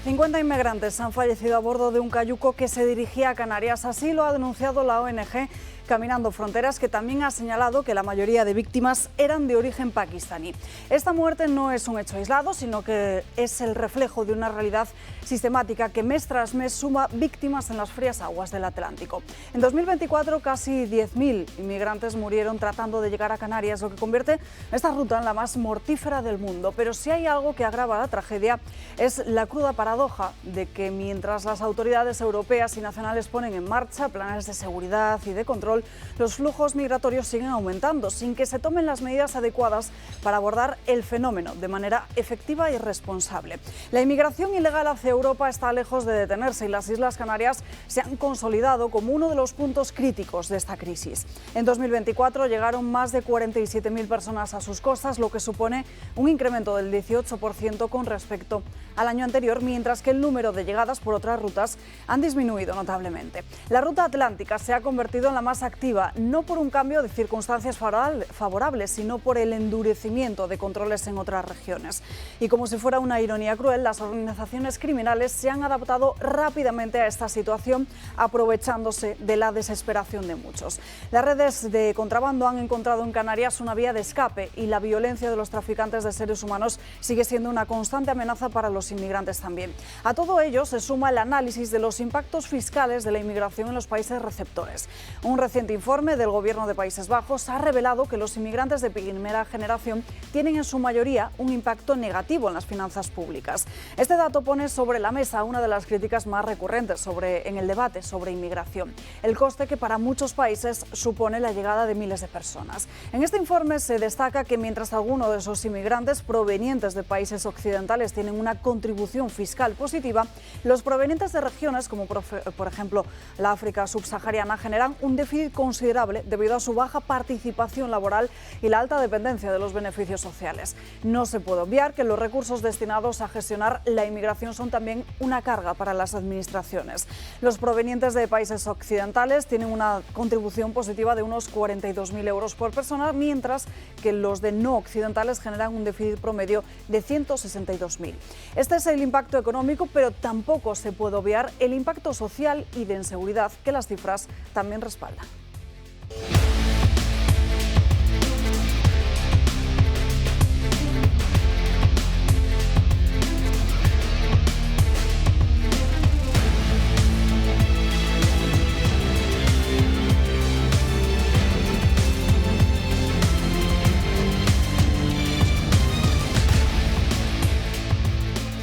50 inmigrantes han fallecido a bordo de un cayuco que se dirigía a Canarias. Así lo ha denunciado la ONG Caminando Fronteras, que también ha señalado que la mayoría de víctimas eran de origen pakistaní. Esta muerte no es un hecho aislado, sino que es el reflejo de una realidad sistemática que mes tras mes suma víctimas en las frías aguas del Atlántico. En 2024, casi 10.000 inmigrantes murieron tratando de llegar a Canarias, lo que convierte esta ruta en la más mortífera del mundo. Pero si hay algo que agrava la tragedia, es la cruda paradoja de que mientras las autoridades europeas y nacionales ponen en marcha planes de seguridad y de control, los flujos migratorios siguen aumentando sin que se tomen las medidas adecuadas para abordar el fenómeno de manera efectiva y responsable. La inmigración ilegal hacia Europa está lejos de detenerse y las Islas Canarias se han consolidado como uno de los puntos críticos de esta crisis. En 2024 llegaron más de 47.000 personas a sus costas, lo que supone un incremento del 18% con respecto al año anterior, mientras que el número de llegadas por otras rutas han disminuido notablemente. La ruta atlántica se ha convertido en la más activa, no por un cambio de circunstancias favorables, sino por el endurecimiento de controles en otras regiones. Y como si fuera una ironía cruel, las organizaciones criminales se han adaptado rápidamente a esta situación, aprovechándose de la desesperación de muchos. Las redes de contrabando han encontrado en Canarias una vía de escape y la violencia de los traficantes de seres humanos sigue siendo una constante amenaza para los inmigrantes también. A todo ello se suma el análisis de los impactos fiscales de la inmigración en los países receptores. Un reciente informe del Gobierno de Países Bajos ha revelado que los inmigrantes de primera generación tienen en su mayoría un impacto negativo en las finanzas públicas. Este dato pone sobre la mesa una de las críticas más recurrentes en el debate sobre inmigración: el coste que para muchos países supone la llegada de miles de personas. En este informe se destaca que mientras algunos de esos inmigrantes provenientes de países occidentales tienen una contribución fiscal positiva, los provenientes de regiones como por ejemplo la África subsahariana generan un déficit considerable debido a su baja participación laboral y la alta dependencia de los beneficios sociales. No se puede obviar que los recursos destinados a gestionar la inmigración son también una carga para las administraciones. Los provenientes de países occidentales tienen una contribución positiva de unos 42.000 euros por persona, mientras que los de no occidentales generan un déficit promedio de 162.000. Este es el impacto económico, pero tampoco se puede obviar el impacto social y de inseguridad que las cifras también respaldan.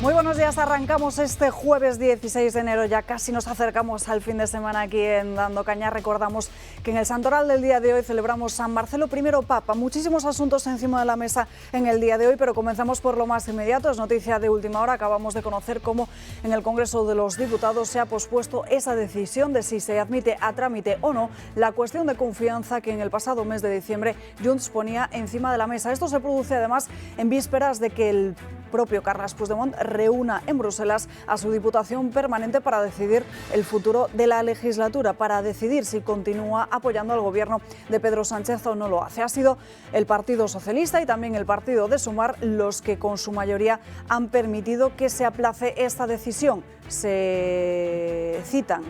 Muy buenos días, arrancamos este jueves 16 de enero, ya casi nos acercamos al fin de semana aquí en Dando Caña. Recordamos que en el santoral del día de hoy celebramos San Marcelo I Papa. Muchísimos asuntos encima de la mesa en el día de hoy, pero comenzamos por lo más inmediato. Es noticia de última hora, acabamos de conocer cómo en el Congreso de los Diputados se ha pospuesto esa decisión de si se admite a trámite o no la cuestión de confianza que en el pasado mes de diciembre Junts ponía encima de la mesa. Esto se produce además en vísperas de que el propio Carles Puigdemont reúna en Bruselas a su Diputación Permanente para decidir el futuro de la legislatura, para decidir si continúa apoyando al gobierno de Pedro Sánchez o no lo hace. Ha sido el Partido Socialista y también el Partido de Sumar los que con su mayoría han permitido que se aplace esta decisión. Se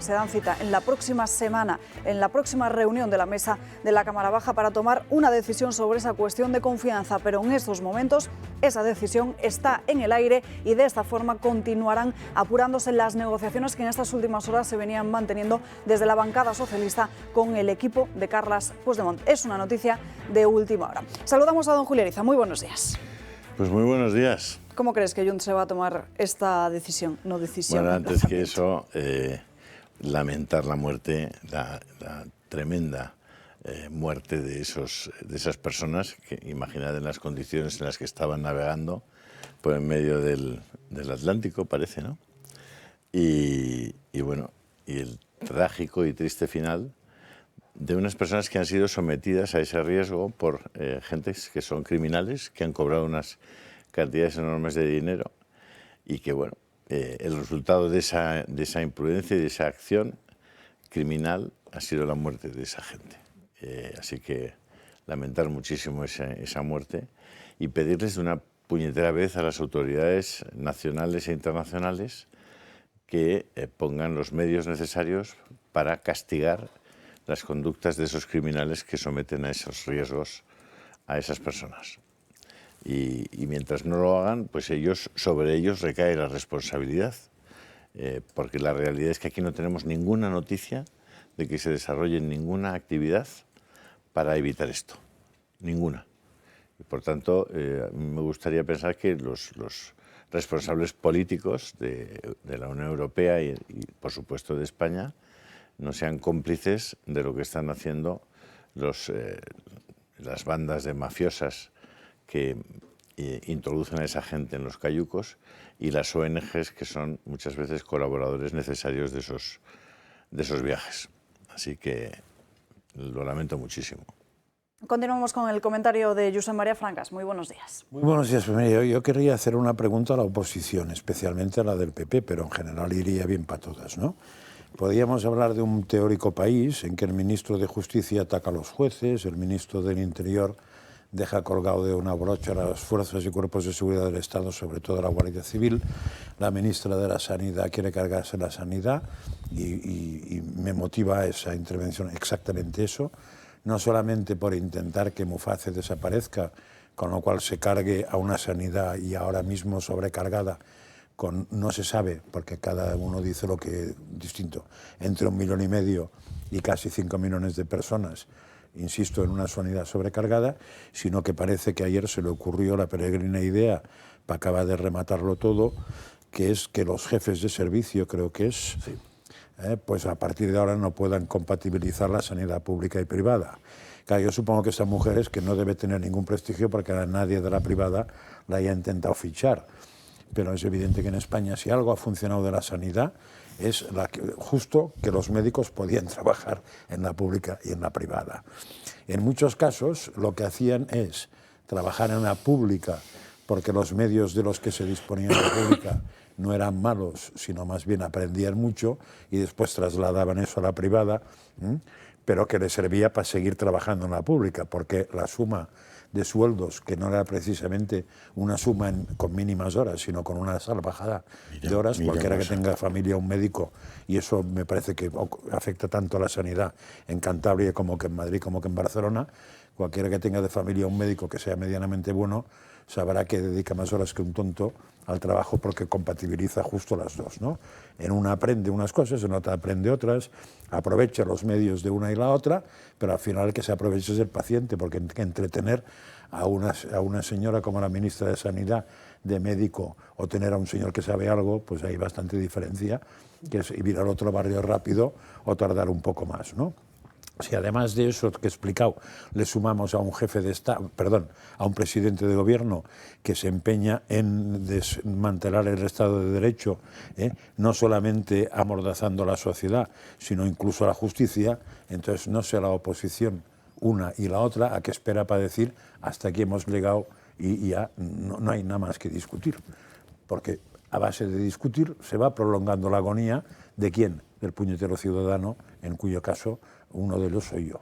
dan cita en la próxima semana, en la próxima reunión de la mesa de la Cámara Baja para tomar una decisión sobre esa cuestión de confianza, pero en estos momentos esa decisión está en el aire y de esta forma continuarán apurándose las negociaciones que en estas últimas horas se venían manteniendo desde la bancada socialista con el equipo de Carles Puigdemont. Es una noticia de última hora. Saludamos a don Julio Ariza. Muy buenos días. Pues muy buenos días. ¿Cómo crees que Junts se va a tomar esta decisión? Bueno, antes que eso, lamentar la muerte, la tremenda muerte de esas personas, que imaginad en las condiciones en las que estaban navegando por en medio del Atlántico, parece, ¿no? Y bueno, y el trágico y triste final de unas personas que han sido sometidas a ese riesgo por gentes que son criminales, que han cobrado unas cantidades enormes de dinero y que, bueno, el resultado de esa imprudencia y de esa acción criminal ha sido la muerte de esa gente. Así que lamentar muchísimo esa muerte y pedirles de una puñetera vez a las autoridades nacionales e internacionales que pongan los medios necesarios para castigar las conductas de esos criminales que someten a esos riesgos a esas personas. Y mientras no lo hagan, pues sobre ellos recae la responsabilidad, porque la realidad es que aquí no tenemos ninguna noticia de que se desarrolle ninguna actividad para evitar esto, ninguna. Y por tanto, me gustaría pensar que los responsables políticos de la Unión Europea y, por supuesto, de España, no sean cómplices de lo que están haciendo las bandas de mafiosas que introducen a esa gente en los cayucos y las ONGs que son muchas veces colaboradores necesarios de esos viajes. Así que lo lamento muchísimo. Continuamos con el comentario de Josep María Francas. Muy buenos días. Muy buenos días. Yo querría hacer una pregunta a la oposición, especialmente a la del PP, pero en general iría bien para todas, ¿no? Podríamos hablar de un teórico país en que el ministro de Justicia ataca a los jueces, el ministro del Interior deja colgado de una brocha a las fuerzas y cuerpos de seguridad del Estado, sobre todo la Guardia Civil, la ministra de la Sanidad quiere cargarse la sanidad y me motiva esa intervención exactamente eso, no solamente por intentar que Muface desaparezca, con lo cual se cargue a una sanidad y ahora mismo sobrecargada con, no se sabe, porque cada uno dice lo que distinto, entre 1,5 millones y casi 5 millones de personas, insisto, en una sanidad sobrecargada, sino que parece que ayer se le ocurrió la peregrina idea, para acabar de rematarlo todo, que es que los jefes de servicio, creo que es, sí, pues a partir de ahora no puedan compatibilizar la sanidad pública y privada. Claro, yo supongo que esta mujer es que no debe tener ningún prestigio porque a nadie de la privada la haya intentado fichar. Pero es evidente que en España, si algo ha funcionado de la sanidad, es justo que los médicos podían trabajar en la pública y en la privada. En muchos casos lo que hacían es trabajar en la pública porque los medios de los que se disponía en la pública no eran malos, sino más bien aprendían mucho y después trasladaban eso a la privada, pero que les servía para seguir trabajando en la pública, porque la suma de sueldos, que no era precisamente una suma con mínimas horas, sino con una salvajada de horas, cualquiera que tenga familia un médico, y eso me parece que afecta tanto a la sanidad en Cantabria como que en Madrid como que en Barcelona, cualquiera que tenga de familia un médico que sea medianamente bueno, sabrá que dedica más horas que un tonto al trabajo porque compatibiliza justo las dos, ¿no? En una aprende unas cosas, en otra aprende otras, aprovecha los medios de una y la otra, pero al final el que se aprovecha es el paciente, porque entretener a una señora como la ministra de Sanidad de médico o tener a un señor que sabe algo, pues hay bastante diferencia, que es ir al otro barrio rápido o tardar un poco más, ¿no? Si además de eso que he explicado le sumamos a un jefe de Estado, a un presidente de gobierno que se empeña en desmantelar el Estado de Derecho, no solamente amordazando a la sociedad, sino incluso a la justicia, entonces no sé la oposición una y la otra a qué espera para decir hasta aquí hemos llegado y ya no hay nada más que discutir, porque a base de discutir se va prolongando la agonía de ¿quién? Del puñetero ciudadano, en cuyo caso uno de ellos soy yo.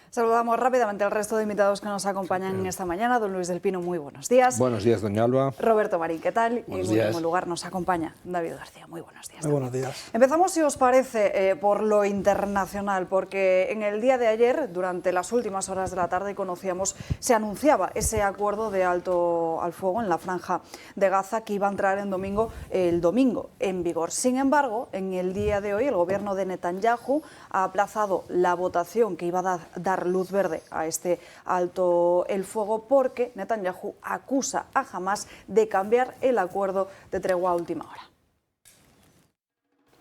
Saludamos rápidamente al resto de invitados que nos acompañan esta mañana. Don Luis del Pino, muy buenos días. Buenos días, doña Alba. Roberto Marín, ¿qué tal? Buenos y en días. último lugar nos acompaña David García. Muy buenos días. Muy buenos días. Empezamos, si os parece, por lo internacional, porque en el día de ayer, durante las últimas horas de la tarde, se anunciaba ese acuerdo de alto al fuego en la Franja de Gaza que iba a entrar el domingo en vigor. Sin embargo, en el día de hoy, el gobierno de Netanyahu ha aplazado la votación que iba a dar luz verde a este alto el fuego porque Netanyahu acusa a Hamás de cambiar el acuerdo de tregua a última hora.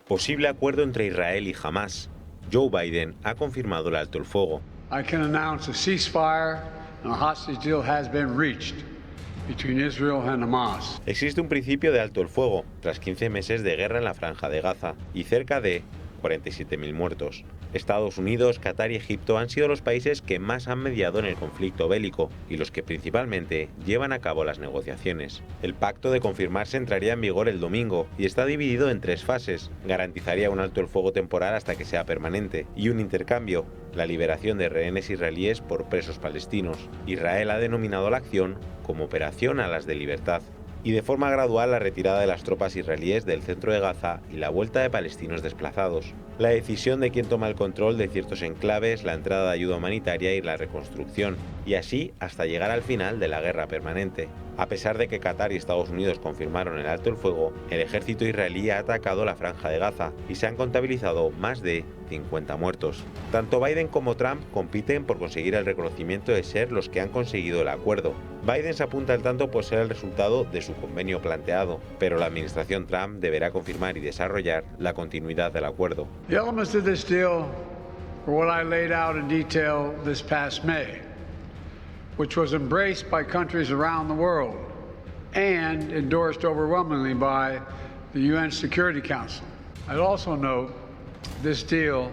Posible acuerdo entre Israel y Hamás. Joe Biden ha confirmado el alto el fuego. I can announce a ceasefire and a hostage deal has been reached between Israel and Hamas. Existe un principio de alto el fuego tras 15 meses de guerra en la Franja de Gaza y cerca de 47.000 muertos. Estados Unidos, Qatar y Egipto han sido los países que más han mediado en el conflicto bélico y los que principalmente llevan a cabo las negociaciones. El pacto de confirmarse entraría en vigor el domingo y está dividido en 3 fases. Garantizaría un alto el fuego temporal hasta que sea permanente y un intercambio, la liberación de rehenes israelíes por presos palestinos. Israel ha denominado la acción como Operación Alas de Libertad. y de forma gradual la retirada de las tropas israelíes del centro de Gaza y la vuelta de palestinos desplazados. La decisión de quién toma el control de ciertos enclaves, la entrada de ayuda humanitaria y la reconstrucción, y así hasta llegar al final de la guerra permanente. A pesar de que Qatar y Estados Unidos confirmaron el alto el fuego, el ejército israelí ha atacado la franja de Gaza y se han contabilizado más de 50 muertos. Tanto Biden como Trump compiten por conseguir el reconocimiento de ser los que han conseguido el acuerdo. Biden se apunta al tanto por ser el resultado de su convenio planteado, pero la administración Trump deberá confirmar y desarrollar la continuidad del acuerdo. The elements of this deal were what I laid out in detail this past May, which was embraced by countries around the world and endorsed overwhelmingly by the UN Security Council. I'd also note this deal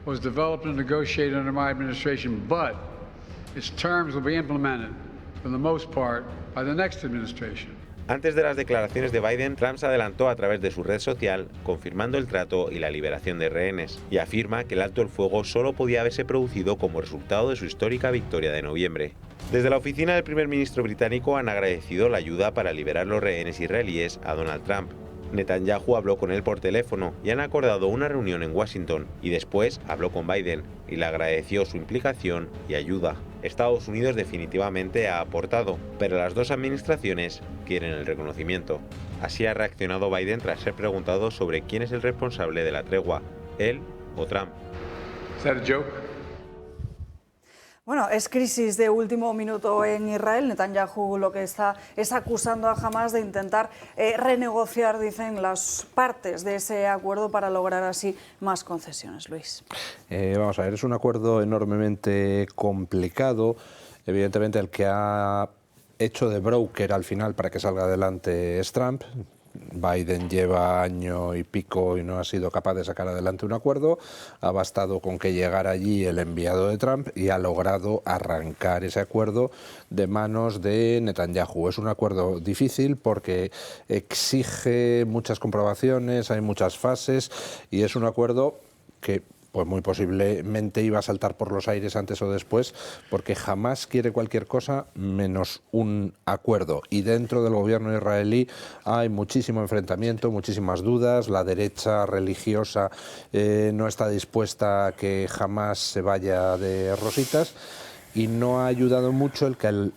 was developed and negotiated under my administration, but its terms will be implemented, for the most part, by the next administration. Antes de las declaraciones de Biden, Trump se adelantó a través de su red social, confirmando el trato y la liberación de rehenes, y afirma que el alto el fuego solo podía haberse producido como resultado de su histórica victoria de noviembre. Desde la oficina del primer ministro británico han agradecido la ayuda para liberar los rehenes israelíes a Donald Trump. Netanyahu habló con él por teléfono y han acordado una reunión en Washington, y después habló con Biden y le agradeció su implicación y ayuda. Estados Unidos definitivamente ha aportado, pero las dos administraciones quieren el reconocimiento. Así ha reaccionado Biden tras ser preguntado sobre quién es el responsable de la tregua, él o Trump. Is that a joke? Bueno, es crisis de último minuto en Israel. Netanyahu lo que está es acusando a Hamás de intentar renegociar, dicen, las partes de ese acuerdo para lograr así más concesiones. Luis. Vamos a ver, es un acuerdo enormemente complicado. Evidentemente el que ha hecho de broker al final para que salga adelante es Trump. Biden lleva año y pico y no ha sido capaz de sacar adelante un acuerdo. Ha bastado con que llegara allí el enviado de Trump y ha logrado arrancar ese acuerdo de manos de Netanyahu. Es un acuerdo difícil porque exige muchas comprobaciones, hay muchas fases y es un acuerdo que pues muy posiblemente iba a saltar por los aires antes o después, porque jamás quiere cualquier cosa menos un acuerdo. Y dentro del gobierno israelí hay muchísimo enfrentamiento, muchísimas dudas. La derecha religiosa no está dispuesta a que jamás se vaya de rositas, y no ha ayudado mucho el que al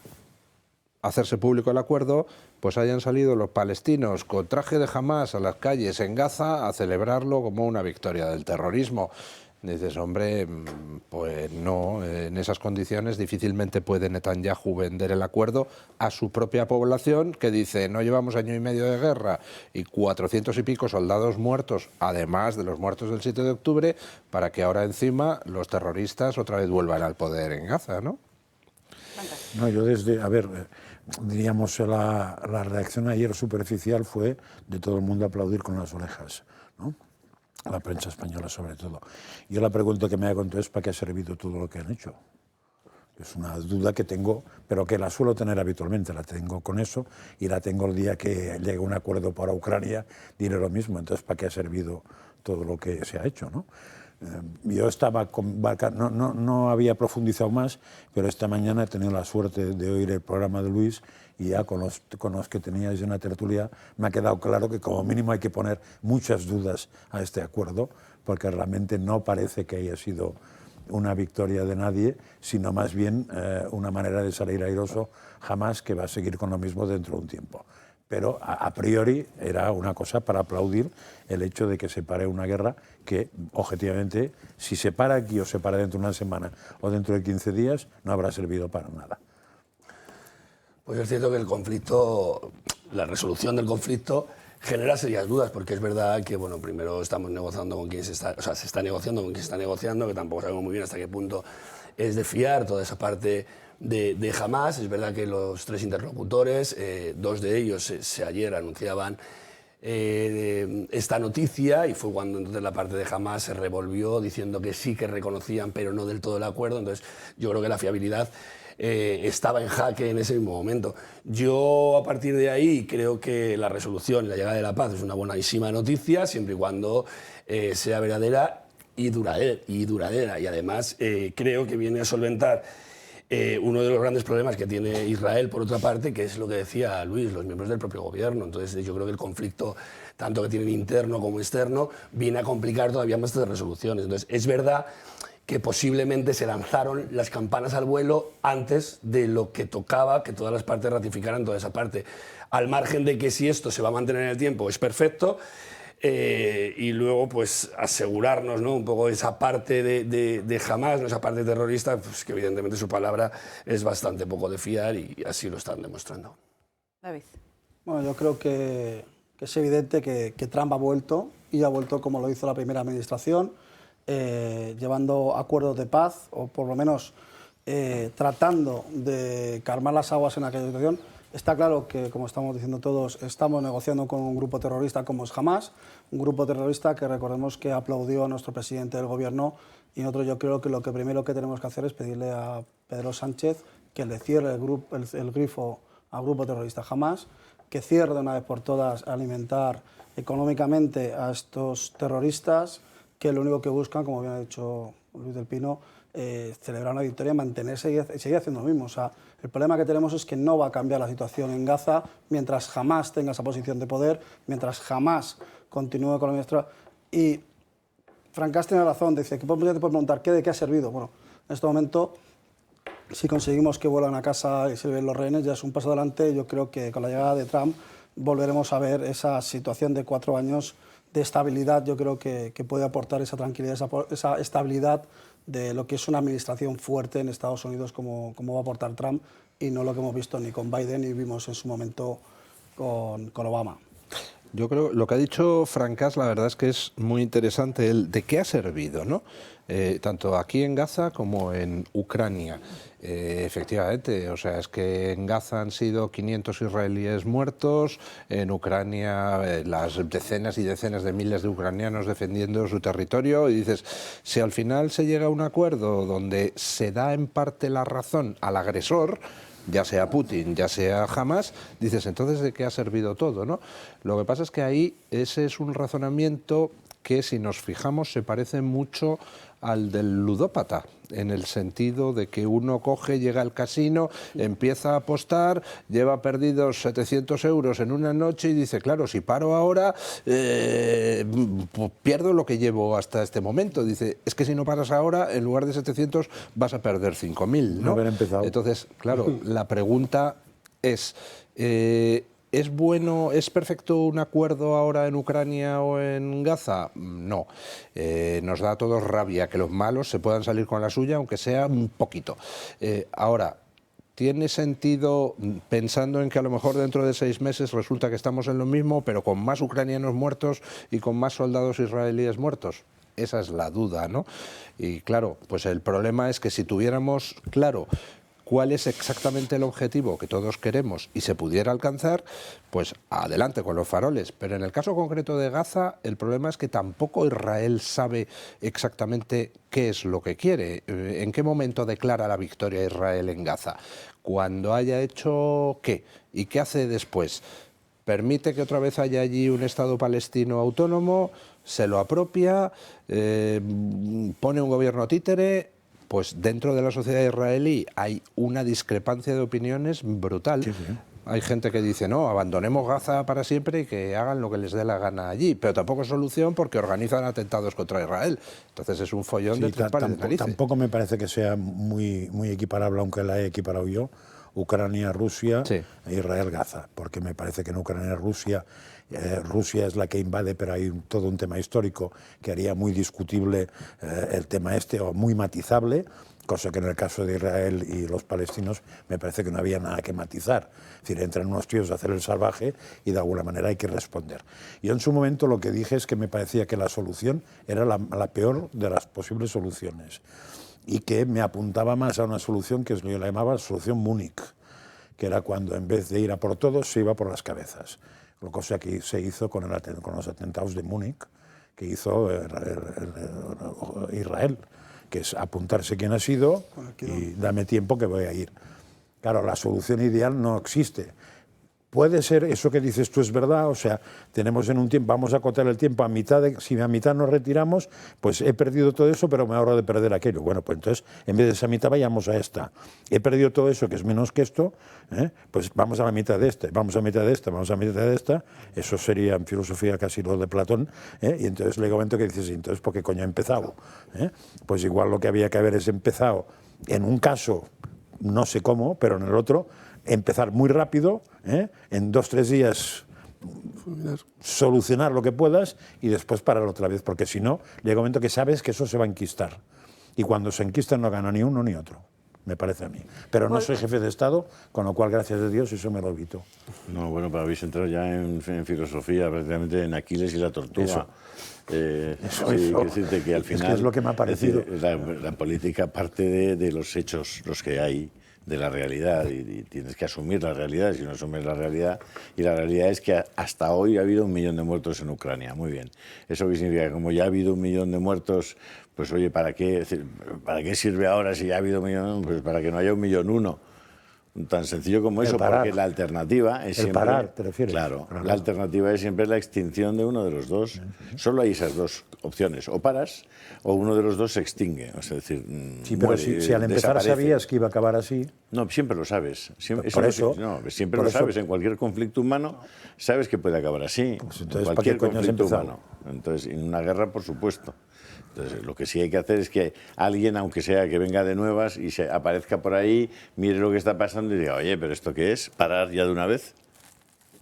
hacerse público el acuerdo pues hayan salido los palestinos con traje de Hamás a las calles en Gaza a celebrarlo como una victoria del terrorismo. Dices, hombre, pues no, en esas condiciones difícilmente puede Netanyahu vender el acuerdo a su propia población, que dice, no llevamos año y medio de guerra y 400 y pico soldados muertos, además de los muertos del 7 de octubre, para que ahora encima los terroristas otra vez vuelvan al poder en Gaza, ¿no? No, yo diríamos, la reacción ayer superficial fue de todo el mundo aplaudir con las orejas, ¿no? La prensa española sobre todo. Yo la pregunta que me hago entonces, ¿para qué ha servido todo lo que han hecho? Es una duda que tengo, pero que la suelo tener habitualmente, la tengo con eso y la tengo el día que llegue un acuerdo para Ucrania, diré lo mismo, entonces ¿para qué ha servido todo lo que se ha hecho, ¿no? Yo estaba no había profundizado más, pero esta mañana he tenido la suerte de oír el programa de Luis y ya con los que teníais en la tertulia me ha quedado claro que como mínimo hay que poner muchas dudas a este acuerdo, porque realmente no parece que haya sido una victoria de nadie, sino más bien una manera de salir airoso, jamás, que va a seguir con lo mismo dentro de un tiempo. Pero a priori era una cosa para aplaudir el hecho de que se pare una guerra que, objetivamente, si se para aquí o se para dentro de una semana o dentro de 15 días, no habrá servido para nada. Pues es cierto que el conflicto, la resolución del conflicto genera serias dudas, porque es verdad que, bueno, primero estamos negociando con quien se está negociando con quien se está negociando, que tampoco sabemos muy bien hasta qué punto es de fiar toda esa parte de Hamás. Es verdad que los tres interlocutores, dos de ellos ayer anunciaban esta noticia, y fue cuando entonces la parte de Hamás se revolvió diciendo que sí que reconocían, pero no del todo el acuerdo. Entonces yo creo que la fiabilidad estaba en jaque en ese mismo momento. Yo, a partir de ahí, creo que la resolución y la llegada de la paz es una buenísima noticia, siempre y cuando sea verdadera y duradera. Y además creo que viene a solventar uno de los grandes problemas que tiene Israel, por otra parte, que es lo que decía Luis, los miembros del propio gobierno. Entonces yo creo que el conflicto, tanto que tienen interno como externo, viene a complicar todavía más estas resoluciones. Entonces es verdad que posiblemente se lanzaron las campanas al vuelo antes de lo que tocaba que todas las partes ratificaran toda esa parte. Al margen de que si esto se va a mantener en el tiempo es perfecto, y luego pues asegurarnos, ¿no?, un poco esa parte de Hamás, ¿no?, esa parte terrorista, pues que evidentemente su palabra es bastante poco de fiar y así lo están demostrando. David. Bueno, yo creo que es evidente que Trump ha vuelto, y ha vuelto como lo hizo la primera administración, llevando acuerdos de paz, o por lo menos tratando de calmar las aguas en aquella situación. Está claro que, como estamos diciendo todos, estamos negociando con un grupo terrorista como es Hamás, un grupo terrorista que recordemos que aplaudió a nuestro presidente del gobierno, y nosotros yo creo que lo que primero que tenemos que hacer es pedirle a Pedro Sánchez que le cierre el grifo al grupo terrorista Hamás, que cierre de una vez por todas alimentar económicamente a estos terroristas, que lo único que buscan, como bien ha dicho Luis del Pino, celebrar una victoria, mantenerse y seguir haciendo lo mismo. O sea, el problema que tenemos es que no va a cambiar la situación en Gaza mientras Hamás tenga esa posición de poder, mientras Hamás continúe con la ministra. Y Francás tiene razón, dice que ya te puedes preguntar de qué ha servido. Bueno, en este momento, si conseguimos que vuelvan a casa y se ven los rehenes, ya es un paso adelante. Yo creo que con la llegada de Trump volveremos a ver esa situación de 4 años de estabilidad. Yo creo que puede aportar esa tranquilidad, esa estabilidad de lo que es una administración fuerte en Estados Unidos como va a aportar Trump, y no lo que hemos visto ni con Biden ni vimos en su momento con Obama. Yo creo, lo que ha dicho Francás, la verdad es que es muy interesante el de qué ha servido, ¿no? Tanto aquí en Gaza como en Ucrania. Efectivamente, o sea, es que en Gaza han sido 500 israelíes muertos, en Ucrania las decenas y decenas de miles de ucranianos defendiendo su territorio, y dices, si al final se llega a un acuerdo donde se da en parte la razón al agresor, ya sea Putin, ya sea Hamás, dices, entonces ¿de qué ha servido todo, no? Lo que pasa es que ahí ese es un razonamiento que, si nos fijamos, se parece mucho al del ludópata, en el sentido de que uno coge, llega al casino, empieza a apostar, lleva perdidos 700 euros en una noche y dice, claro, si paro ahora, pierdo lo que llevo hasta este momento. Dice, es que si no paras ahora, en lugar de 700 vas a perder 5.000, ¿no? Haber empezado. Entonces, claro, la pregunta es... ¿Es bueno, es perfecto un acuerdo ahora en Ucrania o en Gaza? No. Nos da a todos rabia que los malos se puedan salir con la suya, aunque sea un poquito. Ahora, ¿tiene sentido, pensando en que a lo mejor dentro de 6 meses resulta que estamos en lo mismo, pero con más ucranianos muertos y con más soldados israelíes muertos? Esa es la duda, ¿no? Y claro, pues el problema es que si tuviéramos claro cuál es exactamente el objetivo que todos queremos y se pudiera alcanzar, pues adelante con los faroles. Pero en el caso concreto de Gaza, el problema es que tampoco Israel sabe exactamente qué es lo que quiere. ¿En qué momento declara la victoria Israel en Gaza? ¿Cuando haya hecho qué? ¿Y qué hace después? ¿Permite que otra vez haya allí un Estado palestino autónomo? ¿Se lo apropia? ¿Pone un gobierno títere? Pues dentro de la sociedad israelí hay una discrepancia de opiniones brutal. Sí, sí. Hay gente que dice, no, abandonemos Gaza para siempre y que hagan lo que les dé la gana allí, pero tampoco es solución porque organizan atentados contra Israel. Entonces es un follón de 3 pares de narices. Tampoco me parece que sea muy equiparable, aunque la he equiparado yo, Ucrania-Rusia e Israel-Gaza, porque me parece que en Ucrania-Rusia Rusia es la que invade, pero hay todo un tema histórico que haría muy discutible el tema o muy matizable, cosa que en el caso de Israel y los palestinos me parece que no había nada que matizar. Es decir, entran unos tíos a hacer el salvaje y de alguna manera hay que responder. Yo en su momento lo que dije es que me parecía que la solución era la peor de las posibles soluciones, y que me apuntaba más a una solución que yo la llamaba solución Múnich, que era cuando en vez de ir a por todos se iba por las cabezas. Lo cosa que se hizo con los atentados de Múnich, que hizo Israel, que es apuntarse quién ha sido y dame tiempo que voy a ir. Claro, la solución ideal no existe, puede ser, eso que dices tú es verdad, o sea, tenemos en un tiempo, vamos a acotar el tiempo a mitad, si a mitad nos retiramos, pues he perdido todo eso, pero me ahorro de perder aquello. Bueno, pues entonces, en vez de esa mitad, vayamos a esta. He perdido todo eso, que es menos que esto, pues vamos a la mitad de este, vamos a la mitad de esta, vamos a la mitad de esta. Eso sería en filosofía casi lo de Platón, y entonces le comento que dices, entonces, ¿por qué coño he empezado? Pues igual lo que había que haber es empezado, en un caso, no sé cómo, pero en el otro, empezar muy rápido, en 2 o 3 días solucionar lo que puedas y después parar otra vez, porque si no, llega un momento que sabes que eso se va a enquistar. Y cuando se enquista no gana ni uno ni otro, me parece a mí. Pero no soy jefe de Estado, con lo cual, gracias a Dios, eso me lo evito. No, bueno, pero habéis entrado ya en filosofía, prácticamente en Aquiles y la tortuga. Quiero decirte que al final... Es que es lo que me ha parecido. La política parte de los hechos, los que hay, de la realidad, y tienes que asumir la realidad. Si no asumes la realidad, y la realidad es que hasta hoy ha habido 1 millón de muertos en Ucrania. Muy bien. ¿Eso qué significa? Como ya ha habido 1 millón de muertos, pues oye, ¿para qué sirve ahora si ya ha habido 1 millón? Pues para que no haya 1.000.001. Tan sencillo como eso, porque la alternativa es siempre... parar, ¿te refieres? Claro, la alternativa es siempre la extinción de uno de los dos. Solo hay esas 2 opciones, o paras o uno de los 2 se extingue. Es decir, sí, pero muere, si al empezar sabías que iba a acabar así... No, siempre lo sabes. Siempre por lo sabes. En cualquier conflicto humano sabes que puede acabar así. Pues entonces, en ¿para cualquier qué coño has conflicto empezado? humano. Entonces, en una guerra, por supuesto. Entonces, lo que sí hay que hacer es que alguien, aunque sea que venga de nuevas y se aparezca por ahí, mire lo que está pasando y diga, oye, ¿pero esto qué es? ¿Parar ya de una vez?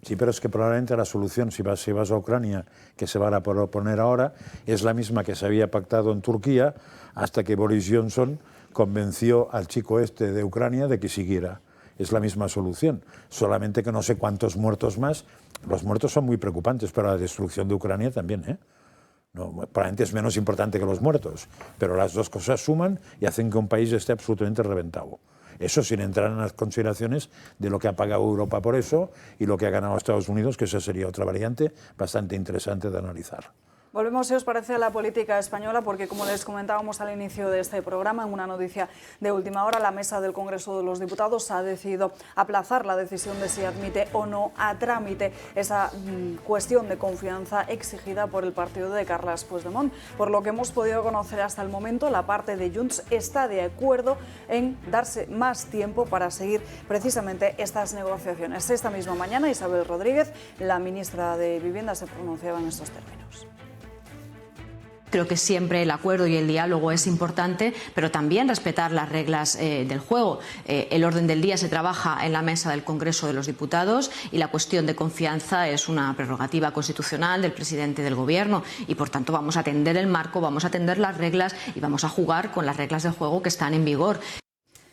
Sí, pero es que probablemente la solución, si vas a Ucrania, que se va a proponer ahora, es la misma que se había pactado en Turquía, hasta que Boris Johnson convenció al chico este de Ucrania de que siguiera. Es la misma solución, solamente que no sé cuántos muertos más. Los muertos son muy preocupantes, pero la destrucción de Ucrania también, No, probablemente es menos importante que los muertos, pero las 2 cosas suman y hacen que un país esté absolutamente reventado. Eso sin entrar en las consideraciones de lo que ha pagado Europa por eso y lo que ha ganado Estados Unidos, que esa sería otra variante bastante interesante de analizar. Volvemos, si os parece, a la política española, porque como les comentábamos al inicio de este programa, en una noticia de última hora, la Mesa del Congreso de los Diputados ha decidido aplazar la decisión de si admite o no a trámite esa cuestión de confianza exigida por el partido de Carles Puigdemont. Por lo que hemos podido conocer hasta el momento, la parte de Junts está de acuerdo en darse más tiempo para seguir precisamente estas negociaciones. Esta misma mañana, Isabel Rodríguez, la ministra de Vivienda, se pronunciaba en estos términos. Creo que siempre el acuerdo y el diálogo es importante, pero también respetar las reglas del juego. El orden del día se trabaja en la mesa del Congreso de los Diputados y la cuestión de confianza es una prerrogativa constitucional del presidente del Gobierno y, por tanto, vamos a atender el marco, vamos a atender las reglas y vamos a jugar con las reglas del juego que están en vigor.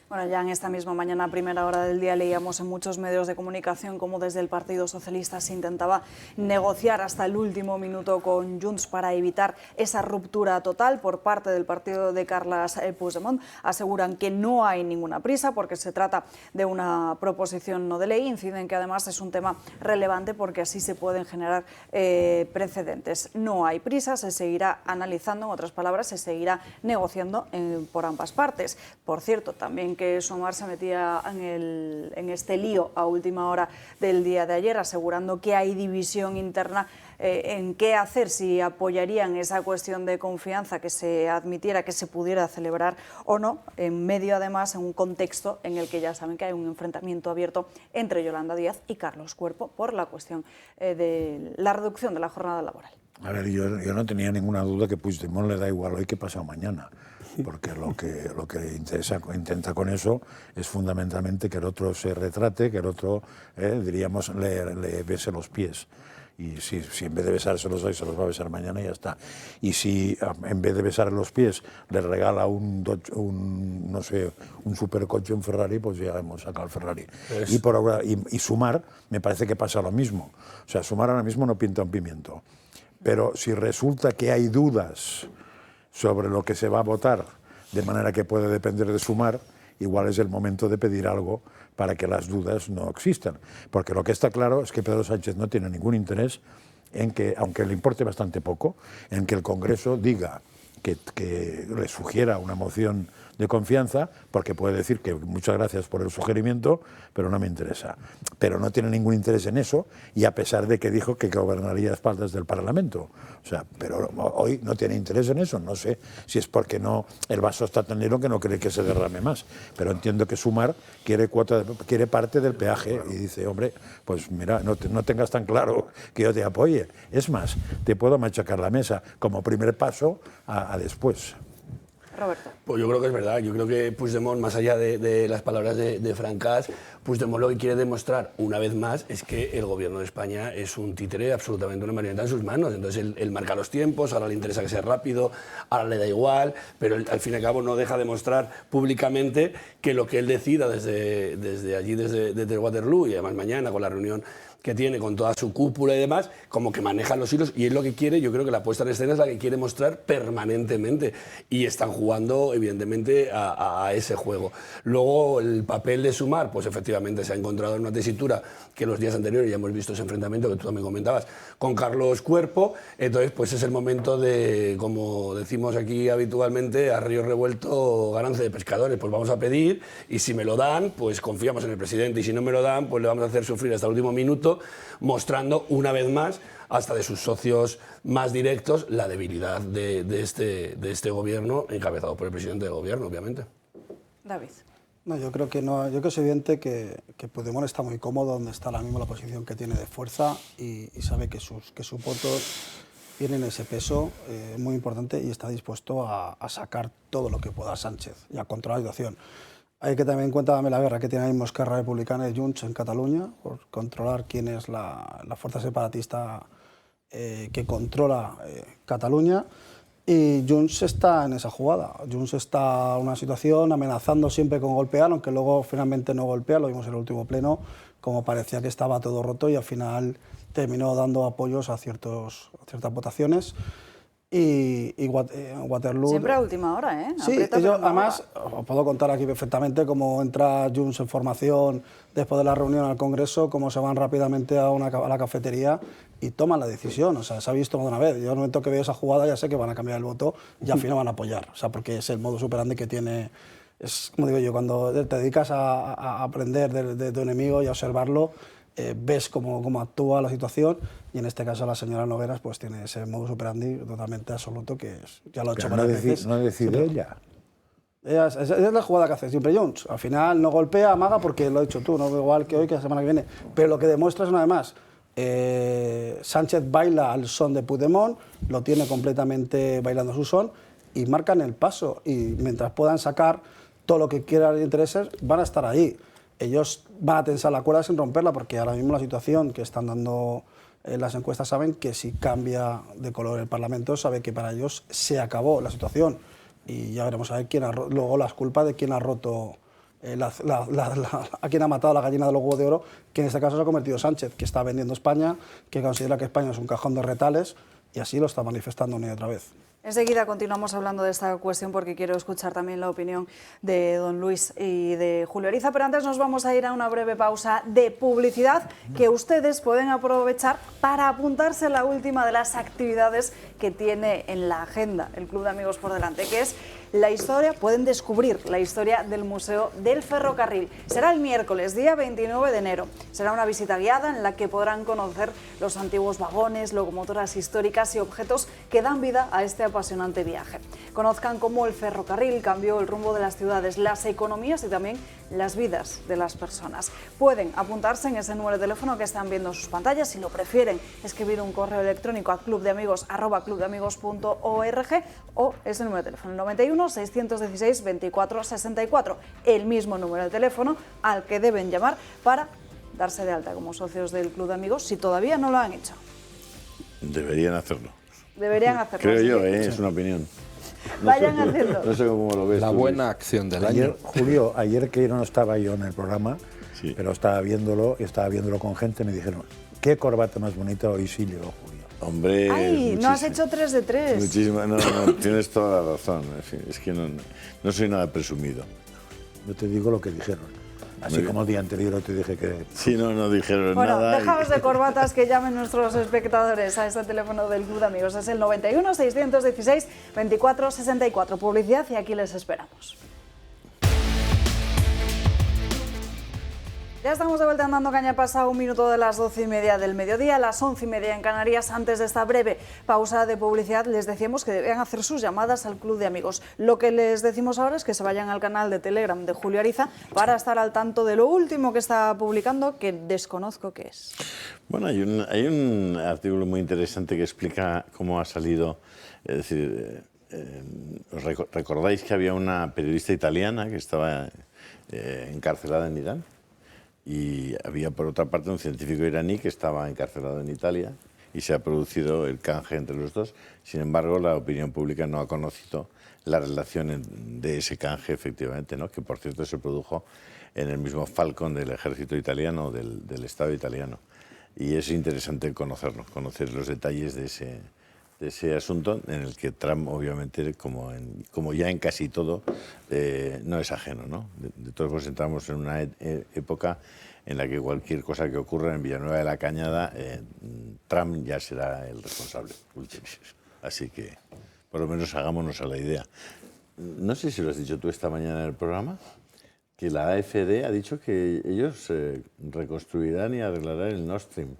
Bueno, ya en esta misma mañana, a primera hora del día, leíamos en muchos medios de comunicación cómo desde el Partido Socialista se intentaba negociar hasta el último minuto con Junts para evitar esa ruptura total por parte del partido de Carles Puigdemont. Aseguran que no hay ninguna prisa porque se trata de una proposición no de ley. Inciden que además es un tema relevante porque así se pueden generar precedentes. No hay prisa, se seguirá analizando, en otras palabras, se seguirá negociando por ambas partes. Por cierto, también que Sumar se metía en este lío a última hora del día de ayer, asegurando que hay división interna en qué hacer, si apoyarían esa cuestión de confianza, que se admitiera, que se pudiera celebrar o no, en medio además en un contexto en el que ya saben que hay un enfrentamiento abierto entre Yolanda Díaz y Carlos Cuerpo por la cuestión de la reducción de la jornada laboral. A ver, yo no tenía ninguna duda que Puigdemont le da igual hoy que pasado mañana, porque lo que intenta con eso es fundamentalmente que el otro se retrate, que el otro, diríamos, le bese los pies. Y si en vez de besárselos hoy se los va a besar mañana y ya está. Y si en vez de besar los pies le regala un supercoche, un Ferrari, pues ya hemos sacado el Ferrari. Y Sumar, me parece que pasa lo mismo. O sea, Sumar ahora mismo no pinta un pimiento. Pero si resulta que hay dudas sobre lo que se va a votar, de manera que puede depender de Sumar, igual es el momento de pedir algo para que las dudas no existan. Porque lo que está claro es que Pedro Sánchez no tiene ningún interés en que, aunque le importe bastante poco, en que el Congreso diga que le sugiera una moción de confianza, porque puede decir que muchas gracias por el sugerimiento, pero no me interesa. Pero no tiene ningún interés en eso, y a pesar de que dijo que gobernaría a espaldas del Parlamento. O sea, pero hoy no tiene interés en eso. No sé si es porque no, el vaso está tan lleno que no cree que se derrame más. Pero entiendo que Sumar quiere parte del peaje, y dice, hombre, pues mira, no tengas tan claro que yo te apoye. Es más, te puedo machacar la mesa como primer paso a después. Roberto. Pues yo creo que es verdad. Yo creo que Puigdemont, más allá de las palabras de Francas, Puigdemont lo que quiere demostrar una vez más es que el gobierno de España es un títere, absolutamente una marioneta en sus manos. Entonces él marca los tiempos, ahora le interesa que sea rápido, ahora le da igual, pero él, al fin y al cabo no deja de mostrar públicamente que lo que él decida desde allí, desde Waterloo, y además mañana con la reunión que tiene con toda su cúpula y demás, como que manejan los hilos, y es lo que quiere. Yo creo que la puesta en escena es la que quiere mostrar permanentemente, y están jugando evidentemente a ese juego. Luego el papel de Sumar, pues efectivamente se ha encontrado en una tesitura que los días anteriores ya hemos visto ese enfrentamiento que tú también comentabas con Carlos Cuerpo. Entonces pues es el momento de, como decimos aquí habitualmente, a río revuelto garance de pescadores. Pues vamos a pedir, y si me lo dan, pues confiamos en el presidente, y si no me lo dan, pues le vamos a hacer sufrir hasta el último minuto, mostrando una vez más, hasta de sus socios más directos, la debilidad de este gobierno, encabezado por el presidente del gobierno, obviamente. David. No, yo creo que no, yo creo que es evidente que Puigdemont está muy cómodo donde está ahora mismo, la posición que tiene de fuerza, y sabe que sus votos tienen ese peso muy importante, y está dispuesto a sacar todo lo que pueda Sánchez y a controlar la situación. Hay que tener en cuenta también la guerra que tiene ahí Esquerra Republicana y Junts en Cataluña, por controlar quién es la fuerza separatista que controla Cataluña, y Junts está en esa jugada. Junts está en una situación amenazando siempre con golpear, aunque luego finalmente no golpea, lo vimos en el último pleno, como parecía que estaba todo roto, y al final terminó dando apoyos a ciertas votaciones. Y Waterloo... Siempre a última hora, ¿eh? Sí, además, os puedo contar aquí perfectamente cómo entra Junts en formación después de la reunión al Congreso, cómo se van rápidamente a la cafetería y toman la decisión. O sea, se ha visto más de una vez. Yo en el momento que veo esa jugada ya sé que van a cambiar el voto y al final van a apoyar. O sea, porque es el modus operandi que tiene... Es como digo yo, cuando te dedicas a aprender de tu enemigo y a observarlo, ves cómo actúa la situación, y en este caso la señora Nogueras pues tiene ese modus operandi totalmente absoluto, que ya lo ha hecho varias veces. ¿No decide ella? Es la jugada que hace siempre Junts. Al final no golpea, amaga, porque lo has dicho tú, no igual que hoy, que la semana que viene. Pero lo que demuestra es, una vez más, Sánchez baila al son de Puigdemont, lo tiene completamente bailando su son, y marcan el paso. Y mientras puedan sacar todo lo que quieran de intereses, van a estar ahí. Ellos van a tensar la cuerda sin romperla, porque ahora mismo la situación que están dando las encuestas saben que si cambia de color el Parlamento, sabe que para ellos se acabó la situación. Y ya veremos a ver luego las culpas de quién ha roto, a quién ha matado la gallina de los huevos de oro, que en este caso se ha convertido Sánchez, que está vendiendo España, que considera que España es un cajón de retales, y así lo está manifestando una y otra vez. Enseguida continuamos hablando de esta cuestión, porque quiero escuchar también la opinión de don Luis y de Julio Ariza, pero antes nos vamos a ir a una breve pausa de publicidad que ustedes pueden aprovechar para apuntarse a la última de las actividades que tiene en la agenda el Club de Amigos por delante, que es la historia, pueden descubrir la historia del Museo del Ferrocarril. Será el miércoles, día 29 de enero. Será una visita guiada en la que podrán conocer los antiguos vagones, locomotoras históricas y objetos que dan vida a este apasionante viaje. Conozcan cómo el ferrocarril cambió el rumbo de las ciudades, las economías y también las vidas de las personas. Pueden apuntarse en ese número de teléfono que están viendo en sus pantallas. Si lo prefieren, escribir un correo electrónico a clubdeamigos@clubdeamigos.org, o ese número de teléfono, el 91 616 24 64, el mismo número de teléfono al que deben llamar para darse de alta como socios del Club de Amigos, si todavía no lo han hecho. Deberían hacerlo. Deberían hacerlo. Creo yo, es una opinión. Vayan haciendo. No sé cómo lo ves. La tú, buena acción del ayer, año. Julio, ayer que no estaba yo en el programa, sí, pero estaba viéndolo con gente, me dijeron, ¿qué corbata más bonita hoy sí llevó Julio? Hombre, ay, no has hecho 3 de 3. Muchísimas, no, tienes toda la razón. En fin, es que no soy nada presumido. Yo te digo lo que dijeron. Así como el día anterior te dije que... Sí, no dijeron bueno, nada. Dejaos de corbatas, que llamen nuestros espectadores a este teléfono del Club de Amigos. Es el 91 616 24 64. Publicidad y aquí les esperamos. Ya estamos de vuelta andando caña, pasado 1 minuto de las 12:30 del mediodía, las 11:30 en Canarias. Antes de esta breve pausa de publicidad les decíamos que debían hacer sus llamadas al Club de Amigos. Lo que les decimos ahora es que se vayan al canal de Telegram de Julio Ariza para estar al tanto de lo último que está publicando, que desconozco qué es. Bueno, hay un artículo muy interesante que explica cómo ha salido, es decir, ¿recordáis que había una periodista italiana que estaba encarcelada en Irán? Y había, por otra parte, un científico iraní que estaba encarcelado en Italia y se ha producido el canje entre los dos. Sin embargo, la opinión pública no ha conocido la relación de ese canje, efectivamente, ¿no? Que, por cierto, se produjo en el mismo Falcon del ejército italiano, del Estado italiano. Y es interesante conocer los detalles de ese asunto, en el que Trump, obviamente, como ya en casi todo, no es ajeno, ¿no? De todos modos, entramos en una época en la que cualquier cosa que ocurra en Villanueva de la Cañada, Trump ya será el responsable. Así que, por lo menos, hagámonos a la idea. No sé si lo has dicho tú esta mañana en el programa, que la AfD ha dicho que ellos reconstruirán y arreglarán el Nord Stream.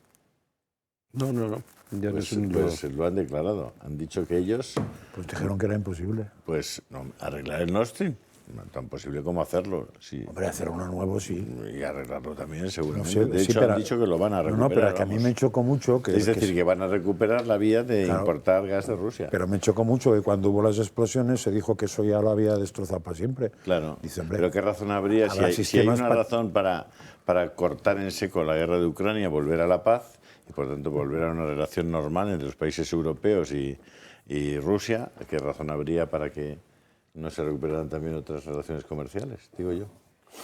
No. Ya pues lo han declarado. Han dicho que ellos... Pues dijeron que era imposible. Pues no, arreglar el Nord Stream, no tan posible como hacerlo. Sí. Hombre, hacer uno nuevo, sí. Y arreglarlo también, seguramente. No sé, de hecho, han dicho que lo van a recuperar. No, pero es que a mí me chocó mucho que... Es decir, que van a recuperar la vía de importar gas de Rusia. Pero me chocó mucho que cuando hubo las explosiones se dijo que eso ya lo había destrozado para siempre. Claro. Dice, hombre, pero ¿qué razón habría si hay una razón para cortar en seco la guerra de Ucrania, volver a la paz y, por tanto, volver a una relación normal entre los países europeos y Rusia? ¿Qué razón habría para que no se recuperaran también otras relaciones comerciales, digo yo?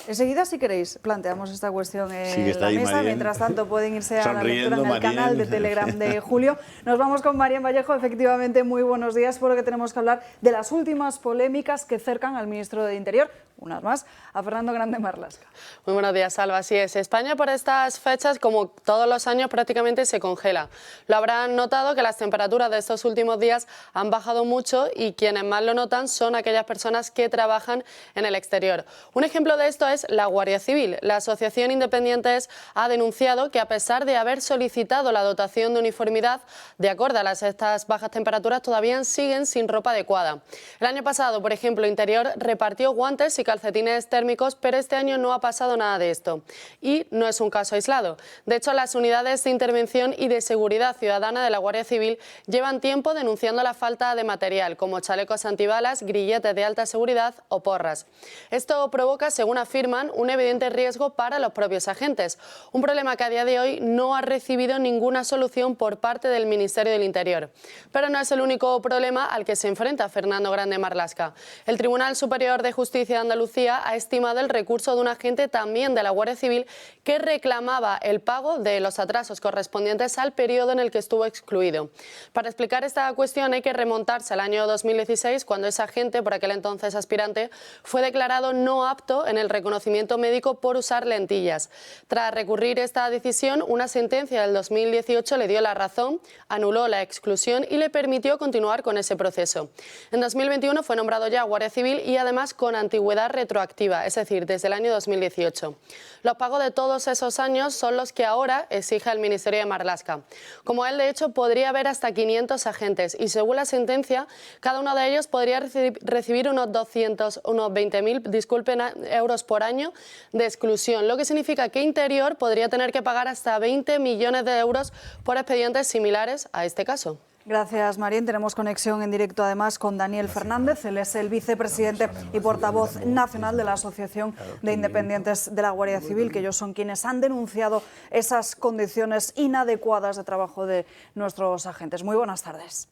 Enseguida, si queréis, planteamos esta cuestión en la mesa. Marien. Mientras tanto, pueden irse a la lectura en el Marien. canal de Telegram de Julio. Nos vamos con Marien Vallejo. Efectivamente, muy buenos días, porque tenemos que hablar de las últimas polémicas que cercan al ministro de Interior, unas más, a Fernando Grande Marlaska. Muy buenos días, Salva. Así es. España, por estas fechas, como todos los años, prácticamente se congela. Lo habrán notado que las temperaturas de estos últimos días han bajado mucho, y quienes más lo notan son aquellas personas que trabajan en el exterior. Un ejemplo de esto es la Guardia Civil. La Asociación Independientes ha denunciado que, a pesar de haber solicitado la dotación de uniformidad de acorde a estas bajas temperaturas, todavía siguen sin ropa adecuada. El año pasado, por ejemplo, Interior repartió guantes y calcetines térmicos, pero este año no ha pasado nada de esto. Y no es un caso aislado. De hecho, las unidades de intervención y de seguridad ciudadana de la Guardia Civil llevan tiempo denunciando la falta de material, como chalecos antibalas, grilletes de alta seguridad o porras. Esto provoca, según afirman, un evidente riesgo para los propios agentes. Un problema que a día de hoy no ha recibido ninguna solución por parte del Ministerio del Interior. Pero no es el único problema al que se enfrenta Fernando Grande Marlaska. El Tribunal Superior de Justicia de Andalucía ha estimado el recurso de un agente también de la Guardia Civil que reclamaba el pago de los atrasos correspondientes al periodo en el que estuvo excluido. Para explicar esta cuestión hay que remontarse al año 2016, cuando ese agente, por aquel entonces aspirante, fue declarado no apto en el reconocimiento médico por usar lentillas. Tras recurrir esta decisión, una sentencia del 2018 le dio la razón, anuló la exclusión y le permitió continuar con ese proceso. En 2021 fue nombrado ya Guardia Civil, y además con antigüedad retroactiva, es decir, desde el año 2018. Los pagos de todos esos años son los que ahora exige el Ministerio de Marlaska. Como él, de hecho, podría haber hasta 500 agentes, y según la sentencia, cada uno de ellos podría recibir unos 20.000 euros por año de exclusión, lo que significa que Interior podría tener que pagar hasta 20 millones de euros por expedientes similares a este caso. Gracias, Marien. Tenemos conexión en directo además con Daniel Fernández. Él es el vicepresidente y portavoz nacional de la Asociación de Independientes de la Guardia Civil, que ellos son quienes han denunciado esas condiciones inadecuadas de trabajo de nuestros agentes. Muy buenas tardes.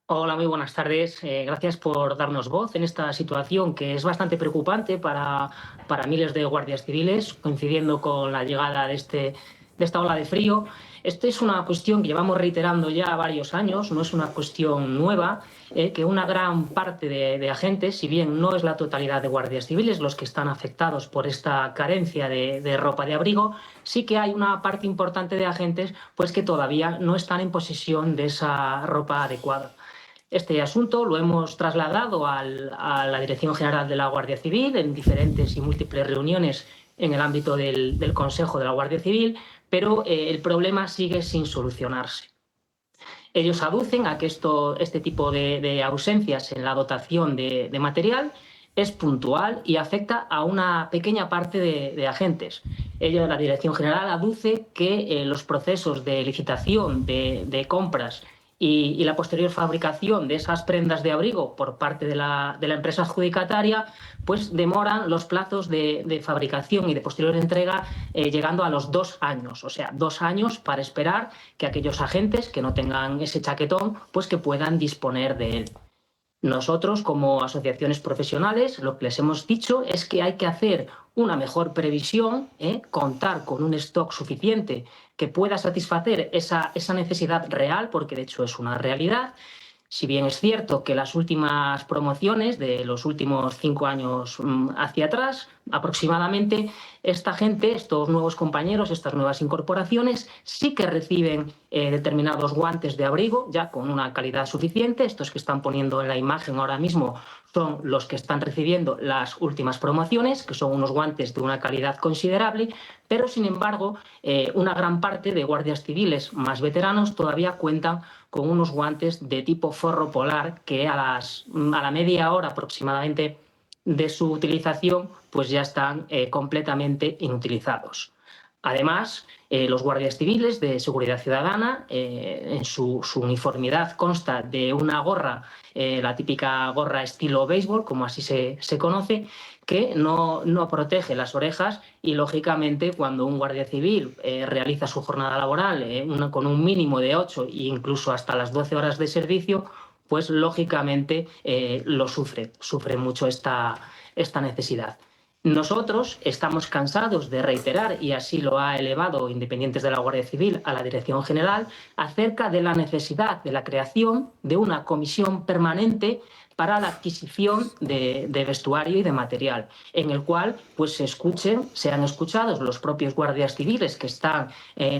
Hola, muy buenas tardes. Gracias por darnos voz en esta situación que es bastante preocupante para miles de guardias civiles, coincidiendo con la llegada de esta ola de frío. Esta es una cuestión que llevamos reiterando ya varios años, no es una cuestión nueva, que una gran parte de agentes, si bien no es la totalidad de guardias civiles los que están afectados por esta carencia de ropa de abrigo, sí que hay una parte importante de agentes pues, que todavía no están en posesión de esa ropa adecuada. Este asunto lo hemos trasladado a la Dirección General de la Guardia Civil en diferentes y múltiples reuniones en el ámbito del Consejo de la Guardia Civil, pero el problema sigue sin solucionarse. Ellos aducen a que este tipo de ausencias en la dotación de material es puntual y afecta a una pequeña parte de agentes. La Dirección General aduce que los procesos de licitación, de compras y la posterior fabricación de esas prendas de abrigo por parte de la empresa adjudicataria pues demoran los plazos de fabricación y de posterior entrega llegando a los 2 años. O sea, 2 años para esperar que aquellos agentes que no tengan ese chaquetón pues que puedan disponer de él. Nosotros, como asociaciones profesionales, lo que les hemos dicho es que hay que hacer una mejor previsión, contar con un stock suficiente que pueda satisfacer esa necesidad real, porque de hecho es una realidad. Si bien es cierto que las últimas promociones de los últimos 5 años hacia atrás, aproximadamente, esta gente, estos nuevos compañeros, estas nuevas incorporaciones, sí que reciben determinados guantes de abrigo, ya con una calidad suficiente. Estos que están poniendo en la imagen ahora mismo son los que están recibiendo las últimas promociones, que son unos guantes de una calidad considerable, pero sin embargo una gran parte de guardias civiles más veteranos todavía cuentan con unos guantes de tipo forro polar que a la media hora aproximadamente de su utilización pues ya están completamente inutilizados. Además, los guardias civiles de seguridad ciudadana, en su uniformidad consta de una gorra, la típica gorra estilo béisbol, como así se conoce, que no protege las orejas y, lógicamente, cuando un guardia civil realiza su jornada laboral con un mínimo de 8 e incluso hasta las 12 horas de servicio, pues, lógicamente, lo sufre mucho esta necesidad. Nosotros estamos cansados de reiterar, y así lo ha elevado Independientes de la Guardia Civil a la Dirección General, acerca de la necesidad de la creación de una comisión permanente para la adquisición de vestuario y de material, en el cual pues, sean escuchados los propios guardias civiles que están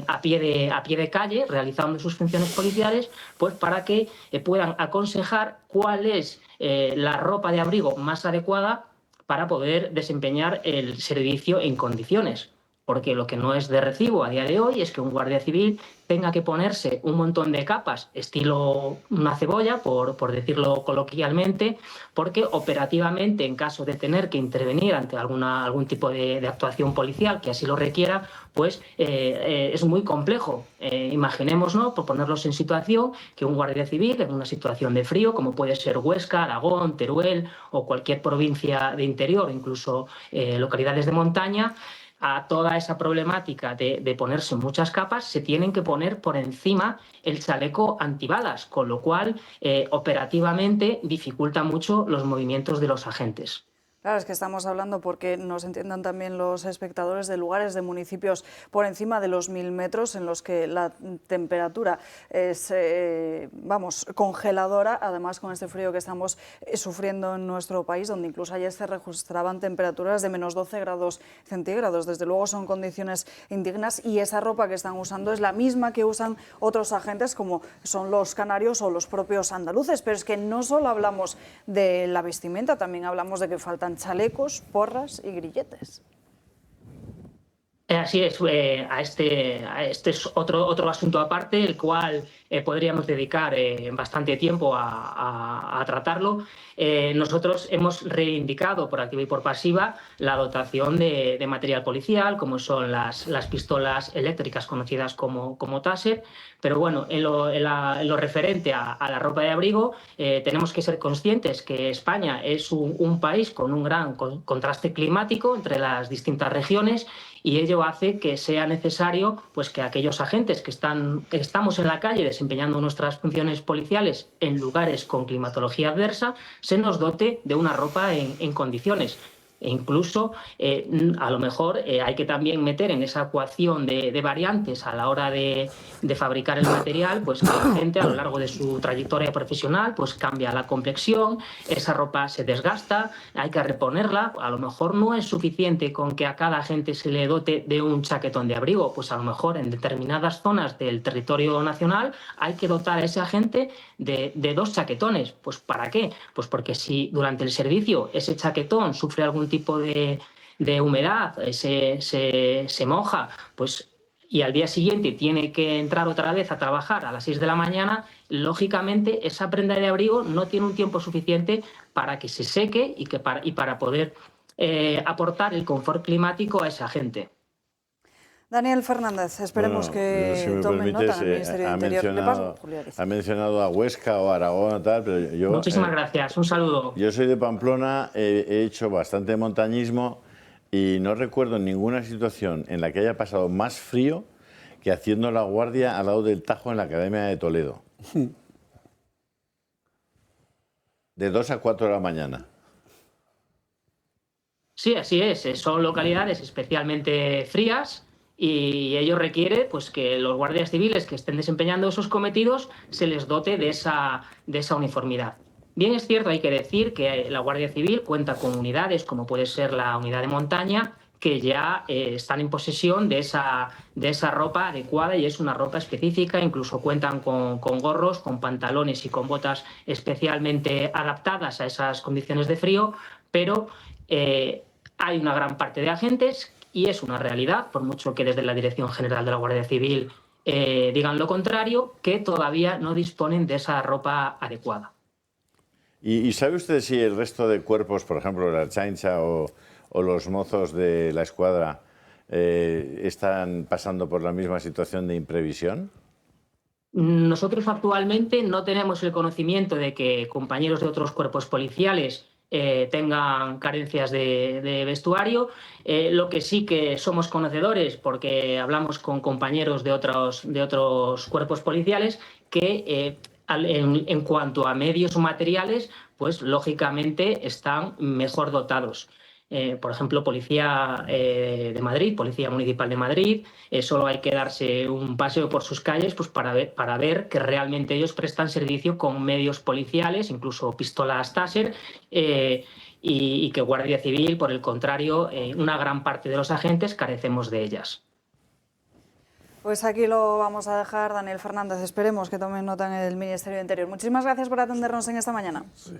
a pie de calle realizando sus funciones policiales, pues, para que puedan aconsejar cuál es la ropa de abrigo más adecuada para poder desempeñar el servicio en condiciones. Porque lo que no es de recibo a día de hoy es que un guardia civil tenga que ponerse un montón de capas, estilo una cebolla, por decirlo coloquialmente, porque operativamente, en caso de tener que intervenir ante algún tipo de actuación policial que así lo requiera, pues es muy complejo. Imaginémonos, por ponerlos en situación, que un guardia civil en una situación de frío, como puede ser Huesca, Aragón, Teruel o cualquier provincia de interior, incluso localidades de montaña, a toda esa problemática de ponerse muchas capas, se tienen que poner por encima el chaleco antibalas, con lo cual operativamente dificulta mucho los movimientos de los agentes. Claro, es que estamos hablando, porque nos entiendan también los espectadores, de lugares, de municipios por encima de los 1000 metros en los que la temperatura es, congeladora, además con este frío que estamos sufriendo en nuestro país, donde incluso ayer se registraban temperaturas de menos 12 grados centígrados. Desde luego son condiciones indignas, y esa ropa que están usando es la misma que usan otros agentes, como son los canarios o los propios andaluces. Pero es que no solo hablamos de la vestimenta, también hablamos de que faltan chalecos, porras y grilletes. Así es, este es otro asunto aparte, el cual podríamos dedicar bastante tiempo a tratarlo. Nosotros hemos reivindicado por activa y por pasiva la dotación de material policial, como son las pistolas eléctricas conocidas como Taser, pero bueno, en lo referente a la ropa de abrigo, tenemos que ser conscientes que España es un país con un gran contraste climático entre las distintas regiones, y ello hace que sea necesario pues, que aquellos agentes que estamos en la calle desempeñando nuestras funciones policiales en lugares con climatología adversa, se nos dote de una ropa en condiciones. E incluso, a lo mejor, hay que también meter en esa ecuación de variantes a la hora de fabricar el material, pues que la gente a lo largo de su trayectoria profesional pues cambia la complexión, esa ropa se desgasta, hay que reponerla. A lo mejor no es suficiente con que a cada agente se le dote de un chaquetón de abrigo, pues a lo mejor en determinadas zonas del territorio nacional hay que dotar a ese agente de 2 chaquetones. Pues ¿para qué? Pues porque si durante el servicio ese chaquetón sufre algún tipo de humedad, se moja, pues, y al día siguiente tiene que entrar otra vez a trabajar a las 6 de la mañana, lógicamente esa prenda de abrigo no tiene un tiempo suficiente para que se seque y para poder aportar el confort climático a esa gente. Daniel Fernández, esperemos que tomen nota en el Ministerio de Interior. Ha mencionado a Huesca o Aragón o tal, pero yo... Muchísimas gracias, un saludo. Yo soy de Pamplona, he hecho bastante montañismo y no recuerdo ninguna situación en la que haya pasado más frío que haciendo la guardia al lado del Tajo en la Academia de Toledo. De 2 a 4 de la mañana. Sí, así es. Son localidades especialmente frías y ello requiere pues, que los guardias civiles que estén desempeñando esos cometidos se les dote de esa uniformidad. Bien es cierto, hay que decir que la Guardia Civil cuenta con unidades, como puede ser la unidad de montaña, que ya están en posesión de esa ropa adecuada y es una ropa específica. Incluso cuentan con gorros, con pantalones y con botas especialmente adaptadas a esas condiciones de frío, pero hay una gran parte de agentes, y es una realidad, por mucho que desde la Dirección General de la Guardia Civil digan lo contrario, que todavía no disponen de esa ropa adecuada. ¿Y sabe usted si el resto de cuerpos, por ejemplo, la Ertzaintza o los mozos de la escuadra, están pasando por la misma situación de imprevisión? Nosotros actualmente no tenemos el conocimiento de que compañeros de otros cuerpos policiales tengan carencias de vestuario. Lo que sí que somos conocedores, porque hablamos con compañeros de otros cuerpos policiales, que en cuanto a medios o materiales, pues lógicamente están mejor dotados. Por ejemplo, Policía de Madrid, Policía Municipal de Madrid, solo hay que darse un paseo por sus calles pues para ver que realmente ellos prestan servicio con medios policiales, incluso pistolas Taser, y que Guardia Civil, por el contrario, una gran parte de los agentes carecemos de ellas. Pues aquí lo vamos a dejar, Daniel Fernández. Esperemos que tomen nota en el Ministerio de Interior. Muchísimas gracias por atendernos en esta mañana. Sí.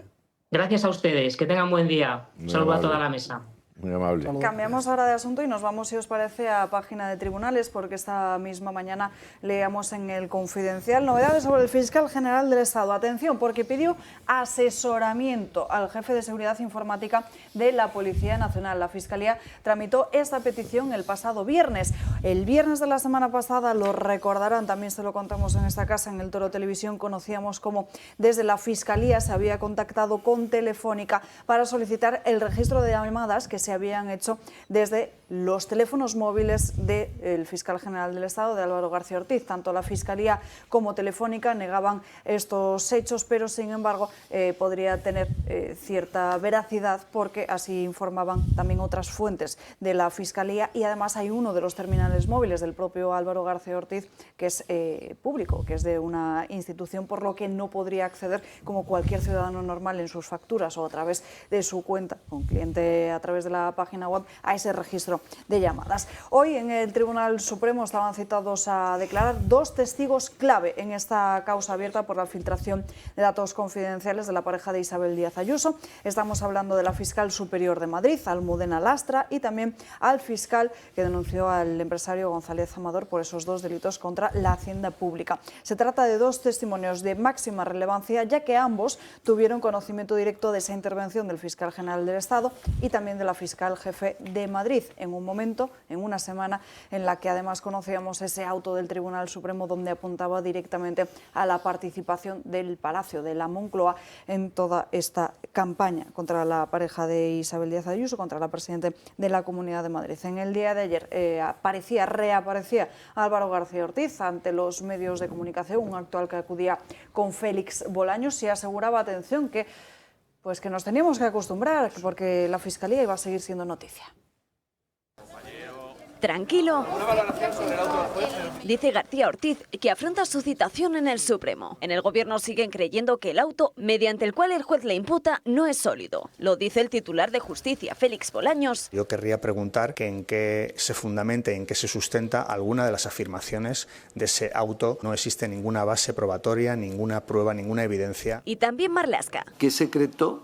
Gracias a ustedes, que tengan buen día. Un saludo a toda la mesa. Muy amable. Cambiamos ahora de asunto y nos vamos, si os parece, a página de tribunales, porque esta misma mañana leíamos en el Confidencial novedades sobre el fiscal general del Estado. Atención, porque pidió asesoramiento al jefe de seguridad informática de la Policía Nacional. La Fiscalía tramitó esta petición el pasado viernes. El viernes de la semana pasada, lo recordarán, también se lo contamos en esta casa, en el Toro Televisión, conocíamos cómo desde la Fiscalía se había contactado con Telefónica para solicitar el registro de llamadas que se habían hecho desde los teléfonos móviles del fiscal general del Estado, de Álvaro García Ortiz. Tanto la Fiscalía como Telefónica negaban estos hechos, pero sin embargo podría tener cierta veracidad, porque así informaban también otras fuentes de la Fiscalía, y además hay uno de los terminales móviles del propio Álvaro García Ortiz que es público, que es de una institución, por lo que no podría acceder como cualquier ciudadano normal en sus facturas o a través de su cuenta con cliente a través de la página web a ese registro de llamadas. Hoy en el Tribunal Supremo estaban citados a declarar 2 testigos clave en esta causa abierta por la filtración de datos confidenciales de la pareja de Isabel Díaz Ayuso. Estamos hablando de la fiscal superior de Madrid, Almudena Lastra, y también al fiscal que denunció al empresario González Amador por esos 2 delitos contra la hacienda pública. Se trata de 2 testimonios de máxima relevancia, ya que ambos tuvieron conocimiento directo de esa intervención del fiscal general del Estado y también de la fiscal jefe de Madrid, en un momento, en una semana en la que además conocíamos ese auto del Tribunal Supremo donde apuntaba directamente a la participación del Palacio de la Moncloa en toda esta campaña contra la pareja de Isabel Díaz Ayuso, contra la presidenta de la Comunidad de Madrid. En el día de ayer reaparecía Álvaro García Ortiz ante los medios de comunicación, un acto al que acudía con Félix Bolaños, y aseguraba, atención, que Pues que nos teníamos que acostumbrar, porque la Fiscalía iba a seguir siendo noticia. Tranquilo, dice García Ortiz, que afronta su citación en el Supremo. En el Gobierno siguen creyendo que el auto, mediante el cual el juez le imputa, no es sólido. Lo dice el titular de Justicia, Félix Bolaños. Yo querría preguntar que en qué se fundamenta, en qué se sustenta alguna de las afirmaciones de ese auto. No existe ninguna base probatoria, ninguna prueba, ninguna evidencia. Y también Marlaska. ¿Qué secreto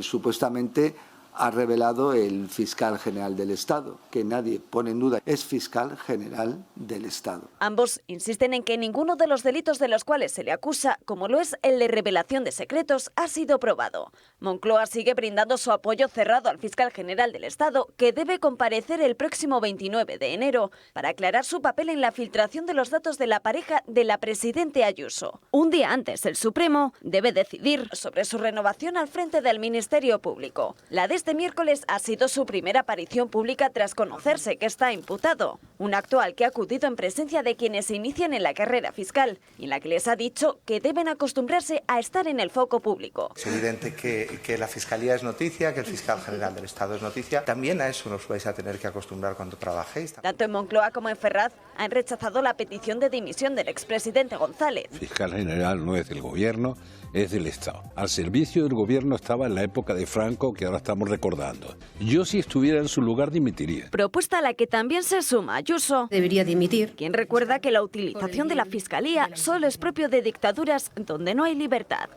supuestamente ha revelado el fiscal general del Estado? Que nadie pone en duda, es fiscal general del Estado. Ambos insisten en que ninguno de los delitos de los cuales se le acusa, como lo es el de revelación de secretos, ha sido probado. Moncloa sigue brindando su apoyo cerrado al fiscal general del Estado, que debe comparecer el próximo 29 de enero para aclarar su papel en la filtración de los datos de la pareja de la presidente Ayuso. Un día antes, el Supremo debe decidir sobre su renovación al frente del Ministerio Público. La de este miércoles ha sido su primera aparición pública tras conocerse que está imputado. Un acto al que ha acudido en presencia de quienes se inician en la carrera fiscal y en la que les ha dicho que deben acostumbrarse a estar en el foco público. Es evidente que la Fiscalía es noticia, que el fiscal general del Estado es noticia. También a eso nos vais a tener que acostumbrar cuando trabajéis. Tanto en Moncloa como en Ferraz han rechazado la petición de dimisión del expresidente González. El fiscal general no es del Gobierno, es del Estado. Al servicio del Gobierno estaba en la época de Franco, que ahora estamos recordando. Yo, si estuviera en su lugar, dimitiría. Propuesta a la que también se suma Ayuso. Debería dimitir. Quien recuerda que la utilización de la Fiscalía solo es propio de dictaduras donde no hay libertad.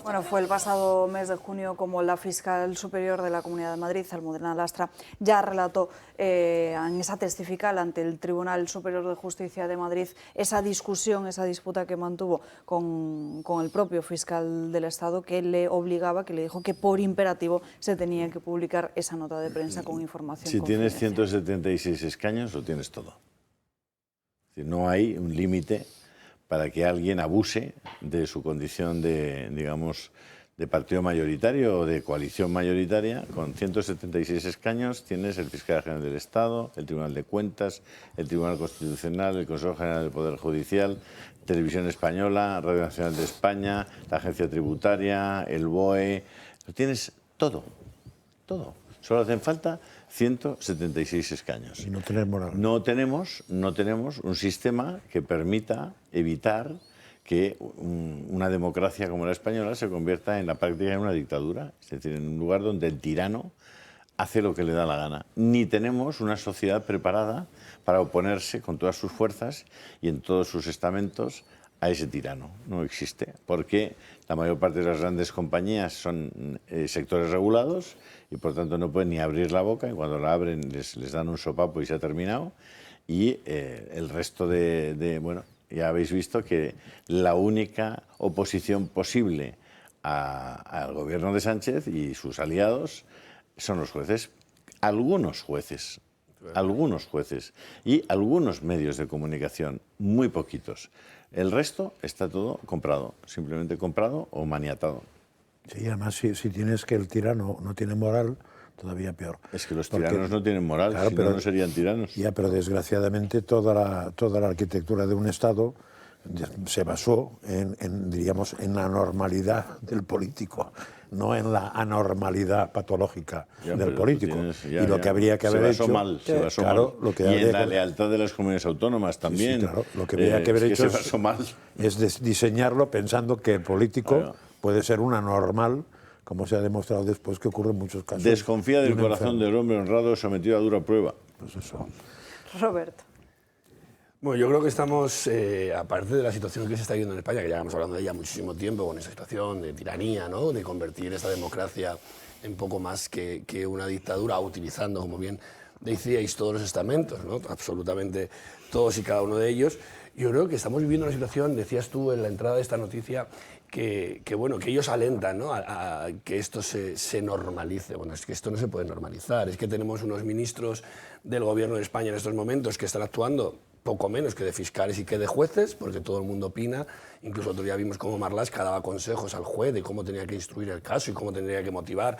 Bueno, fue el pasado mes de junio como la fiscal superior de la Comunidad de Madrid, Almudena Lastra, ya relató en esa testifical ante el Tribunal Superior de Justicia de Madrid esa discusión, esa disputa que mantuvo con el propio fiscal del Estado, que le obligaba, que le dijo que por imperativo se tenía que publicar esa nota de prensa con información. Si tienes 176 escaños, lo tienes todo. Es decir, no hay un límite para que alguien abuse de su condición de, digamos, de partido mayoritario o de coalición mayoritaria. Con 176 escaños tienes el fiscal general del Estado, el Tribunal de Cuentas, el Tribunal Constitucional, el Consejo General del Poder Judicial, Televisión Española, Radio Nacional de España, la Agencia Tributaria, el BOE. Lo tienes todo, todo. Solo hacen falta 176 escaños. Y no tener moral. No tenemos un sistema que permita evitar que una democracia como la española se convierta en la práctica en una dictadura, es decir, en un lugar donde el tirano hace lo que le da la gana. Ni tenemos una sociedad preparada para oponerse con todas sus fuerzas y en todos sus estamentos a ese tirano. No existe, porque la mayor parte de las grandes compañías son sectores regulados y por tanto no pueden ni abrir la boca, y cuando la abren les dan un sopapo y se ha terminado. Y el resto bueno, ya habéis visto que la única oposición posible al gobierno de Sánchez y sus aliados son los jueces, algunos jueces y algunos medios de comunicación, muy poquitos. El resto está todo comprado, simplemente comprado o maniatado. Sí, además si tienes que el tirano no tiene moral, todavía peor. Es que los tiranos no tienen moral, claro, si no, no serían tiranos. Ya, pero desgraciadamente toda la arquitectura de un Estado se basó diríamos, en la normalidad del político, no en la anormalidad patológica del político. Y lo que habría que haber hecho... Se basó mal. Y en la lealtad de las comunidades autónomas también. Sí, claro, lo que habría que haber hecho se basó mal. Es diseñarlo pensando que el político puede ser una normal, como se ha demostrado después que ocurre en muchos casos. Desconfía del corazón del hombre honrado sometido a dura prueba. Pues eso. Roberto. Bueno, yo creo que estamos, aparte de la situación que se está viviendo en España, que ya hemos hablado de ella muchísimo tiempo, con esa situación de tiranía, ¿no?, de convertir esta democracia en poco más que una dictadura, utilizando, como bien decíais, todos los estamentos, ¿no?, absolutamente todos y cada uno de ellos. Yo creo que estamos viviendo una situación, decías tú en la entrada de esta noticia, que ellos alentan, ¿no?, a que esto se normalice. Bueno, es que esto no se puede normalizar. Es que tenemos unos ministros del Gobierno de España en estos momentos que están actuando poco menos que de fiscales y que de jueces, porque todo el mundo opina. Incluso otro día vimos cómo Marlaska daba consejos al juez de cómo tenía que instruir el caso y cómo tendría que motivar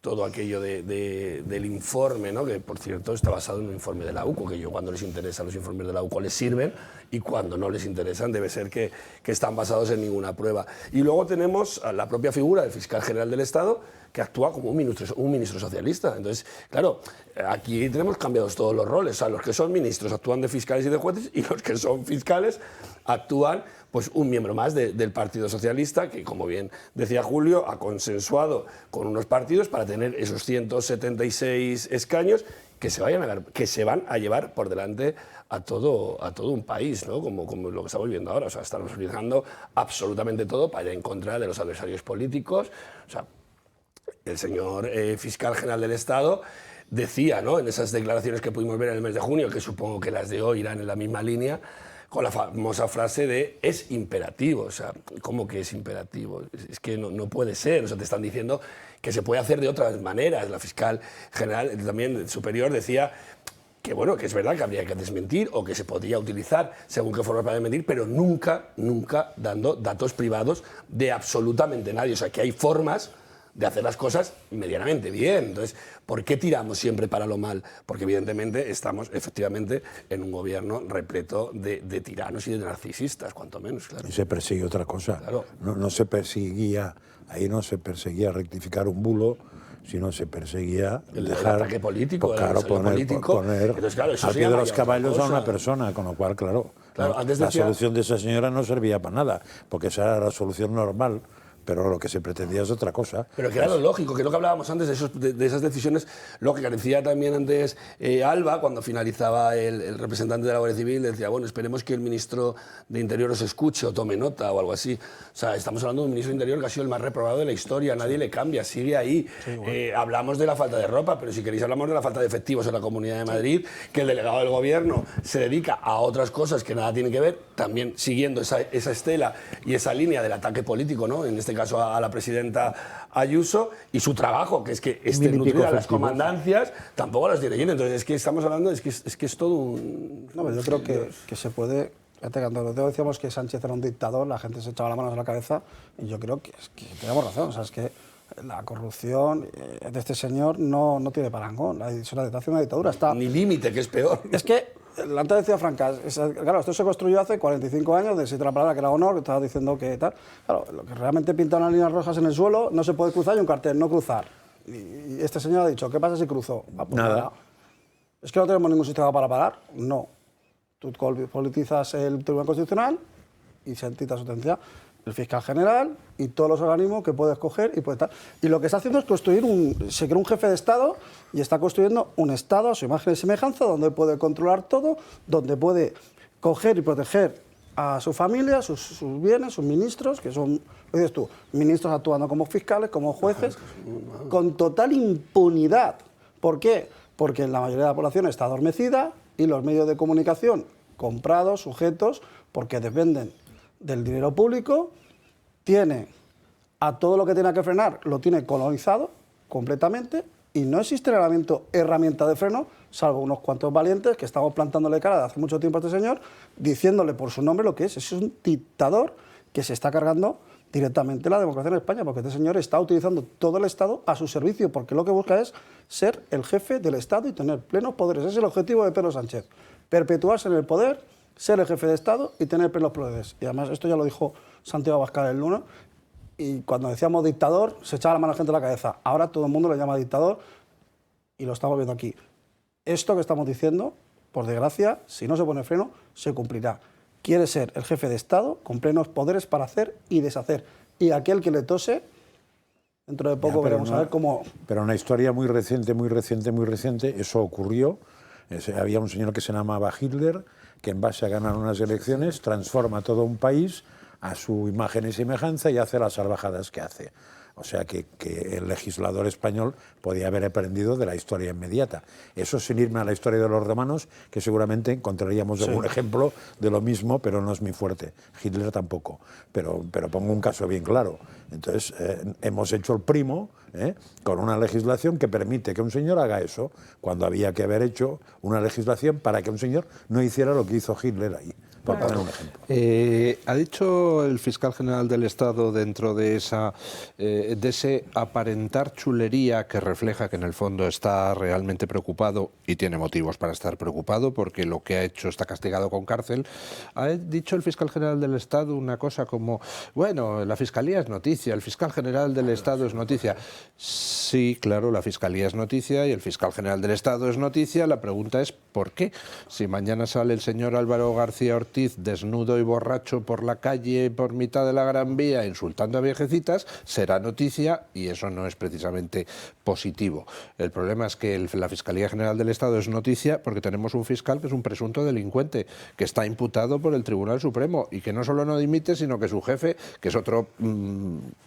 todo aquello del informe, ¿no? Que por cierto está basado en un informe de la UCO, que yo cuando les interesa los informes de la UCO les sirven y cuando no les interesan debe ser que están basados en ninguna prueba. Y luego tenemos a la propia figura del fiscal general del Estado, que actúa como un ministro socialista. Entonces, claro, aquí tenemos cambiados todos los roles. O sea, los que son ministros actúan de fiscales y de jueces y los que son fiscales actúan pues un miembro más del Partido Socialista, que como bien decía Julio, ha consensuado con unos partidos para tener esos 176 escaños que se van a llevar por delante a todo un país, ¿no? Como lo que estamos viendo ahora. O sea, estamos utilizando absolutamente todo para ir en contra de los adversarios políticos. O sea, el señor fiscal general del Estado decía, ¿no?, en esas declaraciones que pudimos ver en el mes de junio, que supongo que las de hoy irán en la misma línea, con la famosa frase de es imperativo. O sea, ¿cómo que es imperativo? Es que no puede ser. O sea, te están diciendo que se puede hacer de otras maneras. La fiscal general, también superior, decía que, bueno, que es verdad que habría que desmentir o que se podría utilizar según qué forma para desmentir, pero nunca dando datos privados de absolutamente nadie. O sea, que hay formas de hacer las cosas medianamente bien. Entonces, ¿por qué tiramos siempre para lo mal? Porque evidentemente estamos efectivamente en un gobierno repleto de tiranos y de narcisistas, cuanto menos, claro. Y se persigue otra cosa. Claro. No se perseguía, ahí no se perseguía rectificar un bulo, sino se perseguía el dejar ataque político, claro, poner Entonces, claro, eso al pie de los caballos a una cosa. persona, con lo cual, claro, Antes la decía, solución de esa señora no servía para nada, porque esa era la solución normal. Pero lo que se pretendía es otra cosa. Pero que era lo lógico, que es lo que hablábamos antes de esas decisiones lógicas. Decía también antes Alba, cuando finalizaba el representante de la Guardia Civil, decía, bueno, esperemos que el ministro de Interior os escuche o tome nota o algo así. O sea, estamos hablando de un ministro de Interior que ha sido el más reprobado de la historia, nadie le cambia, sigue ahí. Sí, bueno. Hablamos de la falta de ropa, pero si queréis hablamos de la falta de efectivos en la Comunidad de Madrid, que el delegado del Gobierno se dedica a otras cosas que nada tienen que ver, también siguiendo esa estela y esa línea del ataque político, ¿no? En este caso a la presidenta Ayuso, y su trabajo, que es que nutrir a las comandancias, tampoco las tiene llenas. Entonces, es que estamos hablando, es que es todo un... No, pero yo creo que se puede... Cuando decíamos que Sánchez era un dictador, la gente se echaba las manos a la cabeza, y yo creo que tenemos razón. O sea, es que la corrupción de este señor no tiene parangón. Es una dictadura. Está... Ni límite, que es peor. Es que, antes decía Francas, claro, esto se construyó hace 45 años, necesita la palabra que era honor, que estaba diciendo que tal. Claro, lo que realmente pinta unas líneas rojas en el suelo, no se puede cruzar, y un cartel, no cruzar. Y este señor ha dicho, ¿qué pasa si cruzo? Pues nada. ¿Es que no tenemos ningún sistema para parar? No. Tú politizas el Tribunal Constitucional y se dicta sentencia el fiscal general y todos los organismos que puede escoger y puede estar. Y lo que está haciendo es construir se crea un jefe de Estado y está construyendo un Estado a su imagen y semejanza, donde puede controlar todo, donde puede coger y proteger a su familia, sus bienes, sus ministros, que son, lo dices tú, ministros actuando como fiscales, como jueces, con total impunidad. ¿Por qué? Porque la mayoría de la población está adormecida y los medios de comunicación comprados, sujetos, porque dependen del dinero público, tiene a todo lo que tiene que frenar, lo tiene colonizado completamente, y no existe herramienta de freno, salvo unos cuantos valientes que estamos plantándole cara de hace mucho tiempo a este señor, diciéndole por su nombre lo que es un dictador que se está cargando directamente la democracia en España, porque este señor está utilizando todo el Estado a su servicio, porque lo que busca es ser el jefe del Estado y tener plenos poderes. Ese es el objetivo de Pedro Sánchez, perpetuarse en el poder, ser el jefe de Estado y tener plenos poderes. Y además esto ya lo dijo Santiago Abascal el lunes, y cuando decíamos dictador se echaba la mano a la gente a la cabeza. Ahora todo el mundo le llama dictador y lo estamos viendo aquí. Esto que estamos diciendo, por desgracia, si no se pone freno, se cumplirá. Quiere ser el jefe de Estado con plenos poderes para hacer y deshacer. Y aquel que le tose, dentro de poco veremos a ver cómo... Pero una historia muy reciente, eso ocurrió. Había un señor que se llamaba Hitler, que en base a ganar unas elecciones transforma todo un país a su imagen y semejanza y hace las salvajadas que hace. O sea que el legislador español podía haber aprendido de la historia inmediata. Eso sin irme a la historia de los romanos, que seguramente encontraríamos algún ejemplo de lo mismo, pero no es mi fuerte. Hitler tampoco. Pero pongo un caso bien claro. Entonces, hemos hecho el primo con una legislación que permite que un señor haga eso, cuando había que haber hecho una legislación para que un señor no hiciera lo que hizo Hitler ahí. por poner un ejemplo. Ha dicho el fiscal general del Estado, dentro de ese aparentar chulería que refleja que en el fondo está realmente preocupado, y tiene motivos para estar preocupado porque lo que ha hecho está castigado con cárcel, ha dicho el fiscal general del Estado una cosa como, bueno, la Fiscalía es noticia, el fiscal general del Estado es noticia. Sí, claro, la Fiscalía es noticia y el fiscal general del Estado es noticia. La pregunta es ¿por qué? Si mañana sale el señor Álvaro García Ortiz desnudo y borracho por la calle, por mitad de la Gran Vía, insultando a viejecitas, será noticia, y eso no es precisamente positivo. El problema es que la Fiscalía General del Estado es noticia porque tenemos un fiscal que es un presunto delincuente, que está imputado por el Tribunal Supremo y que no solo no dimite, sino que su jefe, que es otro,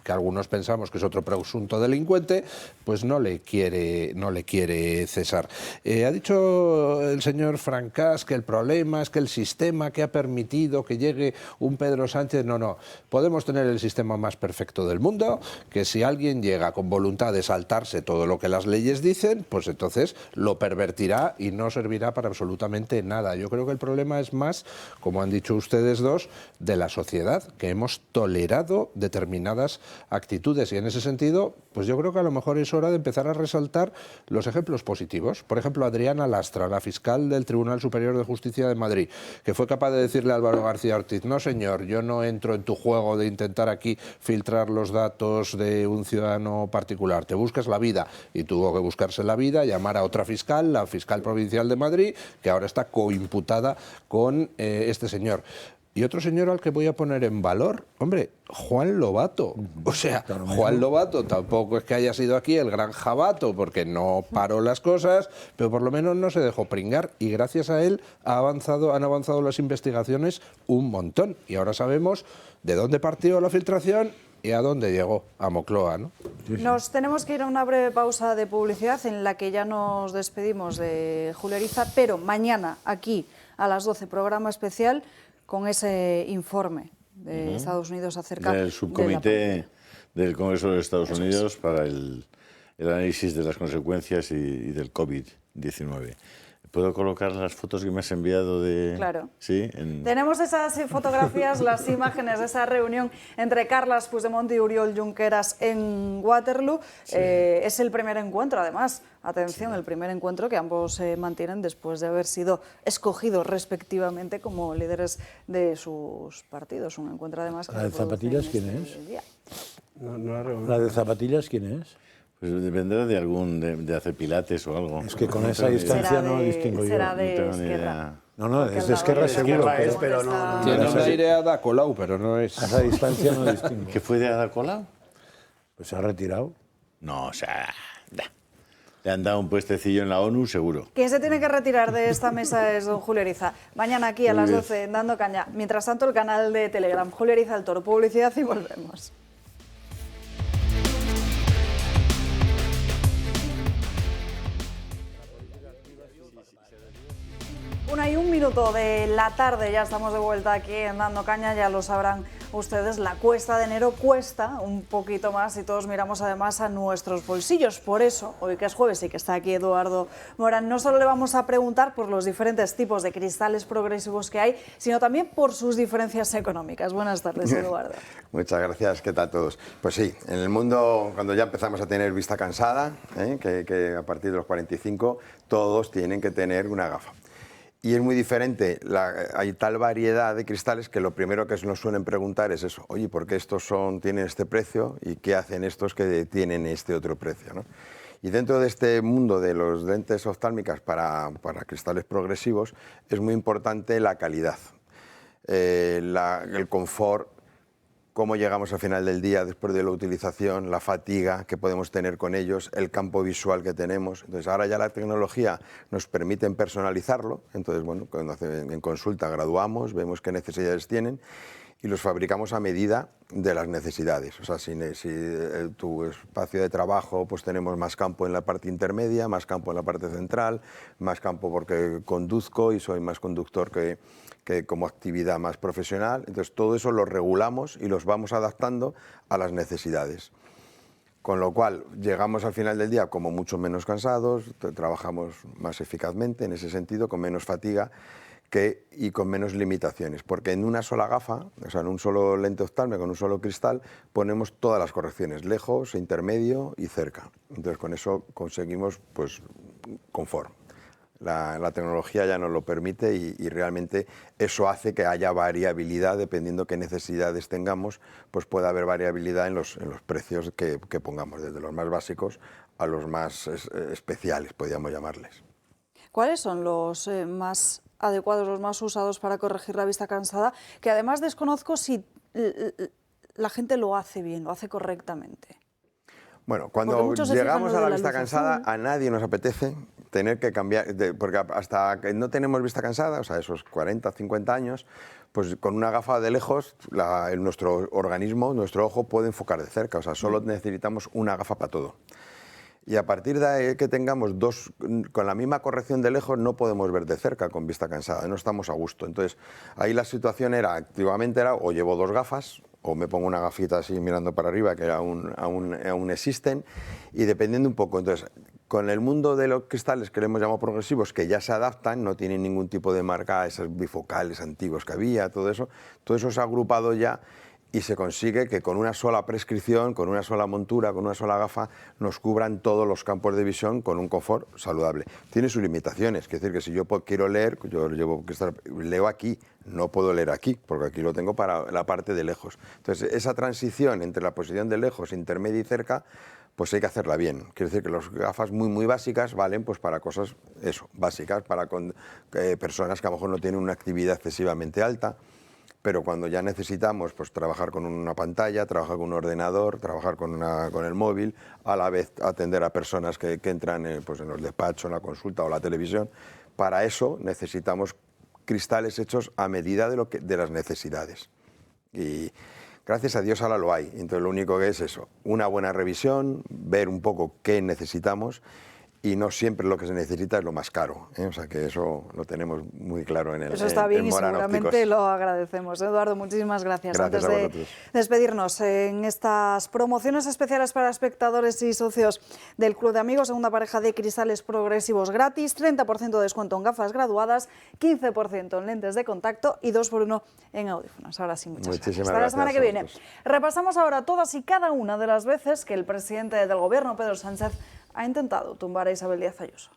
que algunos pensamos que es otro presunto delincuente, pues no le quiere cesar. Ha dicho el señor Francás que el problema es que el sistema que ha permitido que llegue un Pedro Sánchez, no, podemos tener el sistema más perfecto del mundo, que si alguien llega con voluntad de saltarse todo lo que las leyes dicen, pues entonces lo pervertirá y no servirá para absolutamente nada. Yo creo que el problema es más, como han dicho ustedes dos, de la sociedad, que hemos tolerado determinadas actitudes, y en ese sentido, pues yo creo que a lo mejor es hora de empezar a resaltar los ejemplos positivos. Por ejemplo, Adriana Lastra, la fiscal del Tribunal Superior de Justicia de Madrid, que fue capaz de decirle a Álvaro García Ortiz, no señor, yo no entro en tu juego de intentar aquí filtrar los datos de un ciudadano particular, te buscas la vida, y tuvo que buscarse la vida, llamar a otra fiscal, la fiscal provincial de Madrid, que ahora está coimputada con este señor. Y otro señor al que voy a poner en valor, hombre, Juan Lobato. O sea, Juan Lobato tampoco es que haya sido aquí el gran jabato, porque no paró las cosas, pero por lo menos no se dejó pringar, y gracias a él han avanzado las investigaciones un montón. Y ahora sabemos de dónde partió la filtración y a dónde llegó, a Moncloa, ¿no? Nos tenemos que ir a una breve pausa de publicidad en la que ya nos despedimos de Julio Ariza, pero mañana aquí a las 12, programa especial con ese informe de Estados Unidos acerca del subcomité del Congreso de Estados Unidos para el análisis de las consecuencias y del COVID-19. ¿Puedo colocar las fotos que me has enviado de...? Claro. Sí. Tenemos esas fotografías, las imágenes de esa reunión entre Carles Puigdemont y Oriol Junqueras en Waterloo. Sí. Es el primer encuentro, además. Atención, el primer encuentro que ambos mantienen después de haber sido escogidos respectivamente como líderes de sus partidos. Un encuentro, además... ¿La de zapatillas quién es? ¿La de zapatillas quién es? Pues dependerá de de hacer pilates o algo. Es que con esa distancia no distingo yo. Será de Esquerra. No, es de Esquerra seguro. Pero no. Tiene un aire a Ada Colau, pero no es. A esa distancia no distingo. ¿Qué fue de Ada Colau? Pues se ha retirado. No, o sea... Le han dado un puestecillo en la ONU, seguro. Quien se tiene que retirar de esta mesa es don Julio Ariza. Mañana aquí a las 12, Dando Caña. Mientras tanto, el canal de Telegram, Julio Ariza el Toro. Publicidad y volvemos. 1:01 de la tarde, ya estamos de vuelta aquí en Dando Caña, ya lo sabrán ustedes, la cuesta de enero cuesta un poquito más y todos miramos además a nuestros bolsillos. Por eso, hoy que es jueves y que está aquí Eduardo Morán, no solo le vamos a preguntar por los diferentes tipos de cristales progresivos que hay, sino también por sus diferencias económicas. Buenas tardes, Eduardo. Muchas gracias, ¿qué tal todos? Pues sí, en el mundo, cuando ya empezamos a tener vista cansada, que a partir de los 45 todos tienen que tener una gafa. Y es muy diferente, hay tal variedad de cristales que lo primero que nos suelen preguntar es eso, oye, ¿por qué estos tienen este precio y qué hacen estos que tienen este otro precio, ¿no? Y dentro de este mundo de los lentes oftálmicas para cristales progresivos es muy importante la calidad, el confort, cómo llegamos al final del día después de la utilización, la fatiga que podemos tener con ellos, el campo visual que tenemos. Entonces ahora ya la tecnología nos permite personalizarlo, entonces bueno, cuando en consulta graduamos, vemos qué necesidades tienen y los fabricamos a medida de las necesidades. O sea, si tu espacio de trabajo, pues tenemos más campo en la parte intermedia, más campo en la parte central, más campo porque conduzco y soy más conductor que como actividad más profesional. Entonces todo eso lo regulamos y los vamos adaptando a las necesidades. Con lo cual llegamos al final del día como mucho menos cansados, trabajamos más eficazmente en ese sentido, con menos fatiga, y con menos limitaciones, porque en una sola gafa, o sea, en un solo lente oftálmica, con un solo cristal, ponemos todas las correcciones, lejos, intermedio y cerca. Entonces con eso conseguimos pues confort. La tecnología ya nos lo permite y realmente eso hace que haya variabilidad dependiendo qué necesidades tengamos, pues puede haber variabilidad en los precios que pongamos, desde los más básicos a los más especiales, podríamos llamarles. ¿Cuáles son los más adecuados, los más usados para corregir la vista cansada? Que además desconozco si la gente lo hace bien, lo hace correctamente. Bueno, cuando llegamos a la vista cansada, a nadie nos apetece tener que cambiar, porque hasta que no tenemos vista cansada, o sea, esos 40, 50 años, pues con una gafa de lejos, nuestro organismo, nuestro ojo puede enfocar de cerca, o sea, solo necesitamos una gafa para todo. Y a partir de que tengamos dos, con la misma corrección de lejos, no podemos ver de cerca con vista cansada, no estamos a gusto. Entonces, ahí la situación activamente era o llevo dos gafas, o me pongo una gafita así mirando para arriba, que aún existen, y dependiendo un poco. Entonces, con el mundo de los cristales que le hemos llamado progresivos, que ya se adaptan, no tienen ningún tipo de marca, esos bifocales antiguos que había, todo eso se ha agrupado ya y se consigue que con una sola prescripción, con una sola montura, con una sola gafa, nos cubran todos los campos de visión con un confort saludable. Tiene sus limitaciones, es decir, que si yo quiero leer, leo aquí, no puedo leer aquí, porque aquí lo tengo para la parte de lejos. Entonces, esa transición entre la posición de lejos, intermedia y cerca, pues hay que hacerla bien. Quiere decir que las gafas muy básicas valen pues para cosas, básicas, para personas que a lo mejor no tienen una actividad excesivamente alta, pero cuando ya necesitamos pues trabajar con una pantalla, trabajar con un ordenador, trabajar con el móvil, a la vez atender a personas que entran pues en los despachos, en la consulta o la televisión, para eso necesitamos cristales hechos a medida de las necesidades. Y gracias a Dios ahora lo hay. Entonces lo único que es eso, una buena revisión, ver un poco qué necesitamos, y no siempre lo que se necesita es lo más caro, ¿eh? O sea que eso lo tenemos muy claro en el Eso está bien y Moran seguramente Ópticos. Lo agradecemos. Eduardo, muchísimas gracias. Gracias Antes a de vosotros. despedirnos, en estas promociones especiales para espectadores y socios del Club de Amigos, segunda pareja de cristales progresivos gratis, 30% de descuento en gafas graduadas, 15% en lentes de contacto y 2x1 en audífonos. Ahora sí, muchas gracias. Hasta la semana que viene. Repasamos ahora todas y cada una de las veces que el presidente del Gobierno, Pedro Sánchez, ha intentado tumbar a Isabel Díaz Ayuso.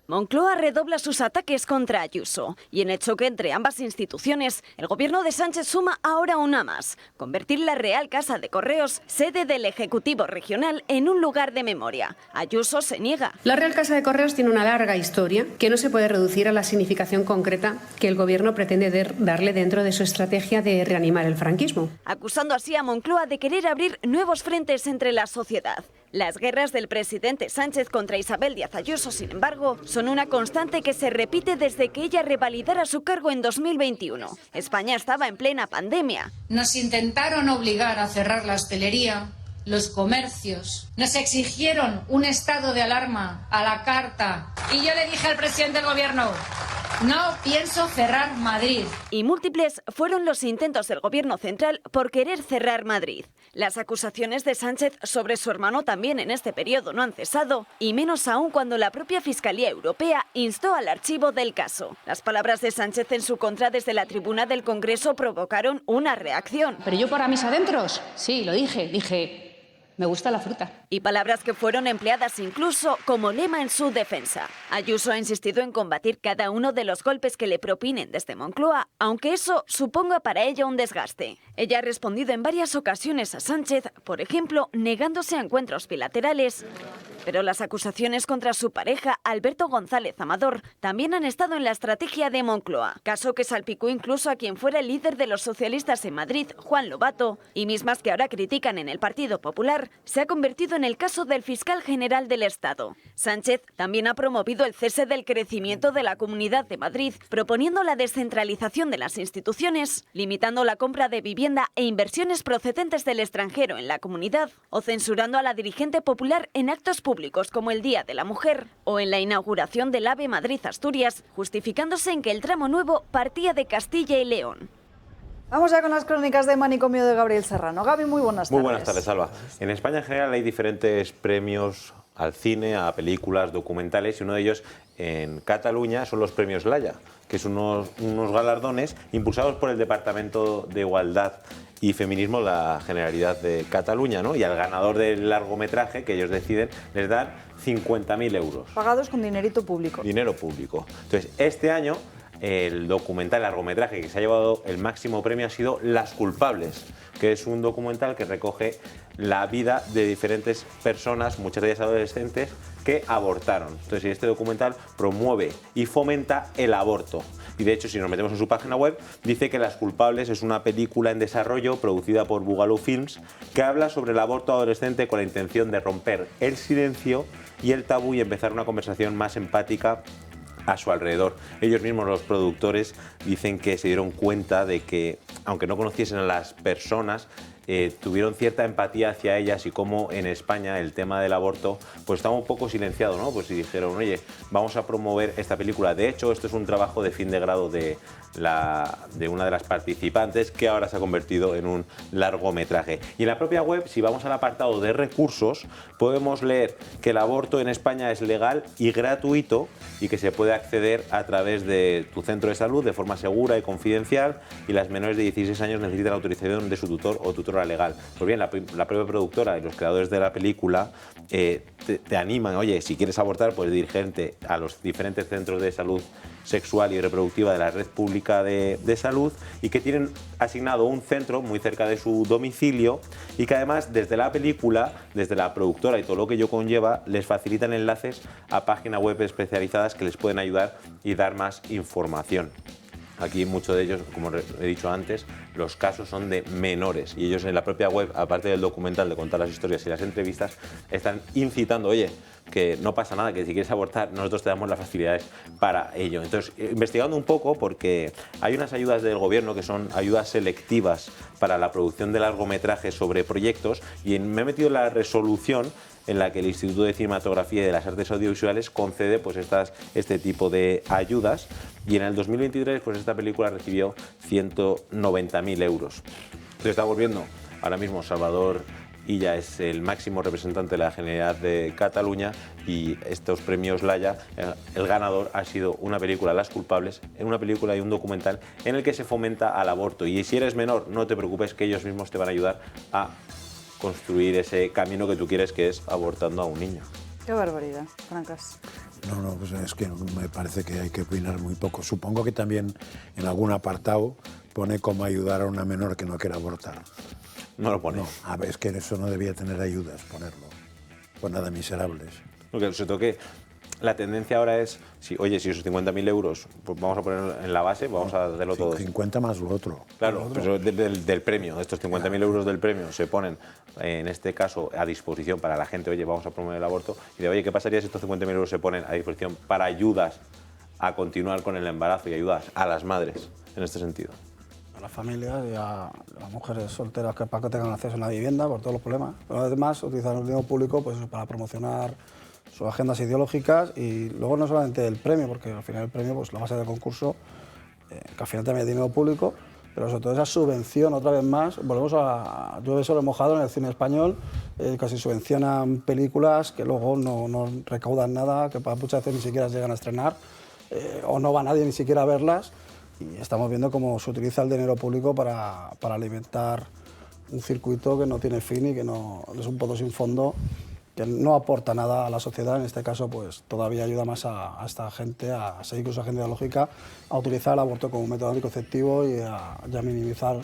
Moncloa redobla sus ataques contra Ayuso y en el choque entre ambas instituciones, el gobierno de Sánchez suma ahora una más, convertir la Real Casa de Correos, sede del Ejecutivo Regional, en un lugar de memoria. Ayuso se niega. La Real Casa de Correos tiene una larga historia que no se puede reducir a la significación concreta que el gobierno pretende darle dentro de su estrategia de reanimar el franquismo. Acusando así a Moncloa de querer abrir nuevos frentes entre la sociedad. Las guerras del presidente Sánchez contra Isabel Díaz Ayuso, sin embargo, son una constante que se repite desde que ella revalidara su cargo en 2021. España estaba en plena pandemia. Nos intentaron obligar a cerrar la hostelería, los comercios. Nos exigieron un estado de alarma a la carta. Y yo le dije al presidente del gobierno: no pienso cerrar Madrid. Y múltiples fueron los intentos del gobierno central por querer cerrar Madrid. Las acusaciones de Sánchez sobre su hermano también en este periodo no han cesado, y menos aún cuando la propia Fiscalía Europea instó al archivo del caso. Las palabras de Sánchez en su contra desde la tribuna del Congreso provocaron una reacción. Pero yo para mis adentros, sí, lo dije, me gusta la fruta. Y palabras que fueron empleadas incluso como lema en su defensa. Ayuso ha insistido en combatir cada uno de los golpes que le propinen desde Moncloa, aunque eso suponga para ella un desgaste. Ella ha respondido en varias ocasiones a Sánchez, por ejemplo, negándose a encuentros bilaterales. Pero las acusaciones contra su pareja, Alberto González Amador, también han estado en la estrategia de Moncloa, caso que salpicó incluso a quien fuera el líder de los socialistas en Madrid, Juan Lobato, y mismas que ahora critican en el Partido Popular, se ha convertido en el caso del fiscal general del Estado. Sánchez también ha promovido el cese del crecimiento de la Comunidad de Madrid, proponiendo la descentralización de las instituciones, limitando la compra de vivienda e inversiones procedentes del extranjero en la comunidad, o censurando a la dirigente popular en actos públicos como el Día de la Mujer, o en la inauguración del AVE Madrid-Asturias, justificándose en que el tramo nuevo partía de Castilla y León. Vamos ya con las crónicas de Manicomio de Gabriel Serrano. Gaby, muy buenas tardes. Muy buenas tardes, Alba. En España en general hay diferentes premios al cine, a películas, documentales, y uno de ellos en Cataluña son los premios Laya, que son unos galardones impulsados por el Departamento de Igualdad y Feminismo, la Generalidad de Cataluña, ¿no? Y al ganador del largometraje que ellos deciden les dan 50.000 euros. Pagados con dinerito público. Dinero público. Entonces, este año el documental, largometraje que se ha llevado el máximo premio ha sido Las culpables, que es un documental que recoge la vida de diferentes personas, muchas de ellas adolescentes, que abortaron. Entonces, este documental promueve y fomenta el aborto. Y de hecho, si nos metemos en su página web, dice que Las culpables es una película en desarrollo producida por Boogaloo Films que habla sobre el aborto adolescente con la intención de romper el silencio y el tabú y empezar una conversación más empática a su alrededor. Ellos mismos, los productores, dicen que se dieron cuenta de que, aunque no conociesen a las personas, tuvieron cierta empatía hacia ellas, y como en España el tema del aborto pues estaba un poco silenciado, ¿no? Pues si dijeron, oye, vamos a promover esta película. De hecho, esto es un trabajo de fin de grado de una de las participantes, que ahora se ha convertido en un largometraje. Y en la propia web, si vamos al apartado de recursos, podemos leer que el aborto en España es legal y gratuito, y que se puede acceder a través de tu centro de salud de forma segura y confidencial, y las menores de 16 años necesitan la autorización de su tutor o tutora legal. Pues bien, la propia productora y los creadores de la película te animan, oye, si quieres abortar, pues dirigente a los diferentes centros de salud sexual y reproductiva de la red pública de salud, y que tienen asignado un centro muy cerca de su domicilio, y que además desde la película, desde la productora y todo lo que ello conlleva, les facilitan enlaces a páginas web especializadas que les pueden ayudar y dar más información. Aquí muchos de ellos, como he dicho antes, los casos son de menores, y ellos en la propia web, aparte del documental de contar las historias y las entrevistas, están incitando, oye, que no pasa nada, que si quieres abortar nosotros te damos las facilidades para ello. Entonces, investigando un poco, porque hay unas ayudas del gobierno que son ayudas selectivas para la producción de largometrajes sobre proyectos, y me he metido en la resolución en la que el Instituto de Cinematografía y de las Artes Audiovisuales concede pues este tipo de ayudas, y en el 2023 pues esta película recibió 190.000 euros. Entonces estamos viendo ahora mismo Salvador Illa es el máximo representante de la Generalidad de Cataluña, y estos premios Laya, el ganador ha sido una película, Las culpables, una película y un documental en el que se fomenta al aborto. Y si eres menor, no te preocupes, que ellos mismos te van a ayudar a construir ese camino que tú quieres, que es abortando a un niño. Qué barbaridad, Francas. No, pues es que me parece que hay que opinar muy poco. Supongo que también en algún apartado pone cómo ayudar a una menor que no quiera abortar. No lo pone. No, es que eso no debía tener ayudas, ponerlo. Pues nada, miserables. Porque se toque. La tendencia ahora es, oye, si esos 50.000 euros, pues vamos a poner en la base, vamos a hacerlo todo. 50 más lo otro. Claro, pero del premio, estos 50.000 euros del premio se ponen, en este caso, a disposición para la gente, oye, vamos a promover el aborto, y de, oye, ¿qué pasaría si estos 50.000 euros se ponen a disposición para ayudas a continuar con el embarazo y ayudas a las madres, en este sentido? A las familias y a las mujeres solteras para que tengan acceso a una vivienda por todos los problemas. Pero además, utilizar el dinero público pues, para promocionar sus agendas ideológicas, y luego no solamente el premio, porque al final el premio, pues la base del concurso, que al final también es dinero público, pero sobre todo esa subvención, otra vez más, volvemos a llueve sobre mojado en el cine español, casi subvencionan películas que luego no recaudan nada, que muchas veces ni siquiera llegan a estrenar, o no va nadie ni siquiera a verlas, y estamos viendo cómo se utiliza el dinero público para alimentar un circuito que no tiene fin y que no es un pozo sin fondo, que no aporta nada a la sociedad. En este caso, pues todavía ayuda más a esta gente a seguir con su agenda ideológica, a utilizar el aborto como un método anticonceptivo y a minimizar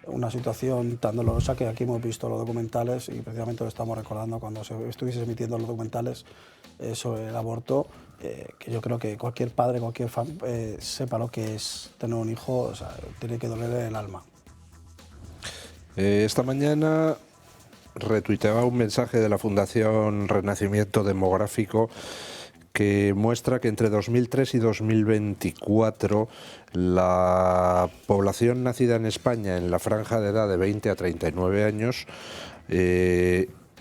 una situación tan dolorosa que aquí hemos visto los documentales, y precisamente lo estamos recordando cuando estuviese emitiendo los documentales sobre el aborto, que yo creo que cualquier padre, cualquier sepa lo que es tener un hijo, o sea, tiene que dolerle el alma. Esta mañana retuiteaba un mensaje de la Fundación Renacimiento Demográfico que muestra que entre 2003 y 2024 la población nacida en España en la franja de edad de 20 a 39 años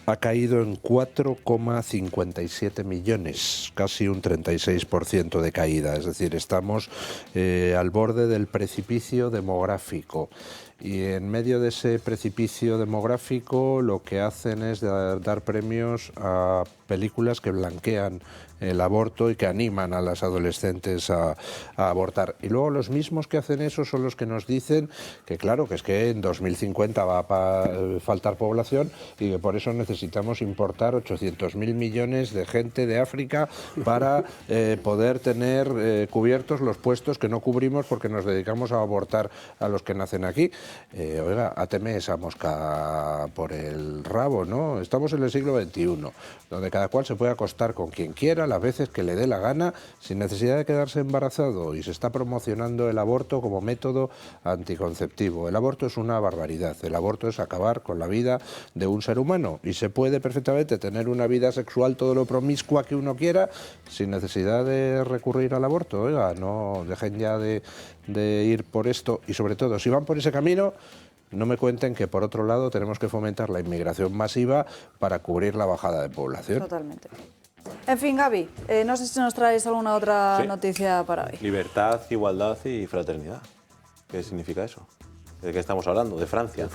ha caído en 4,57 millones, casi un 36% de caída. Es decir, estamos al borde del precipicio demográfico. y en medio de ese precipicio demográfico lo que hacen es dar premios a películas que blanquean el aborto y que animan a las adolescentes a abortar. Y luego los mismos que hacen eso son los que nos dicen que claro, que es que en 2050 va a faltar población y que por eso necesitamos importar 800.000 millones de gente de África para poder tener cubiertos los puestos que no cubrimos porque nos dedicamos a abortar a los que nacen aquí. Oiga, áteme esa mosca por el rabo, ¿no? Estamos en el siglo XXI, donde cada cual se puede acostar con quien quiera, las veces que le dé la gana, sin necesidad de quedarse embarazado, y se está promocionando el aborto como método anticonceptivo. El aborto es una barbaridad, el aborto es acabar con la vida de un ser humano, y se puede perfectamente tener una vida sexual todo lo promiscua que uno quiera, sin necesidad de recurrir al aborto. Oiga, no dejen ya de ir por esto, y sobre todo, si van por ese camino, no me cuenten que por otro lado tenemos que fomentar la inmigración masiva para cubrir la bajada de población. Totalmente. En fin, Gaby, no sé si nos traes alguna otra noticia para hoy. Libertad, igualdad y fraternidad. ¿Qué significa eso? ¿De qué estamos hablando? De Francia.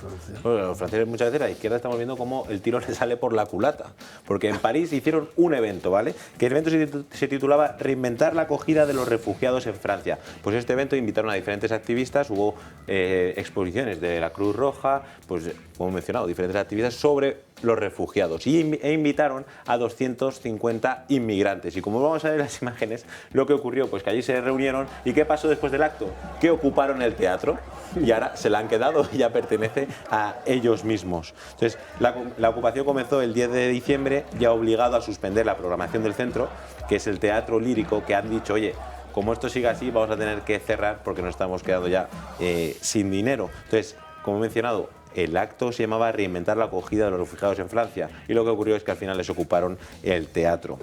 Bueno, los franceses muchas veces a la izquierda estamos viendo cómo el tiro le sale por la culata. Porque en París hicieron un evento, ¿vale? Que el evento se titulaba Reinventar la acogida de los refugiados en Francia. Pues este evento invitaron a diferentes activistas, hubo exposiciones de la Cruz Roja, pues como he mencionado, diferentes activistas sobre los refugiados e invitaron a 250 inmigrantes. Y como vamos a ver en las imágenes, lo que ocurrió, pues que allí se reunieron. ¿Y qué pasó después del acto? Que ocuparon el teatro y ahora se la han quedado y ya pertenece a ellos mismos. Entonces, la ocupación comenzó el 10 de diciembre, ya obligado a suspender la programación del centro, que es el Teatro Lírico, que han dicho, oye, como esto sigue así, vamos a tener que cerrar porque nos estamos quedando ya sin dinero. Entonces, como he mencionado, el acto se llamaba Reinventar la acogida de los refugiados en Francia, y lo que ocurrió es que al final les ocuparon el teatro.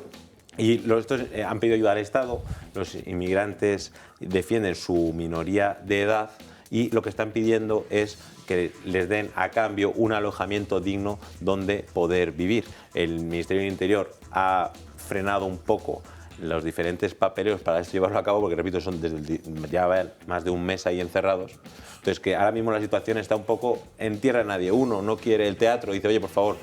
Y estos han pedido ayuda al Estado, los inmigrantes defienden su minoría de edad y lo que están pidiendo es que les den a cambio un alojamiento digno donde poder vivir. El Ministerio del Interior ha frenado un poco los diferentes papeleos para llevarlo a cabo, porque repito, son desde ya más de un mes ahí encerrados. Entonces, que ahora mismo la situación está un poco en tierra de nadie. Uno no quiere el teatro, dice, oye, por favor,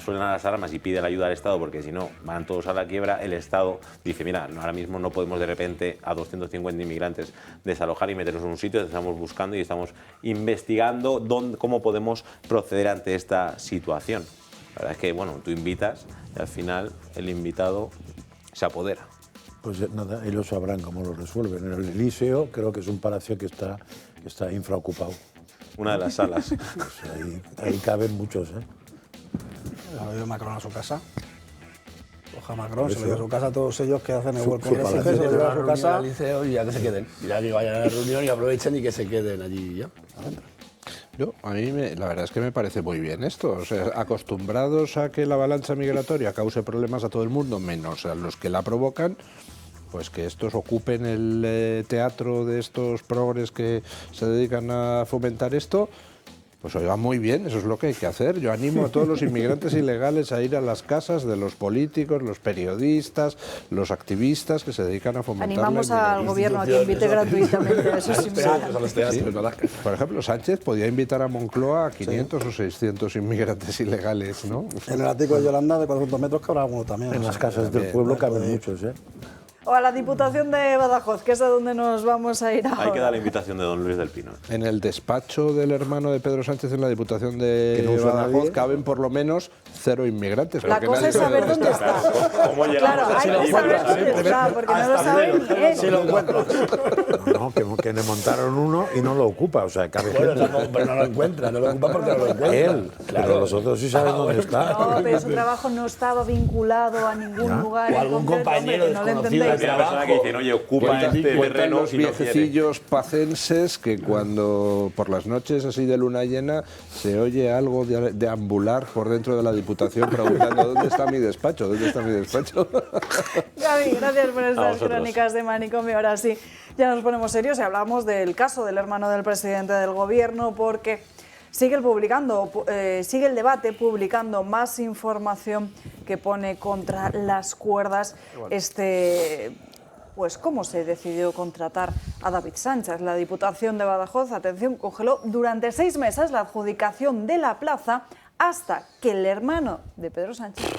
suenan las alarmas y pide la ayuda al Estado, porque si no, van todos a la quiebra. El Estado dice, mira, ahora mismo no podemos de repente a 250 inmigrantes desalojar y meternos en un sitio, estamos buscando y estamos investigando cómo podemos proceder ante esta situación. La verdad es que, bueno, tú invitas y al final el invitado se apodera. Pues nada, ellos sabrán cómo lo resuelven. En el Elíseo creo que es un palacio que está infraocupado. Una de las salas. Pues ahí caben muchos, ¿eh? Ha ido Macron a su casa. Coja Macron, se lo lleva a su casa a todos ellos que hacen el World Congress, se lo lleva a su casa. Y ya que se queden. Ya que vayan a la reunión y aprovechen y que se queden allí ya. A mí la verdad es que me parece muy bien esto. O sea, acostumbrados a que la avalancha migratoria cause problemas a todo el mundo, menos a los que la provocan, pues que estos ocupen el teatro de estos progres que se dedican a fomentar esto. Pues oiga, muy bien, eso es lo que hay que hacer. Yo animo a todos los inmigrantes ilegales a ir a las casas de los políticos, los periodistas, los activistas que se dedican a fomentar Animamos la al gobierno a que invite gratuitamente a esos inmigrantes. Sí. Por ejemplo, Sánchez podía invitar a Moncloa a 500 o 600 inmigrantes ilegales, ¿no? En el ático de Yolanda de 400 metros cabrá alguno también. En las casas del pueblo caben muchos, ¿eh? O a la Diputación de Badajoz, que es a donde nos vamos a ir ahora. Hay que dar la invitación de don Luis del Pino. En el despacho del hermano de Pedro Sánchez en la Diputación de Badajoz caben por lo menos 0 inmigrantes. La cosa es saber dónde está. ¿Cómo llegamos? Claro, hay que saber dónde está, porque no lo saben bien. Si lo encuentran. No, que le montaron uno y no lo ocupa, o sea, cabe Bueno, gente. pero no lo encuentra, no lo ocupa porque no lo encuentra. Él, pero los otros sí saben dónde está. No, pero su trabajo no estaba vinculado a ningún lugar. O algún compañero desconocido. Hay una persona que dice, oye, ocupa este terreno los y no quiere. viejecillos pacenses que cuando por las noches así de luna llena se oye algo de ambular por dentro de la Diputación preguntando ¿dónde está mi despacho? ¿Dónde está mi despacho? Gaby, gracias por estas crónicas de Manicomio. Ahora sí, ya nos ponemos serios y hablamos del caso del hermano del presidente del gobierno, porque sigue el debate publicando más información que pone contra las cuerdas este pues cómo se decidió contratar a David Sánchez. La Diputación de Badajoz, atención, congeló durante 6 meses la adjudicación de la plaza hasta que el hermano de Pedro Sánchez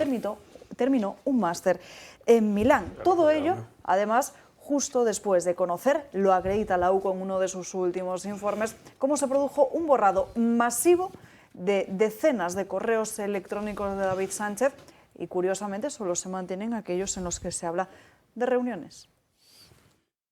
terminó un máster en Milán. Todo ello, además, justo después de conocer, lo acredita la UCO en uno de sus últimos informes, cómo se produjo un borrado masivo de decenas de correos electrónicos de David Sánchez y, curiosamente, solo se mantienen aquellos en los que se habla de reuniones.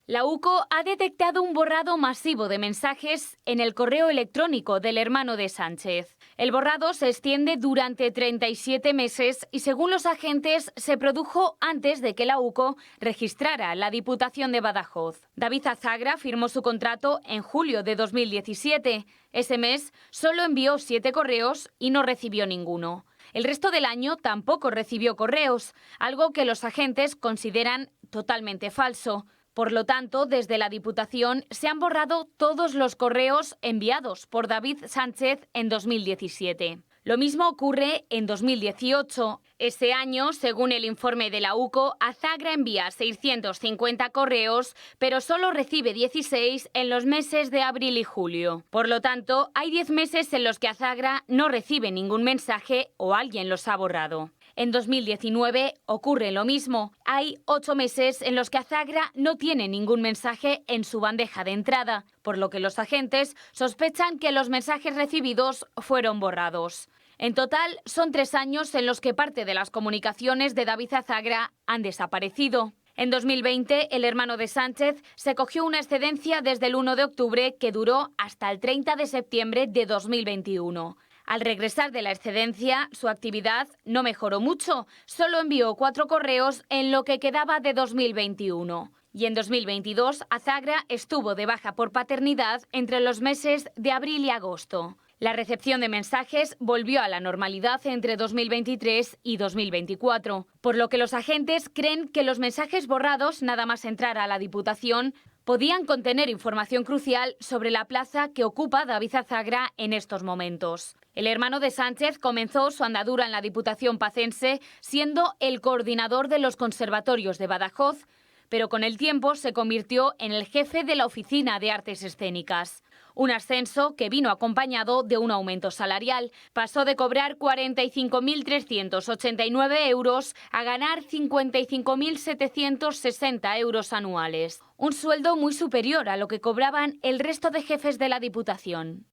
La UCO ha detectado un borrado masivo de mensajes en el correo electrónico del hermano de Sánchez. El borrado se extiende durante 37 meses y, según los agentes, se produjo antes de que la UCO registrara la Diputación de Badajoz. David Azagra firmó su contrato en julio de 2017. Ese mes solo envió 7 correos y no recibió ninguno. El resto del año tampoco recibió correos, algo que los agentes consideran totalmente falso. Por lo tanto, desde la Diputación se han borrado todos los correos enviados por David Sánchez en 2017. Lo mismo ocurre en 2018. Ese año, según el informe de la UCO, Azagra envía 650 correos, pero solo recibe 16 en los meses de abril y julio. Por lo tanto, hay 10 meses en los que Azagra no recibe ningún mensaje o alguien los ha borrado. En 2019 ocurre lo mismo. Hay 8 meses en los que Azagra no tiene ningún mensaje en su bandeja de entrada, por lo que los agentes sospechan que los mensajes recibidos fueron borrados. En total, son 3 años en los que parte de las comunicaciones de David Azagra han desaparecido. En 2020, el hermano de Sánchez se cogió una excedencia desde el 1 de octubre que duró hasta el 30 de septiembre de 2021. Al regresar de la excedencia, su actividad no mejoró mucho. Solo envió 4 correos en lo que quedaba de 2021. Y en 2022, Azagra estuvo de baja por paternidad entre los meses de abril y agosto. La recepción de mensajes volvió a la normalidad entre 2023 y 2024, por lo que los agentes creen que los mensajes borrados, nada más entrar a la Diputación, podían contener información crucial sobre la plaza que ocupa David Azagra en estos momentos. El hermano de Sánchez comenzó su andadura en la Diputación pacense siendo el coordinador de los conservatorios de Badajoz, pero con el tiempo se convirtió en el jefe de la Oficina de Artes Escénicas. Un ascenso que vino acompañado de un aumento salarial. Pasó de cobrar 45.389 euros a ganar 55.760 euros anuales. Un sueldo muy superior a lo que cobraban el resto de jefes de la Diputación.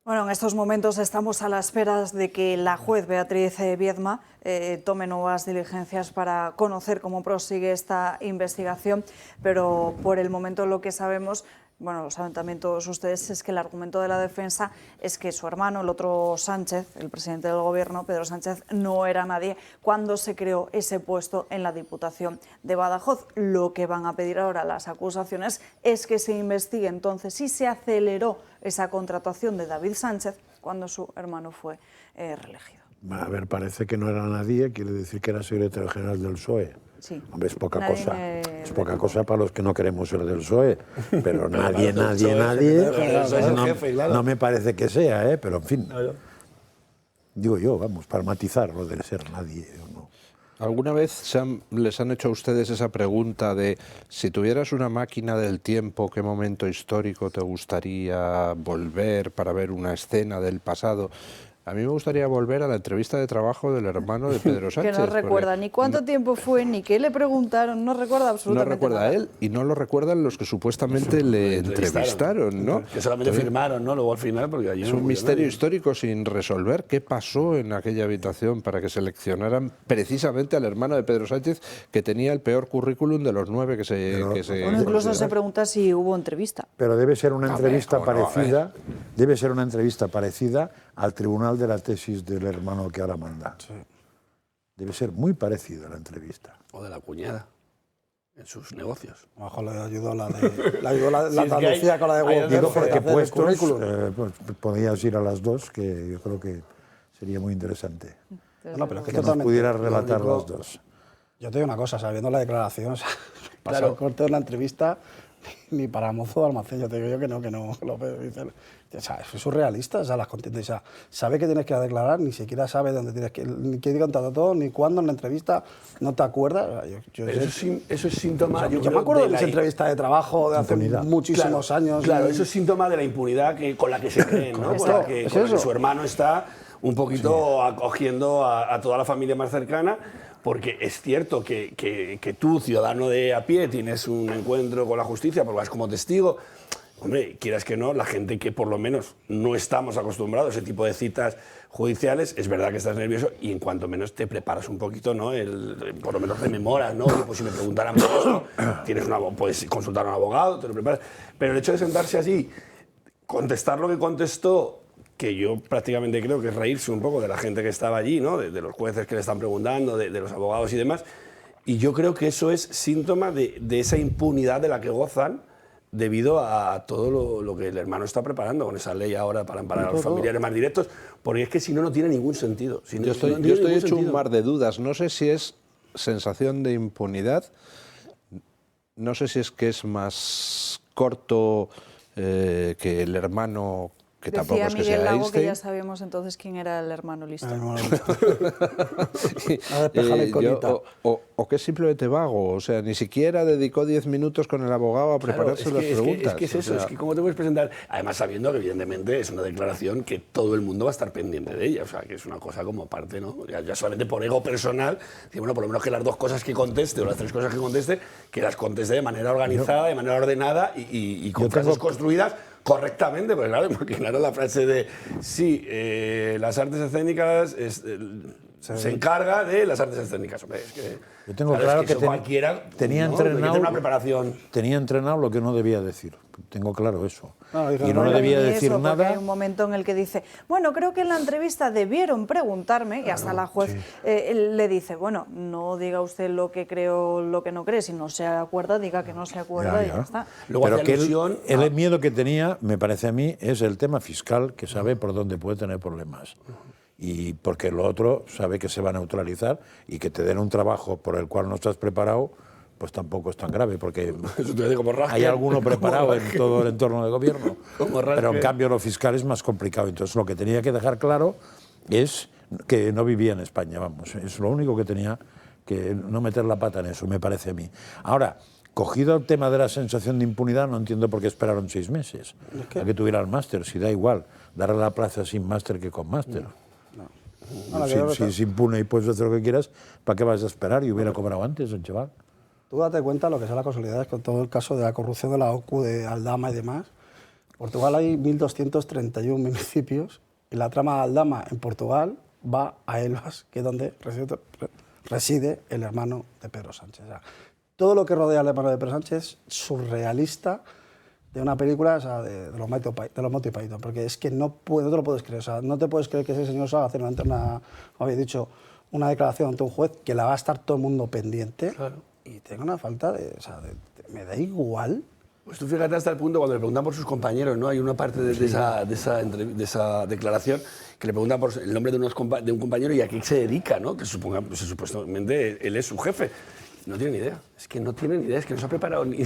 Bueno, en estos momentos estamos a la espera de que la juez Beatriz Viedma tome nuevas diligencias para conocer cómo prosigue esta investigación, pero por el momento lo que sabemos, bueno, lo saben también todos ustedes, es que el argumento de la defensa es que su hermano, el otro Sánchez, el presidente del Gobierno, Pedro Sánchez, no era nadie cuando se creó ese puesto en la Diputación de Badajoz. Lo que van a pedir ahora las acusaciones es que se investigue entonces si se aceleró esa contratación de David Sánchez cuando su hermano fue reelegido. A ver, parece que no era nadie, quiere decir que era secretario general del PSOE. Sí. Hombre, es poca cosa. Es poca cosa para los que no queremos ser del PSOE. Pero nadie, no me parece que sea, pero en fin. Digo yo, vamos, para matizar lo de ser nadie o no. ¿Alguna vez les han hecho a ustedes esa pregunta de si tuvieras una máquina del tiempo, qué momento histórico te gustaría volver para ver una escena del pasado? A mí me gustaría volver a la entrevista de trabajo del hermano de Pedro Sánchez. Que no recuerda ni cuánto tiempo fue, ni qué le preguntaron, no recuerda absolutamente nada. No recuerda él y no lo recuerdan los que supuestamente le entrevistaron, ¿no? Que solamente firmaron, ¿no? Luego al final, porque allí es no un misterio histórico sin resolver. ¿Qué pasó en aquella habitación para que seleccionaran precisamente al hermano de Pedro Sánchez, que tenía el peor currículum de los 9 que se... Bueno, incluso se pregunta si hubo entrevista. Pero debe ser una entrevista parecida, debe ser una entrevista parecida al tribunal de la tesis del hermano que ahora manda. Sí. Debe ser muy parecida la entrevista. O de la cuñada, en sus negocios. A lo mejor le ayudó la Andalucía con la de Hugo. Digo porque puestos, pues, podías ir a las dos, que yo creo que sería muy interesante. No, pero es que nos pudieras relatar las dos. Yo te digo una cosa, sabiendo la declaración, pasar el corte de la entrevista, ni para mozo de almacén. Yo te digo yo que no lo veo. O sea, es surrealista, o sea, las contiendas. O sea, sabe que tienes que declarar, ni siquiera sabe dónde tienes que, ni qué contado todo, ni cuándo en la entrevista, no te acuerdas. Eso es síntoma. O sea, yo me acuerdo de mis entrevistas de trabajo de hace muchísimos años. Claro, eso es síntoma de la impunidad con la que se creen, ¿no? Con la que su hermano está un poquito acogiendo a toda la familia más cercana. Porque es cierto que tú, ciudadano de a pie, tienes un encuentro con la justicia, porque vas como testigo. Hombre, quieras que no, la gente que por lo menos no estamos acostumbrados a ese tipo de citas judiciales, es verdad que estás nervioso y en cuanto menos te preparas un poquito, ¿no? Por lo menos rememoras, ¿no? Pues si me preguntaran por esto, puedes consultar a un abogado, te lo preparas. Pero el hecho de sentarse así, contestar lo que contestó, que yo prácticamente creo que es reírse un poco de la gente que estaba allí, ¿no? De los jueces que le están preguntando, de los abogados y demás. Y yo creo que eso es síntoma de esa impunidad de la que gozan debido a todo lo que el hermano está preparando con esa ley ahora para amparar a los familiares más directos, porque es que si no, no tiene ningún sentido. Yo estoy hecho un mar de dudas. No sé si es sensación de impunidad, no sé si es que es más corto que el hermano... Que tampoco decía es que Miguel sea Lago Einstein. que ya sabemos entonces quién era el hermano listo. O que es simplemente vago, o sea, ni siquiera dedicó 10 minutos con el abogado a prepararse las preguntas. Es que es eso, es que cómo te puedes presentar, además sabiendo que evidentemente es una declaración que todo el mundo va a estar pendiente de ella, o sea, que es una cosa como parte, ¿no? Ya solamente por ego personal, bueno, por lo menos que las 2 cosas que conteste o las 3 cosas que conteste, que las conteste de manera organizada, de manera ordenada y con frases construidas correctamente, porque claro, la frase de las artes escénicas se encarga de las artes escénicas. Hombre, es que, yo tengo claro que cualquiera tenía entrenado una preparación. Tenía entrenado lo que no debía decir. Tengo claro eso. Y no debía decir nada. Hay un momento en el que dice, bueno, creo que en la entrevista debieron preguntarme, y hasta la juez le dice, bueno, no diga usted lo que creo, lo que no cree, si no se acuerda, diga que no se acuerda y ya está. Pero que el miedo que tenía, me parece a mí, es el tema fiscal, que sabe por dónde puede tener problemas. Y porque lo otro sabe que se va a neutralizar y que te den un trabajo por el cual no estás preparado, pues tampoco es tan grave, porque hay alguno preparado en todo el entorno de gobierno, pero en cambio lo fiscal es más complicado. Entonces lo que tenía que dejar claro es que no vivía en España, vamos, es lo único que tenía que no meter la pata en eso, me parece a mí. Ahora, cogido el tema de la sensación de impunidad, no entiendo por qué esperaron 6 meses a que tuviera el máster, si da igual, darle la plaza sin máster que con máster. Si es impune y puedes hacer lo que quieras, ¿para qué vas a esperar? Y hubiera cobrado antes el chaval. Tú date cuenta lo que son las casualidades con todo el caso de la corrupción de la OCU, de Aldama y demás. En Portugal hay 1.231 municipios y la trama de Aldama en Portugal va a Elvas, que es donde reside el hermano de Pedro Sánchez. O sea, todo lo que rodea al hermano de Pedro Sánchez es surrealista de una película, o sea, de los Monty Python, porque es que no te lo puedes creer. O sea, no te puedes creer que ese señor salga a hacer una declaración ante un juez que la va a estar todo el mundo pendiente. Claro. Y tengo una falta me da igual. Pues tú fíjate hasta el punto cuando le preguntan por sus compañeros, ¿no? Hay una parte de esa declaración que le preguntan por el nombre de un compañero y a qué se dedica, ¿no? Que supuestamente él es su jefe. No tiene ni idea, es que no tiene ni idea, es que no se ha preparado ni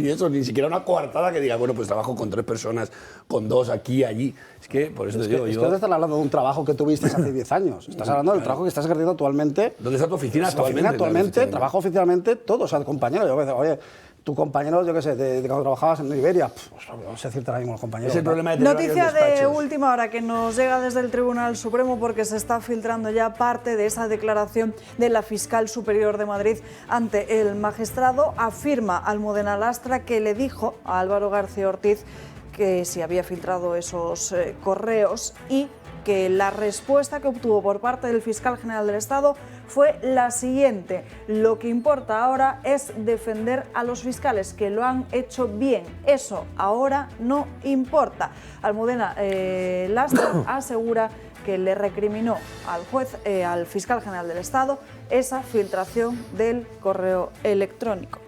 eso, ni siquiera una coartada que diga, bueno, pues trabajo con 3 personas, con 2 aquí, allí. Es que, por eso te digo, Es que no estás hablando de un trabajo que tuviste hace 10 años, estás hablando del trabajo que estás ejerciendo actualmente. ¿Dónde está tu oficina actualmente? Trabajo oficialmente todo, o sea, compañero, yo oye, tu compañero, yo qué sé, de cuando trabajabas en Iberia, pues, no sé decirte ahora mismo los compañeros. Es el problema de noticia de última hora que nos llega desde el Tribunal Supremo porque se está filtrando ya parte de esa declaración de la fiscal superior de Madrid ante el magistrado. Afirma Almudena Lastra que le dijo a Álvaro García Ortiz que si había filtrado esos correos y que la respuesta que obtuvo por parte del fiscal general del Estado fue la siguiente: lo que importa ahora es defender a los fiscales, que lo han hecho bien, eso ahora no importa. Almudena Lastra asegura que le recriminó al fiscal general del Estado esa filtración del correo electrónico.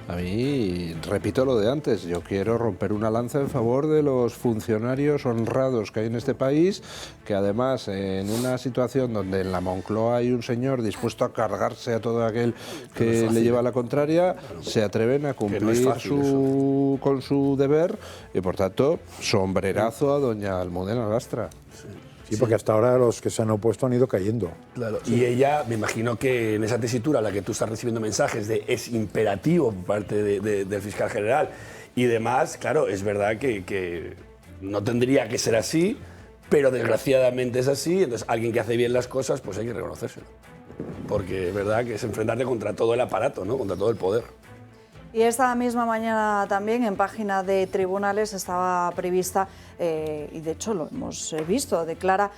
A mí, repito lo de antes, yo quiero romper una lanza en favor de los funcionarios honrados que hay en este país, que además en una situación donde en la Moncloa hay un señor dispuesto a cargarse a todo aquel que le lleva la contraria, se atreven a cumplir con su deber y por tanto, sombrerazo a doña Almudena Lastra. Sí, porque hasta ahora los que se han opuesto han ido cayendo. Claro. Y ella, me imagino que en esa tesitura a la que tú estás recibiendo mensajes de es imperativo por parte del fiscal general y demás, claro, es verdad que no tendría que ser así, pero desgraciadamente es así, entonces alguien que hace bien las cosas, pues hay que reconocérselo. Porque es verdad que es enfrentarte contra todo el aparato, ¿no? Contra todo el poder. Y esta misma mañana también en página de tribunales estaba prevista, y de hecho lo hemos visto, declara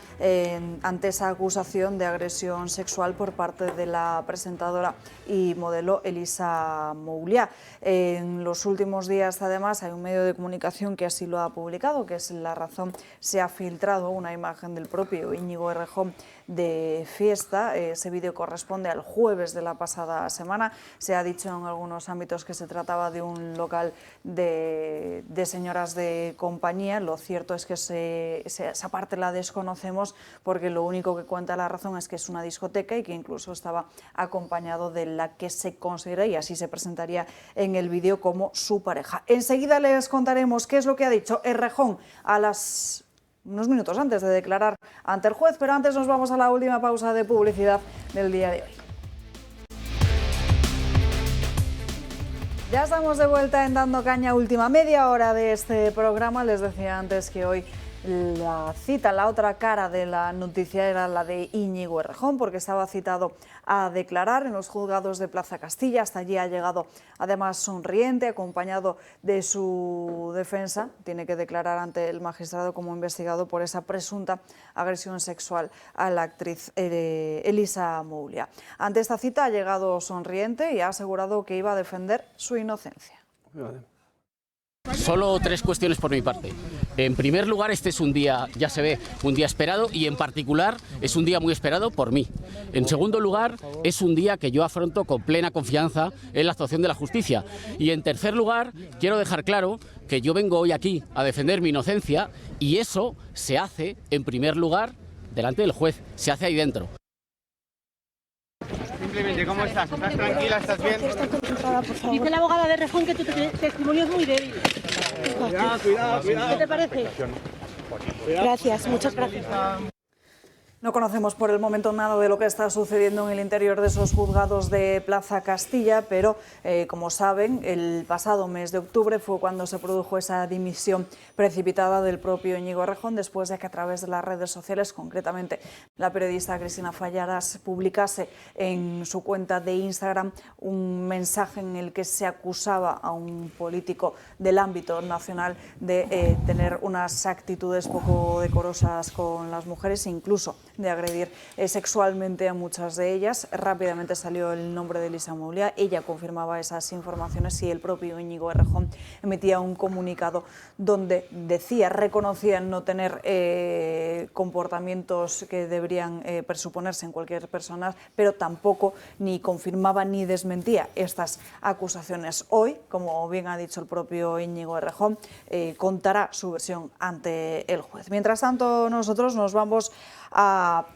ante esa acusación de agresión sexual por parte de la presentadora y modelo Elisa Mouliá. En los últimos días, además, hay un medio de comunicación que así lo ha publicado, que es La Razón. Se ha filtrado una imagen del propio Íñigo Errejón de fiesta. Ese vídeo corresponde al jueves de la pasada semana. Se ha dicho en algunos ámbitos que se trataba de un local de señoras de compañía. Lo cierto es que esa parte la desconocemos porque lo único que cuenta La Razón es que es una discoteca y que incluso estaba acompañado de la que se considera, y así se presentaría en el vídeo, como su pareja. Enseguida les contaremos qué es lo que ha dicho Errejón unos minutos antes de declarar ante el juez, pero antes nos vamos a la última pausa de publicidad del día de hoy. Ya estamos de vuelta en Dando Caña, última media hora de este programa. Les decía antes que hoy la cita, la otra cara de la noticia era la de Íñigo Errejón, porque estaba citado a declarar en los juzgados de Plaza Castilla. Hasta allí ha llegado además sonriente, acompañado de su defensa. Tiene que declarar ante el magistrado como investigado por esa presunta agresión sexual a la actriz Elisa Mouliá. Ante esta cita ha llegado sonriente y ha asegurado que iba a defender su inocencia. Solo tres cuestiones por mi parte. En primer lugar, este es un día, ya se ve, un día esperado, y en particular es un día muy esperado por mí. En segundo lugar, es un día que yo afronto con plena confianza en la actuación de la justicia. Y en tercer lugar, quiero dejar claro que yo vengo hoy aquí a defender mi inocencia, y eso se hace, en primer lugar, delante del juez, se hace ahí dentro. Simplemente, ¿cómo estás? ¿Estás tranquila? ¿Estás bien? Dice la abogada de Errejón que tu testimonio es muy débil. Cuidado. ¿Qué te parece? Gracias, muchas gracias. No conocemos por el momento nada de lo que está sucediendo en el interior de esos juzgados de Plaza Castilla, pero como saben, el pasado mes de octubre fue cuando se produjo esa dimisión precipitada del propio Íñigo Errejón, después de que a través de las redes sociales, concretamente la periodista Cristina Fallaras, publicase en su cuenta de Instagram un mensaje en el que se acusaba a un político del ámbito nacional de tener unas actitudes poco decorosas con las mujeres, incluso de agredir sexualmente a muchas de ellas. Rápidamente salió el nombre de Elisa Mouliá, ella confirmaba esas informaciones y el propio Íñigo Errejón emitía un comunicado donde reconocía no tener comportamientos que deberían presuponerse en cualquier persona, pero tampoco ni confirmaba ni desmentía estas acusaciones. Hoy, como bien ha dicho el propio Íñigo Errejón, contará su versión ante el juez. Mientras tanto, nosotros nos vamos a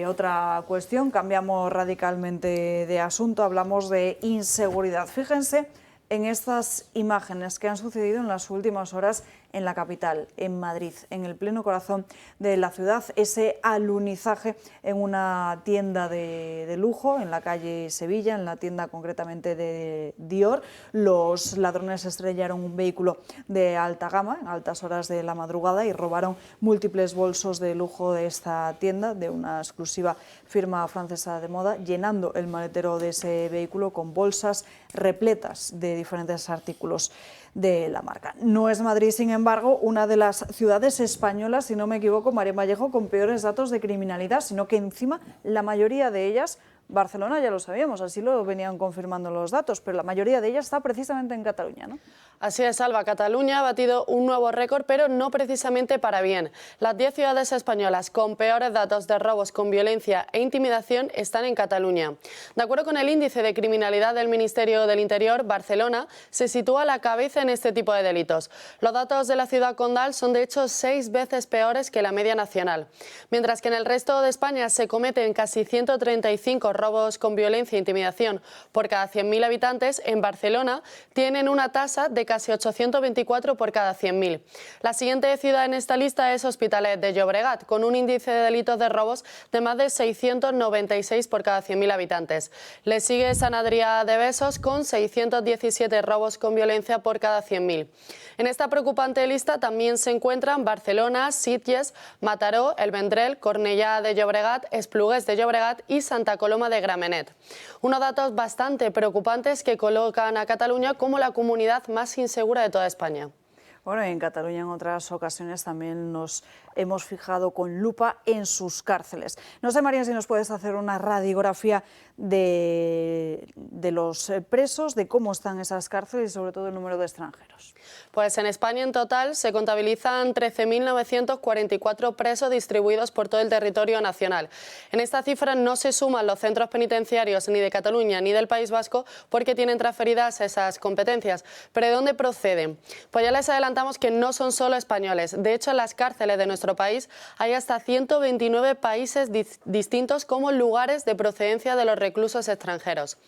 otra cuestión, cambiamos radicalmente de asunto, hablamos de inseguridad. Fíjense en estas imágenes que han sucedido en las últimas horas en la capital, en Madrid, en el pleno corazón de la ciudad. Ese alunizaje en una tienda de lujo en la calle Sevilla, en la tienda concretamente de Dior. Los ladrones estrellaron un vehículo de alta gama en altas horas de la madrugada y robaron múltiples bolsos de lujo de esta tienda, de una exclusiva firma francesa de moda, llenando el maletero de ese vehículo con bolsas repletas de diferentes artículos de la marca. No es Madrid, sin embargo, una de las ciudades españolas, si no me equivoco, María Vallejo, con peores datos de criminalidad, sino que encima la mayoría de ellas, Barcelona ya lo sabíamos, así lo venían confirmando los datos, pero la mayoría de ellas está precisamente en Cataluña, ¿no? Así es, Alba. Cataluña ha batido un nuevo récord, pero no precisamente para bien. Las 10 ciudades españolas con peores datos de robos con violencia e intimidación están en Cataluña. De acuerdo con el índice de criminalidad del Ministerio del Interior, Barcelona se sitúa a la cabeza en este tipo de delitos. Los datos de la ciudad condal son de hecho 6 veces peores que la media nacional. Mientras que en el resto de España se cometen casi 135 robos con violencia e intimidación por cada 100.000 habitantes, en Barcelona tienen una tasa de casi 824 por cada 100.000. La siguiente ciudad en esta lista es Hospitalet de Llobregat, con un índice de delitos de robos de más de 696 por cada 100.000 habitantes. Le sigue Sant Adrià de Besòs con 617 robos con violencia por cada 100.000. En esta preocupante lista también se encuentran Barcelona, Sitges, Mataró, El Vendrell, Cornellà de Llobregat, Esplugues de Llobregat y Santa Coloma de Gramenet. Unos datos bastante preocupantes que colocan a Cataluña como la comunidad más insegura de toda España. Bueno, en Cataluña en otras ocasiones también nos hemos fijado con lupa en sus cárceles. No sé, María, si nos puedes hacer una radiografía de los presos, de cómo están esas cárceles y sobre todo el número de extranjeros. Pues en España en total se contabilizan 13.944 presos distribuidos por todo el territorio nacional. En esta cifra no se suman los centros penitenciarios ni de Cataluña ni del País Vasco porque tienen transferidas esas competencias. ¿Pero de dónde proceden? Pues ya les adelantamos que no son solo españoles. De hecho, en las cárceles de nuestro país hay hasta 129 países distintos como lugares de procedencia de los reclusos extranjeros.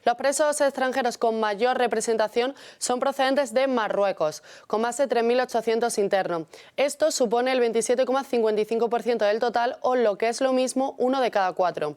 Los presos extranjeros con mayor representación son procedentes de Marruecos, con más de 3.800 internos. Esto supone el 27,55% del total, o lo que es lo mismo, 1 de cada 4.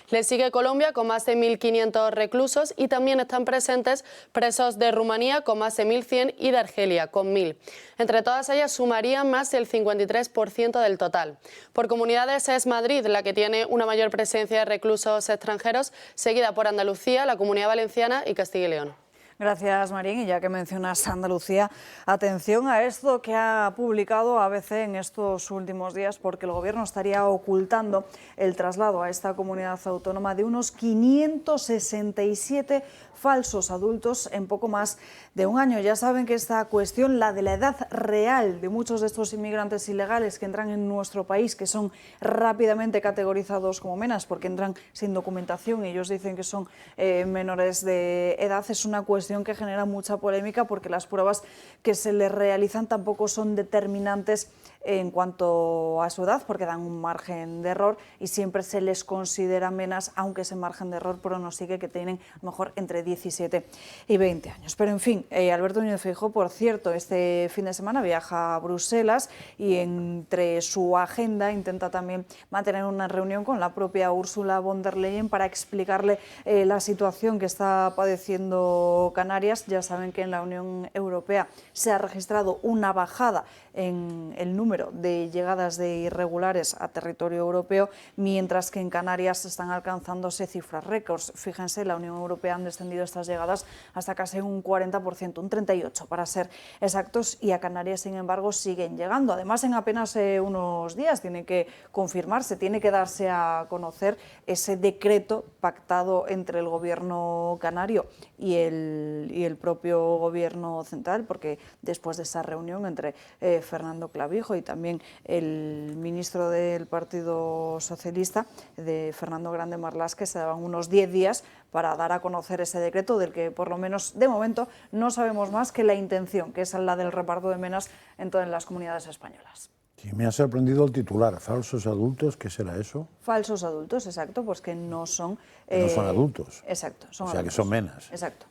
Le sigue Colombia con más de 1.500 reclusos y también están presentes presos de Rumanía con más de 1.100 y de Argelia con 1.000. Entre todas ellas sumarían más del 53% del total. Por comunidades es Madrid la que tiene una mayor presencia de reclusos extranjeros, seguida por Andalucía, la Comunidad Valenciana y Castilla y León. Gracias, Marín. Y ya que mencionas Andalucía, atención a esto que ha publicado ABC en estos últimos días, porque el Gobierno estaría ocultando el traslado a esta comunidad autónoma de unos 567 falsos adultos en poco más de un año. Ya saben que esta cuestión, la de la edad real de muchos de estos inmigrantes ilegales que entran en nuestro país, que son rápidamente categorizados como menas porque entran sin documentación y ellos dicen que son menores de edad, es una cuestión que genera mucha polémica porque las pruebas que se les realizan tampoco son determinantes en cuanto a su edad, porque dan un margen de error y siempre se les considera menas, aunque ese margen de error pronostique que tienen a lo mejor entre 17 y 20 años. Pero en fin, Alberto Núñez Feijóo, por cierto, este fin de semana viaja a Bruselas y entre su agenda intenta también mantener una reunión con la propia Ursula von der Leyen para explicarle la situación que está padeciendo Canarias. Ya saben que en la Unión Europea se ha registrado una bajada en el número de llegadas de irregulares a territorio europeo, mientras que en Canarias están alcanzándose cifras récords. Fíjense, la Unión Europea han descendido estas llegadas hasta casi un 40%, un 38% para ser exactos, y a Canarias, sin embargo, siguen llegando. Además, en apenas unos días tiene que confirmarse, tiene que darse a conocer ese decreto pactado entre el Gobierno canario y el propio Gobierno central, porque después de esa reunión entre Fernando Clavijo y también el ministro del Partido Socialista, de Fernando Grande Marlaska, se daban unos 10 días para dar a conocer ese decreto, del que por lo menos de momento no sabemos más que la intención, que es la del reparto de menas en todas las comunidades españolas. Sí, me ha sorprendido el titular, falsos adultos, ¿qué será eso? Falsos adultos, exacto, pues que no son... no son adultos. Exacto, son o sea, adultos. que son menas. Exacto.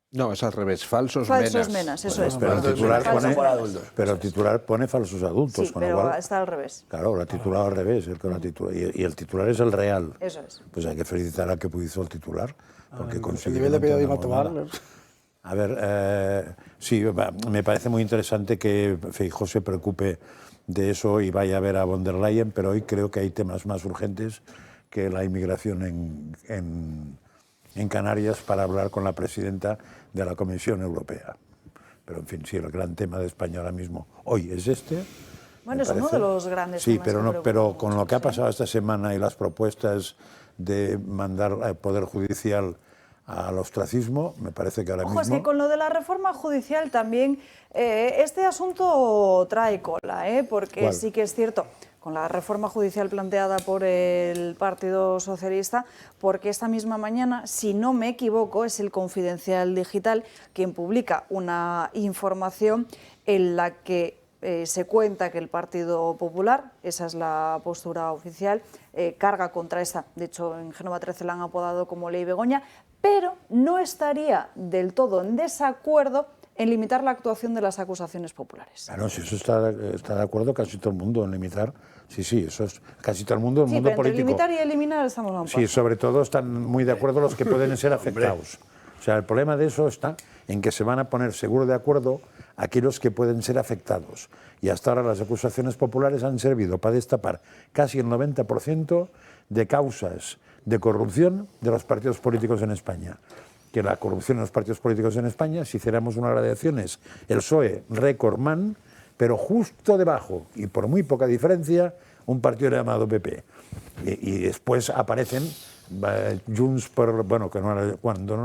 No, es al revés, falsos menas, eso bueno, es. Pero el titular pone falsos adultos. Sí, con pero lo cual, está al revés. Claro, lo ha titulado al revés, y el titular es el real. Eso es. Pues hay que felicitar al que hizo el titular. Porque el nivel de periodismo actual. A ver, sí, me parece muy interesante que Feijóo se preocupe de eso y vaya a ver a von der Leyen, pero hoy creo que hay temas más urgentes que la inmigración en Canarias para hablar con la presidenta de la Comisión Europea. Pero, en fin, sí, el gran tema de España ahora mismo hoy es este. Bueno, es uno de los grandes sí, temas. pero con lo que ha pasado esta semana y las propuestas de mandar al Poder Judicial al ostracismo, me parece que ahora Ojo, mismo... es que con lo de la reforma judicial también este asunto trae cola, porque ¿Cuál? sí que es cierto, con la reforma judicial planteada por el Partido Socialista, porque esta misma mañana, si no me equivoco, es el Confidencial Digital quien publica una información en la que se cuenta que el Partido Popular, esa es la postura oficial, carga contra esta, de hecho en Génova 13 la han apodado como Ley Begoña, pero no estaría del todo en desacuerdo en limitar la actuación de las acusaciones populares. Claro, si eso está de acuerdo casi todo el mundo en limitar, sí, eso es casi todo el mundo, el Sí, mundo pero entre político. limitar y eliminar estamos a un paso. Sí, sobre todo están muy de acuerdo los que pueden ser afectados. O sea, el problema de eso está en que se van a poner seguro de acuerdo aquellos que pueden ser afectados. Y hasta ahora las acusaciones populares han servido para destapar casi el 90% de causas de corrupción de los partidos políticos en España. Que la corrupción en los partidos políticos en España, si hiciéramos una gradación, es el PSOE recordman, pero justo debajo, y por muy poca diferencia, un partido llamado PP. Y después aparecen Junts, bueno, que no era, cuando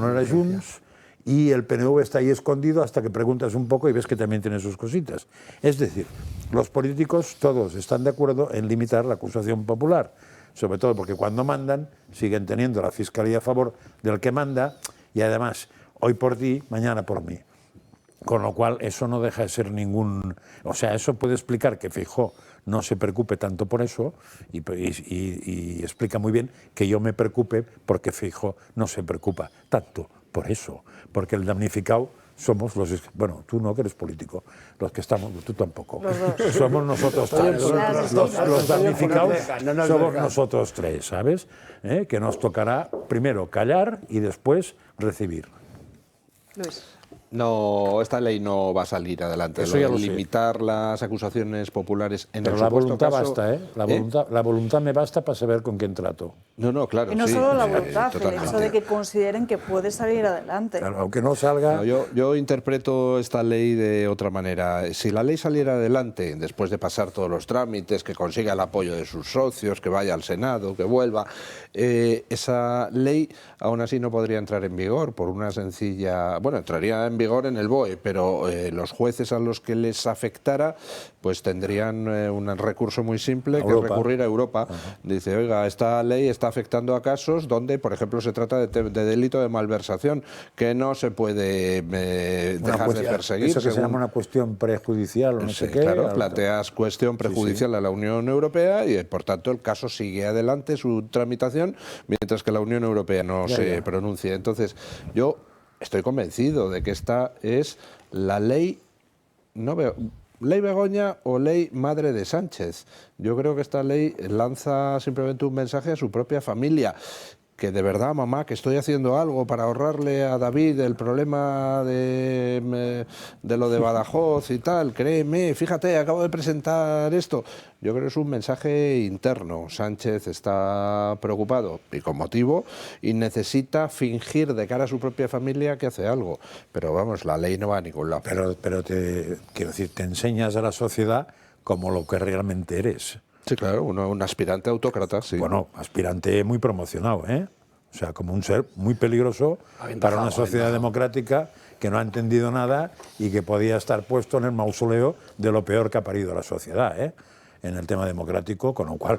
no era Junts, y el PNV está ahí escondido hasta que preguntas un poco y ves que también tiene sus cositas. Es decir, los políticos todos están de acuerdo en limitar la acusación popular, sobre todo porque cuando mandan siguen teniendo la Fiscalía a favor del que manda y además hoy por ti, mañana por mí. Con lo cual eso no deja de ser ningún... O sea, eso puede explicar que Feijóo no se preocupe tanto por eso y explica muy bien que yo me preocupe porque Feijóo no se preocupa tanto por eso, porque el damnificado somos los... Bueno, tú no, que eres político, los que estamos, tú tampoco. Somos nosotros tres. Los damnificados somos nosotros tres, ¿sabes? Que nos tocará primero callar y después recibir. Luis. No, esta ley no va a salir adelante. Eso ya lo sé. Limitar las acusaciones populares en Pero el la supuesto voluntad caso, basta, La voluntad me basta para saber con quién trato. No, claro. Y no sí, solo la voluntad, el totalmente. hecho de que consideren que puede salir adelante. Claro, aunque no salga... No, yo interpreto esta ley de otra manera. Si la ley saliera adelante, después de pasar todos los trámites, que consiga el apoyo de sus socios, que vaya al Senado, que vuelva, esa ley aún así no podría entrar en vigor por una sencilla... Bueno, entraría en vigor en el BOE, pero los jueces a los que les afectara pues tendrían un recurso muy simple, que es recurrir a Europa. Dice, oiga, esta ley está afectando a casos donde, por ejemplo, se trata de delito de malversación, que no se puede dejar de perseguir. Eso que se llama una cuestión prejudicial o no sé qué. Claro, planteas cuestión prejudicial a la Unión Europea y, por tanto, el caso sigue adelante su tramitación mientras que la Unión Europea no se pronuncie. Entonces, yo estoy convencido de que esta es la ley, ley Begoña o ley madre de Sánchez. Yo creo que esta ley lanza simplemente un mensaje a su propia familia, que de verdad, mamá, que estoy haciendo algo para ahorrarle a David el problema de lo de Badajoz y tal, créeme, fíjate, acabo de presentar esto. Yo creo que es un mensaje interno. Sánchez está preocupado, y con motivo, y necesita fingir de cara a su propia familia que hace algo. Pero vamos, la ley no va a ningún lado. Pero quiero decir, te enseñas a la sociedad como lo que realmente eres. Sí, claro, un aspirante autócrata, sí. Bueno, aspirante muy promocionado, ¿eh? O sea, como un ser muy peligroso para una sociedad democrática que no ha entendido nada y que podía estar puesto en el mausoleo de lo peor que ha parido la sociedad, ¿eh? En el tema democrático, con lo cual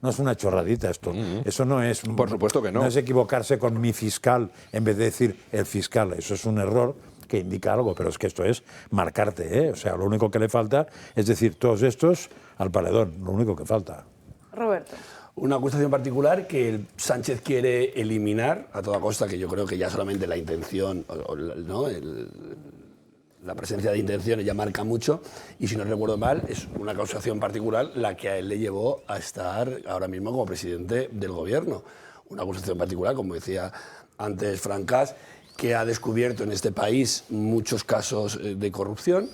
no es una chorradita esto. Eso no es... Por supuesto que no. No es equivocarse con mi fiscal en vez de decir el fiscal. Eso es un error que indica algo, pero es que esto es marcarte, ¿eh? O sea, lo único que le falta es decir, todos estos al paredón, lo único que falta. Roberto. Una acusación particular que el Sánchez quiere eliminar a toda costa, que yo creo que ya solamente la intención, ¿no? La presencia de intenciones ya marca mucho, y si no recuerdo mal, es una acusación particular la que a él le llevó a estar ahora mismo como presidente del gobierno. Una acusación particular, como decía antes Francas, que ha descubierto en este país muchos casos de corrupción,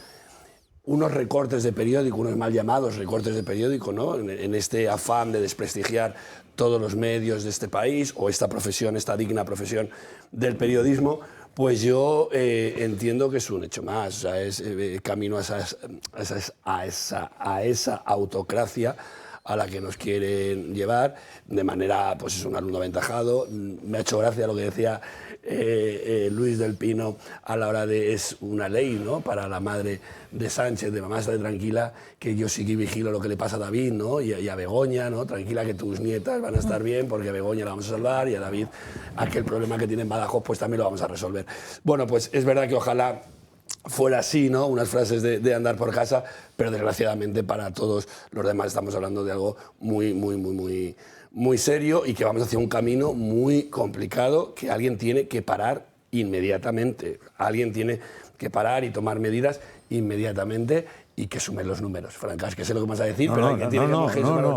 unos recortes de periódico, unos mal llamados recortes de periódico, ¿no? En este afán de desprestigiar todos los medios de este país o esta profesión, esta digna profesión del periodismo, pues yo entiendo que es un hecho más, o sea, es camino a esa autocracia a la que nos quieren llevar de manera, pues es un alumno aventajado. Me ha hecho gracia lo que decía Luis del Pino a la hora de es una ley, ¿no?, para la madre de Sánchez, de mamá, estate tranquila, que yo sí que vigilo lo que le pasa a David, ¿no?, y a Begoña, ¿no?, tranquila que tus nietas van a estar bien porque a Begoña la vamos a salvar y a David aquel problema que tiene en Badajoz pues también lo vamos a resolver. Bueno, pues es verdad que ojalá fuera así, ¿no?, unas frases de andar por casa, pero desgraciadamente para todos los demás estamos hablando de algo muy serio y que vamos hacia un camino muy complicado que alguien tiene que parar inmediatamente. Alguien tiene que parar y tomar medidas inmediatamente y que sumen los números. Francas, que sé lo que vas a decir, pero hay que tiene no,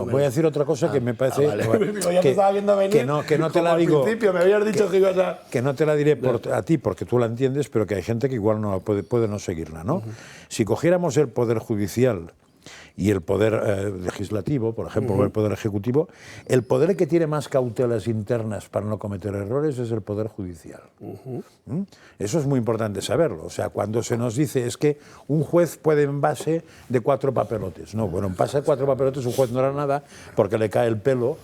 voy a decir otra cosa que me parece... Vale. Ya te estaba viendo venir, que no te la digo... Al principio me habías dicho que ibas a... Que no te la diré a ti porque tú la entiendes, pero que hay gente que igual no puede no seguirla, ¿no? Si cogiéramos el Poder Judicial y el Poder Legislativo, por ejemplo, o el Poder Ejecutivo, el poder que tiene más cautelas internas para no cometer errores es el Poder Judicial. Eso es muy importante saberlo. O sea, cuando se nos dice es que un juez puede en base de 4 papelotes. No, bueno, en base de 4 papelotes un juez no hará nada porque le cae el pelo,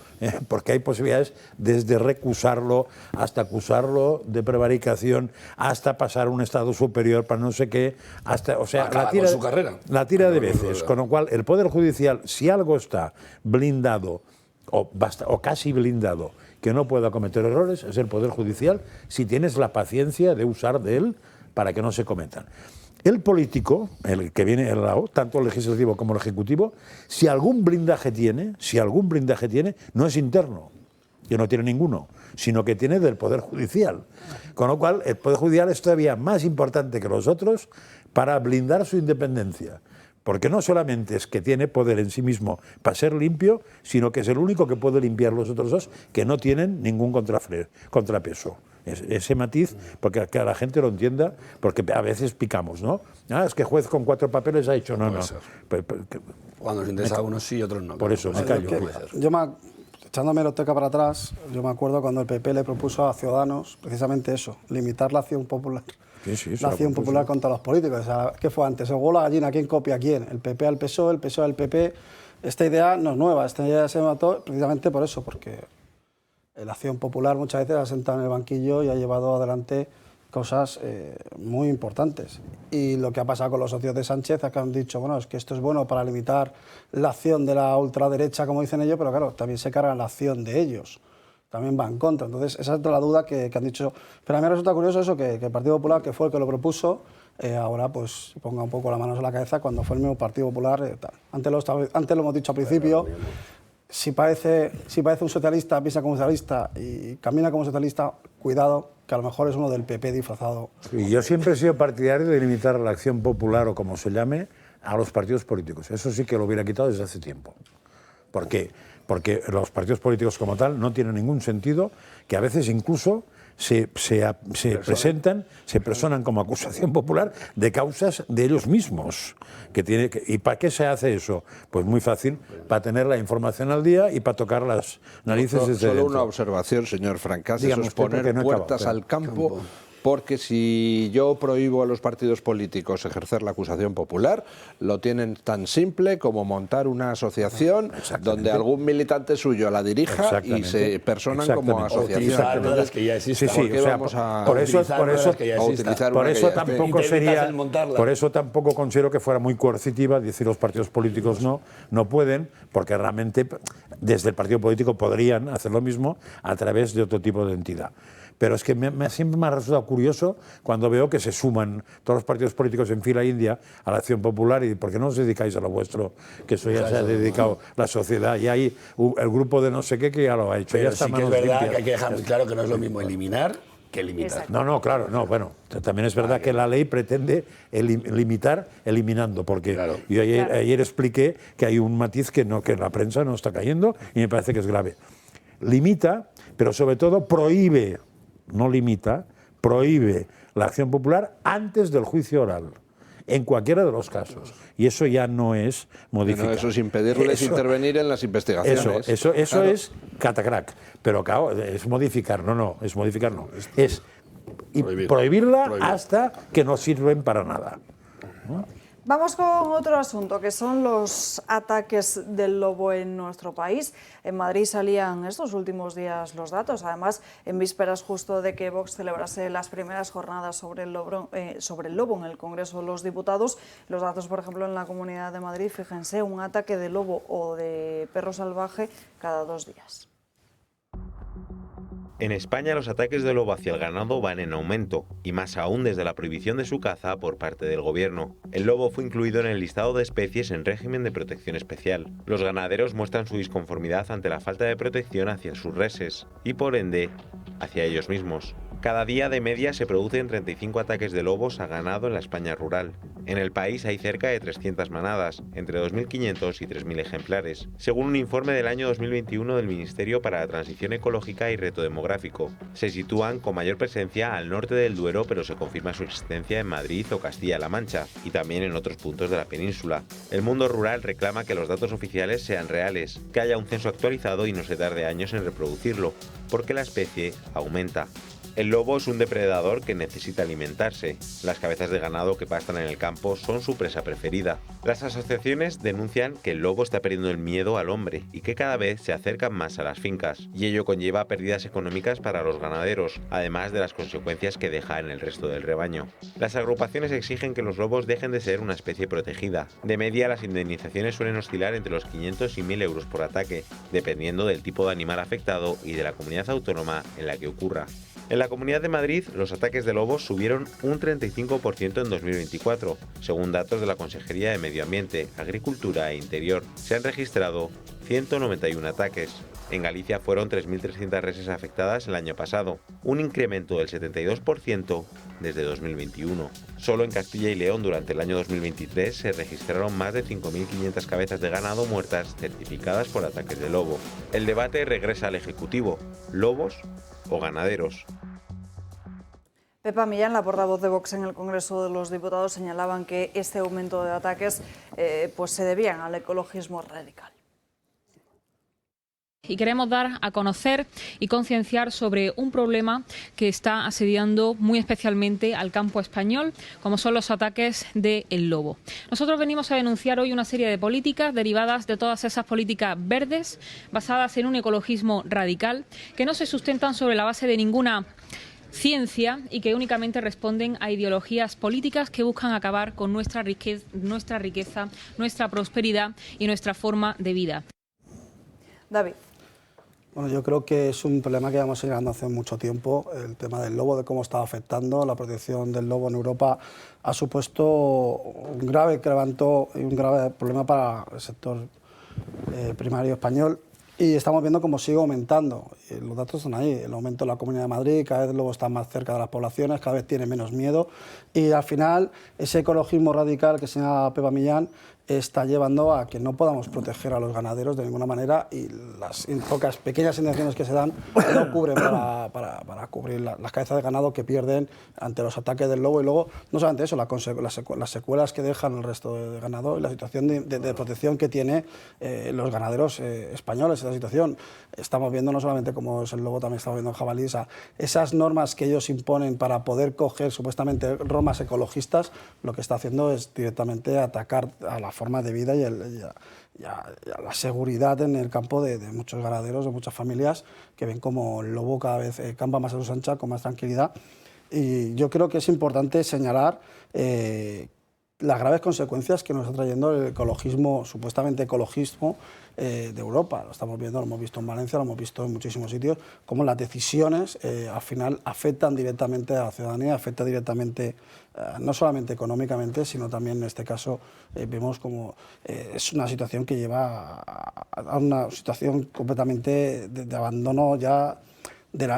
porque hay posibilidades desde recusarlo hasta acusarlo de prevaricación, hasta pasar a un estado superior para no sé qué, hasta, o sea, la tira de veces. Con lo cual, el Poder Judicial, si algo está blindado o casi blindado, que no pueda cometer errores, es el Poder Judicial, si tienes la paciencia de usar de él para que no se cometan. El político, el que viene al lado, tanto el legislativo como el ejecutivo, si algún blindaje tiene, no es interno, que no tiene ninguno, sino que tiene del Poder Judicial. Con lo cual, el Poder Judicial es todavía más importante que los otros para blindar su independencia. Porque no solamente es que tiene poder en sí mismo para ser limpio, sino que es el único que puede limpiar los otros dos que no tienen ningún contrapeso. Ese matiz, porque que la gente lo entienda, porque a veces picamos, ¿no? Es que juez con 4 papeles ha hecho, no. Cuando nos interesa a unos sí y otros no. Por eso, me callo. Echándome la teca para atrás, yo me acuerdo cuando el PP le propuso a Ciudadanos precisamente eso, limitar la acción popular. La acción popular contra los políticos. O sea, ¿qué fue antes? El huevo, la gallina, ¿quién copia a quién? El PP al PSOE, el PSOE al PP. Esta idea no es nueva, esta idea se mató precisamente por eso, porque la acción popular muchas veces ha sentado en el banquillo y ha llevado adelante cosas muy importantes. Y lo que ha pasado con los socios de Sánchez es que han dicho, bueno, es que esto es bueno para limitar la acción de la ultraderecha, como dicen ellos, pero claro, también se cargan la acción de ellos. También va en contra. Entonces, esa es la duda que han dicho. Pero a mí me resulta curioso eso, que el Partido Popular, que fue el que lo propuso, ahora pues ponga un poco las manos en la cabeza cuando fue el mismo Partido Popular. Antes lo hemos dicho al principio, si parece un socialista, piensa como socialista y camina como socialista, cuidado, que a lo mejor es uno del PP disfrazado. Y yo siempre he sido partidario de limitar la acción popular, o como se llame, a los partidos políticos. Eso sí que lo hubiera quitado desde hace tiempo. ¿Por qué? Porque los partidos políticos como tal no tienen ningún sentido, que a veces incluso se personan como acusación popular de causas de ellos mismos. ¿Y para qué se hace eso? Pues muy fácil, para tener la información al día y para tocar las narices desde dentro. Solo una observación, señor Francas, eso es poner puertas al campo. Porque si yo prohíbo a los partidos políticos ejercer la acusación popular, lo tienen tan simple como montar una asociación donde algún militante suyo la dirija y se personan como asociación. Por eso tampoco considero que fuera muy coercitiva decir los partidos políticos no pueden, porque realmente desde el partido político podrían hacer lo mismo a través de otro tipo de entidad. Pero es que siempre me ha resultado curioso cuando veo que se suman todos los partidos políticos en fila india a la acción popular y ¿por qué no os dedicáis a lo vuestro? Que eso ya se ha dedicado la sociedad y hay el grupo de no sé qué que ya lo ha hecho. Pero ya está sí que es verdad que hay que dejar muy claro que no es lo mismo eliminar que limitar. Claro, bueno, también es verdad que la ley pretende limitar eliminando, porque yo ayer expliqué que hay un matiz que la prensa no está cayendo y me parece que es grave. Limita, pero sobre todo prohíbe, no limita, prohíbe la acción popular antes del juicio oral, en cualquiera de los casos. Y eso ya no es modificar. Eso es impedirles intervenir en las investigaciones. Eso es catacrac. Pero claro, es modificar, es modificar no. Es prohibirla hasta que no sirven para nada. Vamos con otro asunto, que son los ataques del lobo en nuestro país. En Madrid salían estos últimos días los datos, además en vísperas justo de que Vox celebrase las primeras jornadas sobre el lobo en el Congreso de los Diputados. Los datos, por ejemplo, en la Comunidad de Madrid, fíjense, un ataque de lobo o de perro salvaje cada 2 días. En España los ataques de lobo hacia el ganado van en aumento, y más aún desde la prohibición de su caza por parte del gobierno. El lobo fue incluido en el listado de especies en régimen de protección especial. Los ganaderos muestran su disconformidad ante la falta de protección hacia sus reses, y por ende, hacia ellos mismos. Cada día de media se producen 35 ataques de lobos a ganado en la España rural. En el país hay cerca de 300 manadas, entre 2.500 y 3.000 ejemplares, según un informe del año 2021 del Ministerio para la Transición Ecológica y Reto Demográfico. Se sitúan con mayor presencia al norte del Duero, pero se confirma su existencia en Madrid o Castilla-La Mancha, y también en otros puntos de la península. El mundo rural reclama que los datos oficiales sean reales, que haya un censo actualizado y no se tarde años en reproducirlo, porque la especie aumenta. El lobo es un depredador que necesita alimentarse. Las cabezas de ganado que pastan en el campo son su presa preferida. Las asociaciones denuncian que el lobo está perdiendo el miedo al hombre y que cada vez se acercan más a las fincas, y ello conlleva pérdidas económicas para los ganaderos, además de las consecuencias que deja en el resto del rebaño. Las agrupaciones exigen que los lobos dejen de ser una especie protegida. De media, las indemnizaciones suelen oscilar entre los 500 y 1.000 euros por ataque, dependiendo del tipo de animal afectado y de la comunidad autónoma en la que ocurra. En la Comunidad de Madrid, los ataques de lobos subieron un 35% en 2024. Según datos de la Consejería de Medio Ambiente, Agricultura e Interior, se han registrado 191 ataques. En Galicia fueron 3.300 reses afectadas el año pasado, un incremento del 72% desde 2021. Solo en Castilla y León durante el año 2023 se registraron más de 5.500 cabezas de ganado muertas certificadas por ataques de lobo. El debate regresa al Ejecutivo: ¿lobos o ganaderos? Pepa Millán, la portavoz de Vox en el Congreso de los Diputados, señalaban que este aumento de ataques pues se debían al ecologismo radical. Y queremos dar a conocer y concienciar sobre un problema que está asediando muy especialmente al campo español, como son los ataques del lobo. Nosotros venimos a denunciar hoy una serie de políticas derivadas de todas esas políticas verdes, basadas en un ecologismo radical, que no se sustentan sobre la base de ninguna ciencia y que únicamente responden a ideologías políticas que buscan acabar con nuestra riqueza, nuestra prosperidad y nuestra forma de vida. David. Bueno, yo creo que es un problema que llevamos señalando hace mucho tiempo, el tema del lobo, de cómo está afectando. La protección del lobo en Europa ha supuesto un grave problema para el sector primario español, y estamos viendo cómo sigue aumentando. Los datos están ahí, el aumento en la Comunidad de Madrid, cada vez el lobo está más cerca de las poblaciones, cada vez tiene menos miedo, y al final ese ecologismo radical que señala Pepa Millán está llevando a que no podamos proteger a los ganaderos de ninguna manera, y las pocas pequeñas indemnizaciones que se dan no cubren para cubrir las cabezas de ganado que pierden ante los ataques del lobo. Y luego, no solamente eso, las secuelas que dejan el resto de ganado y la situación de protección que tiene los ganaderos españoles. Esa situación estamos viendo no solamente como es el lobo, también estamos viendo el jabalí. Esas normas que ellos imponen para poder coger supuestamente normas ecologistas, lo que está haciendo es directamente atacar a la forma de vida y a la seguridad en el campo de muchos ganaderos, de muchas familias que ven como el lobo cada vez campa más a sus anchas, con más tranquilidad. Y yo creo que es importante señalar las graves consecuencias que nos está trayendo el ecologismo, supuestamente ecologismo de Europa. Lo estamos viendo, lo hemos visto en Valencia, lo hemos visto en muchísimos sitios, cómo las decisiones al final afectan directamente a la ciudadanía, afectan directamente no solamente económicamente, sino también en este caso vemos como es una situación que lleva a una situación completamente de abandono ya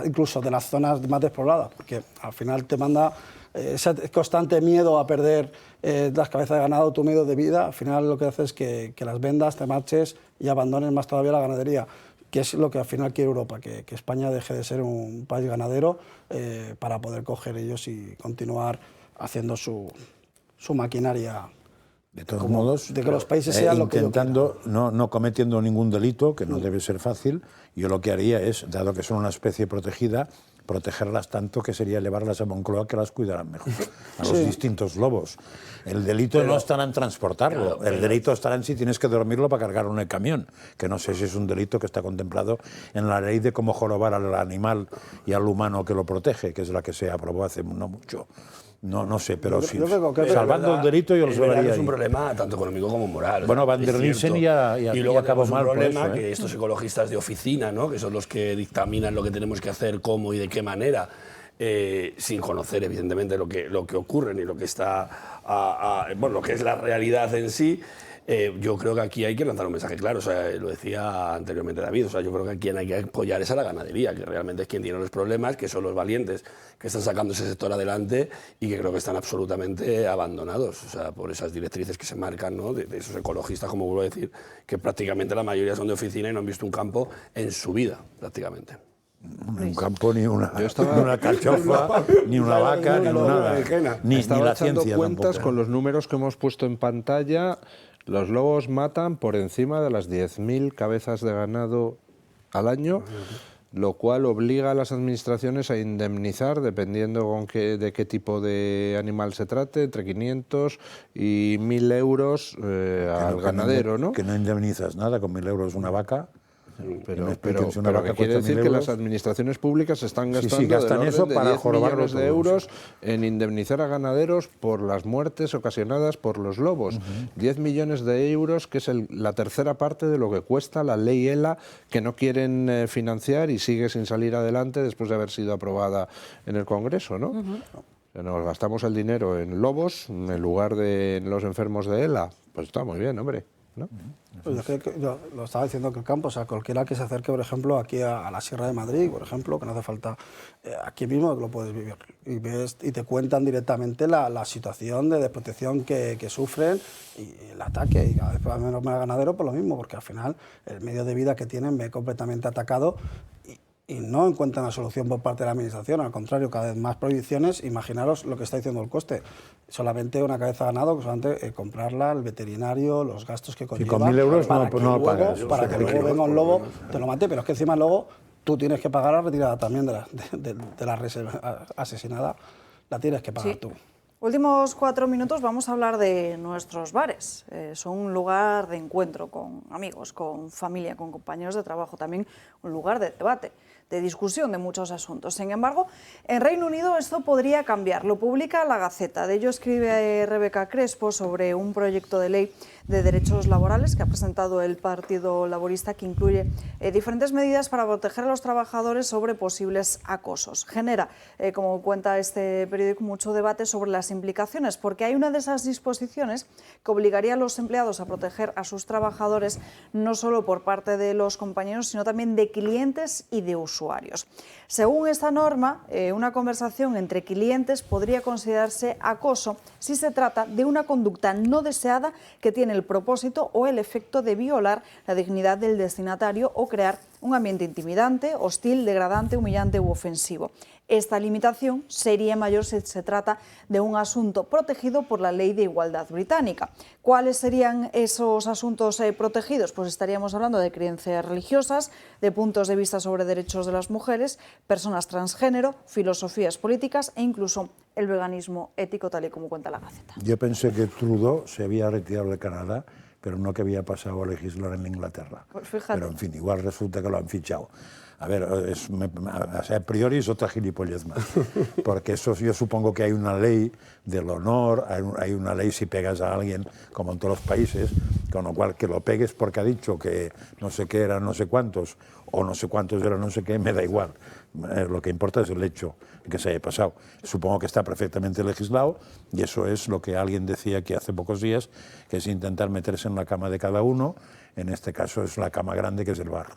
incluso de las zonas más despobladas, porque al final te manda ese constante miedo a perder las cabezas de ganado, tu miedo de vida. Al final lo que hace es que las vendas, te marches y abandones más todavía la ganadería, que es lo que al final quiere Europa, que España deje de ser un país ganadero para poder coger ellos y continuar haciendo su maquinaria. De todos modos, de que los países sean lo que intentando, no cometiendo ningún delito, que no debe ser fácil. Yo lo que haría es, dado que son una especie protegida, protegerlas tanto que sería llevarlas a Moncloa que las cuidaran mejor, a los distintos lobos. El delito no estará en transportarlo, el delito estará en si tienes que dormirlo para cargarlo en el camión, que no sé si es un delito que está contemplado en la ley de cómo jorobar al animal y al humano que lo protege, que es la que se aprobó hace no mucho. No sé, pero sí, salvando el delito yo lo salvaría. Es un problema tanto económico como moral. Bueno, Van der Linden ya acabó mal por eso. Y luego tenemos un problema que estos ecologistas de oficina, ¿no?, que son los que dictaminan lo que tenemos que hacer, cómo y de qué manera, sin conocer evidentemente lo que ocurre ni lo que está, bueno, lo que es la realidad en sí. Yo creo que aquí hay que lanzar un mensaje claro, o sea, lo decía anteriormente David, o sea, yo creo que a quien hay que apoyar es a la ganadería, que realmente es quien tiene los problemas, que son los valientes que están sacando ese sector adelante y que creo que están absolutamente abandonados, o sea, por esas directrices que se marcan, ¿no?, de esos ecologistas, como vuelvo a decir, que prácticamente la mayoría son de oficina y no han visto un campo en su vida, prácticamente. Un campo, ni una cachofa, ni una vaca, ni nada. Ni la ciencia cuentas tampoco. Con los números que hemos puesto en pantalla, los lobos matan por encima de las 10.000 cabezas de ganado al año, lo cual obliga a las administraciones a indemnizar, dependiendo de qué tipo de animal se trate, entre 500 y 1.000 euros al ganadero, ¿no? Que no indemnizas nada, con 1.000 euros una vaca. Pero que quiere decir que las administraciones públicas están gastando gastan eso para 10 millones de euros en indemnizar a ganaderos por las muertes ocasionadas por los lobos. 10 millones de euros, que es la tercera parte de lo que cuesta la ley ELA, que no quieren financiar y sigue sin salir adelante después de haber sido aprobada en el Congreso, ¿no? Nos gastamos el dinero en lobos en lugar de en los enfermos de ELA. Pues está muy bien, hombre, ¿no? Pues yo lo estaba diciendo que el campo, o sea, cualquiera que se acerque, por ejemplo, aquí a la Sierra de Madrid, por ejemplo, que no hace falta, aquí mismo lo puedes vivir y ves y te cuentan directamente la situación de desprotección que sufren y el ataque, y cada vez menos ganadero por lo mismo, porque al final el medio de vida que tienen ve completamente atacado y no encuentran la solución por parte de la administración, al contrario, cada vez más prohibiciones. Imaginaros lo que está diciendo el coste. Solamente una cabeza de ganado, solamente comprarla, el veterinario, los gastos que conlleva. Y con 1.000 euros para no lo pagas. Para que luego venga un lobo, te lo mate, pero es que encima luego tú tienes que pagar la retirada también de la res asesinada, la tienes que pagar tú. Últimos 4 minutos vamos a hablar de nuestros bares. Son un lugar de encuentro con amigos, con familia, con compañeros de trabajo, también un lugar de debate, de discusión de muchos asuntos. Sin embargo, en Reino Unido esto podría cambiar. Lo publica La Gaceta. De ello escribe Rebeca Crespo sobre un proyecto de ley de derechos laborales que ha presentado el Partido Laborista, que incluye diferentes medidas para proteger a los trabajadores sobre posibles acosos. Genera, como cuenta este periódico, mucho debate sobre las implicaciones, porque hay una de esas disposiciones que obligaría a los empleados a proteger a sus trabajadores no solo por parte de los compañeros, sino también de clientes y de usuarios. Según esta norma, una conversación entre clientes podría considerarse acoso si se trata de una conducta no deseada que tiene el propósito o el efecto de violar la dignidad del destinatario o crear un ambiente intimidante, hostil, degradante, humillante u ofensivo. Esta limitación sería mayor si se trata de un asunto protegido por la Ley de Igualdad británica. ¿Cuáles serían esos asuntos protegidos? Pues estaríamos hablando de creencias religiosas, de puntos de vista sobre derechos de las mujeres, personas transgénero, filosofías políticas e incluso el veganismo ético, tal y como cuenta La Gaceta. Yo pensé que Trudeau se había retirado de Canadá, pero no que había pasado a legislar en Inglaterra. Pues fíjate. Pero en fin, igual resulta que lo han fichado. A ver, a priori es otra gilipollez más, porque eso yo supongo que hay una ley del honor, hay una ley si pegas a alguien, como en todos los países, con lo cual que lo pegues porque ha dicho que no sé qué eran no sé cuántos, o no sé cuántos eran no sé qué, me da igual. Lo que importa es el hecho que se haya pasado. Supongo que está perfectamente legislado y eso es lo que alguien decía aquí hace pocos días, que es intentar meterse en la cama de cada uno, en este caso es la cama grande que es el bar.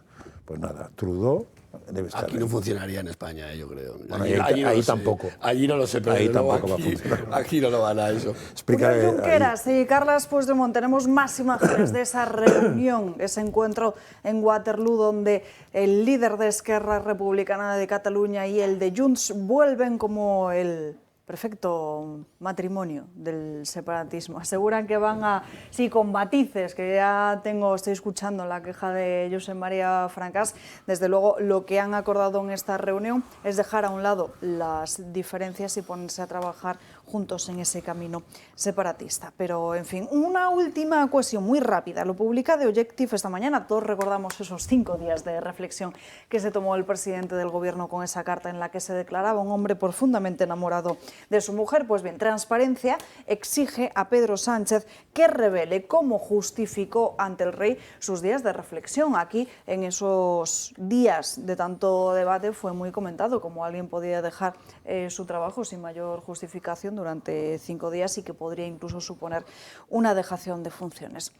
Pues nada, Trudeau debe estar... Aquí no funcionaría en España, yo creo. Bueno, ahí tampoco. Allí no lo sé, pero ahí tampoco aquí, va a funcionar. Aquí no lo van a eso. Oriol Junqueras y Carles Puigdemont, tenemos más imágenes de esa reunión, ese encuentro en Waterloo, donde el líder de Esquerra Republicana de Cataluña y el de Junts vuelven como el perfecto matrimonio del separatismo. Aseguran que van a, sí, con matices, que ya estoy escuchando la queja de Josep María Francas. Desde luego, lo que han acordado en esta reunión es dejar a un lado las diferencias y ponerse a trabajar juntos en ese camino separatista. Pero, en fin, una última cuestión muy rápida. Lo publica The Objective esta mañana. Todos recordamos esos 5 días de reflexión que se tomó el presidente del Gobierno con esa carta en la que se declaraba un hombre profundamente enamorado de su mujer. Pues bien, Transparencia exige a Pedro Sánchez que revele cómo justificó ante el rey sus días de reflexión. Aquí, en esos días de tanto debate, fue muy comentado cómo alguien podía dejar su trabajo sin mayor justificación durante 5 días y que podría incluso suponer una dejación de funciones.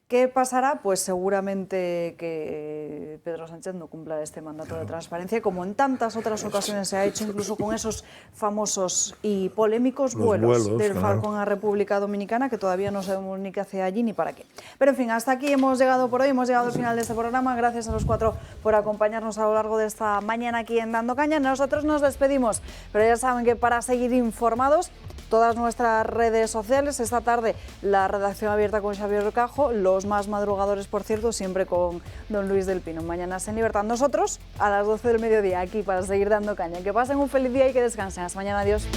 ¿Qué pasará? Pues seguramente que Pedro Sánchez no cumpla este mandato de transparencia, como en tantas otras ocasiones se ha hecho, incluso con esos famosos y polémicos vuelos del Falcon a República Dominicana, que todavía no sabemos ni qué hace allí ni para qué. Pero en fin, hasta aquí hemos llegado por hoy, hemos llegado al final de este programa. Gracias a los 4 por acompañarnos a lo largo de esta mañana aquí en Dando Caña. Nosotros nos despedimos, pero ya saben que para seguir informados, todas nuestras redes sociales. Esta tarde la redacción abierta con Xavier Cajo, los más madrugadores, por cierto, siempre con don Luis del Pino. Mañanas en Libertad. Nosotros a las 12 del mediodía aquí para seguir dando caña. Que pasen un feliz día y que descansen. Hasta mañana. Adiós.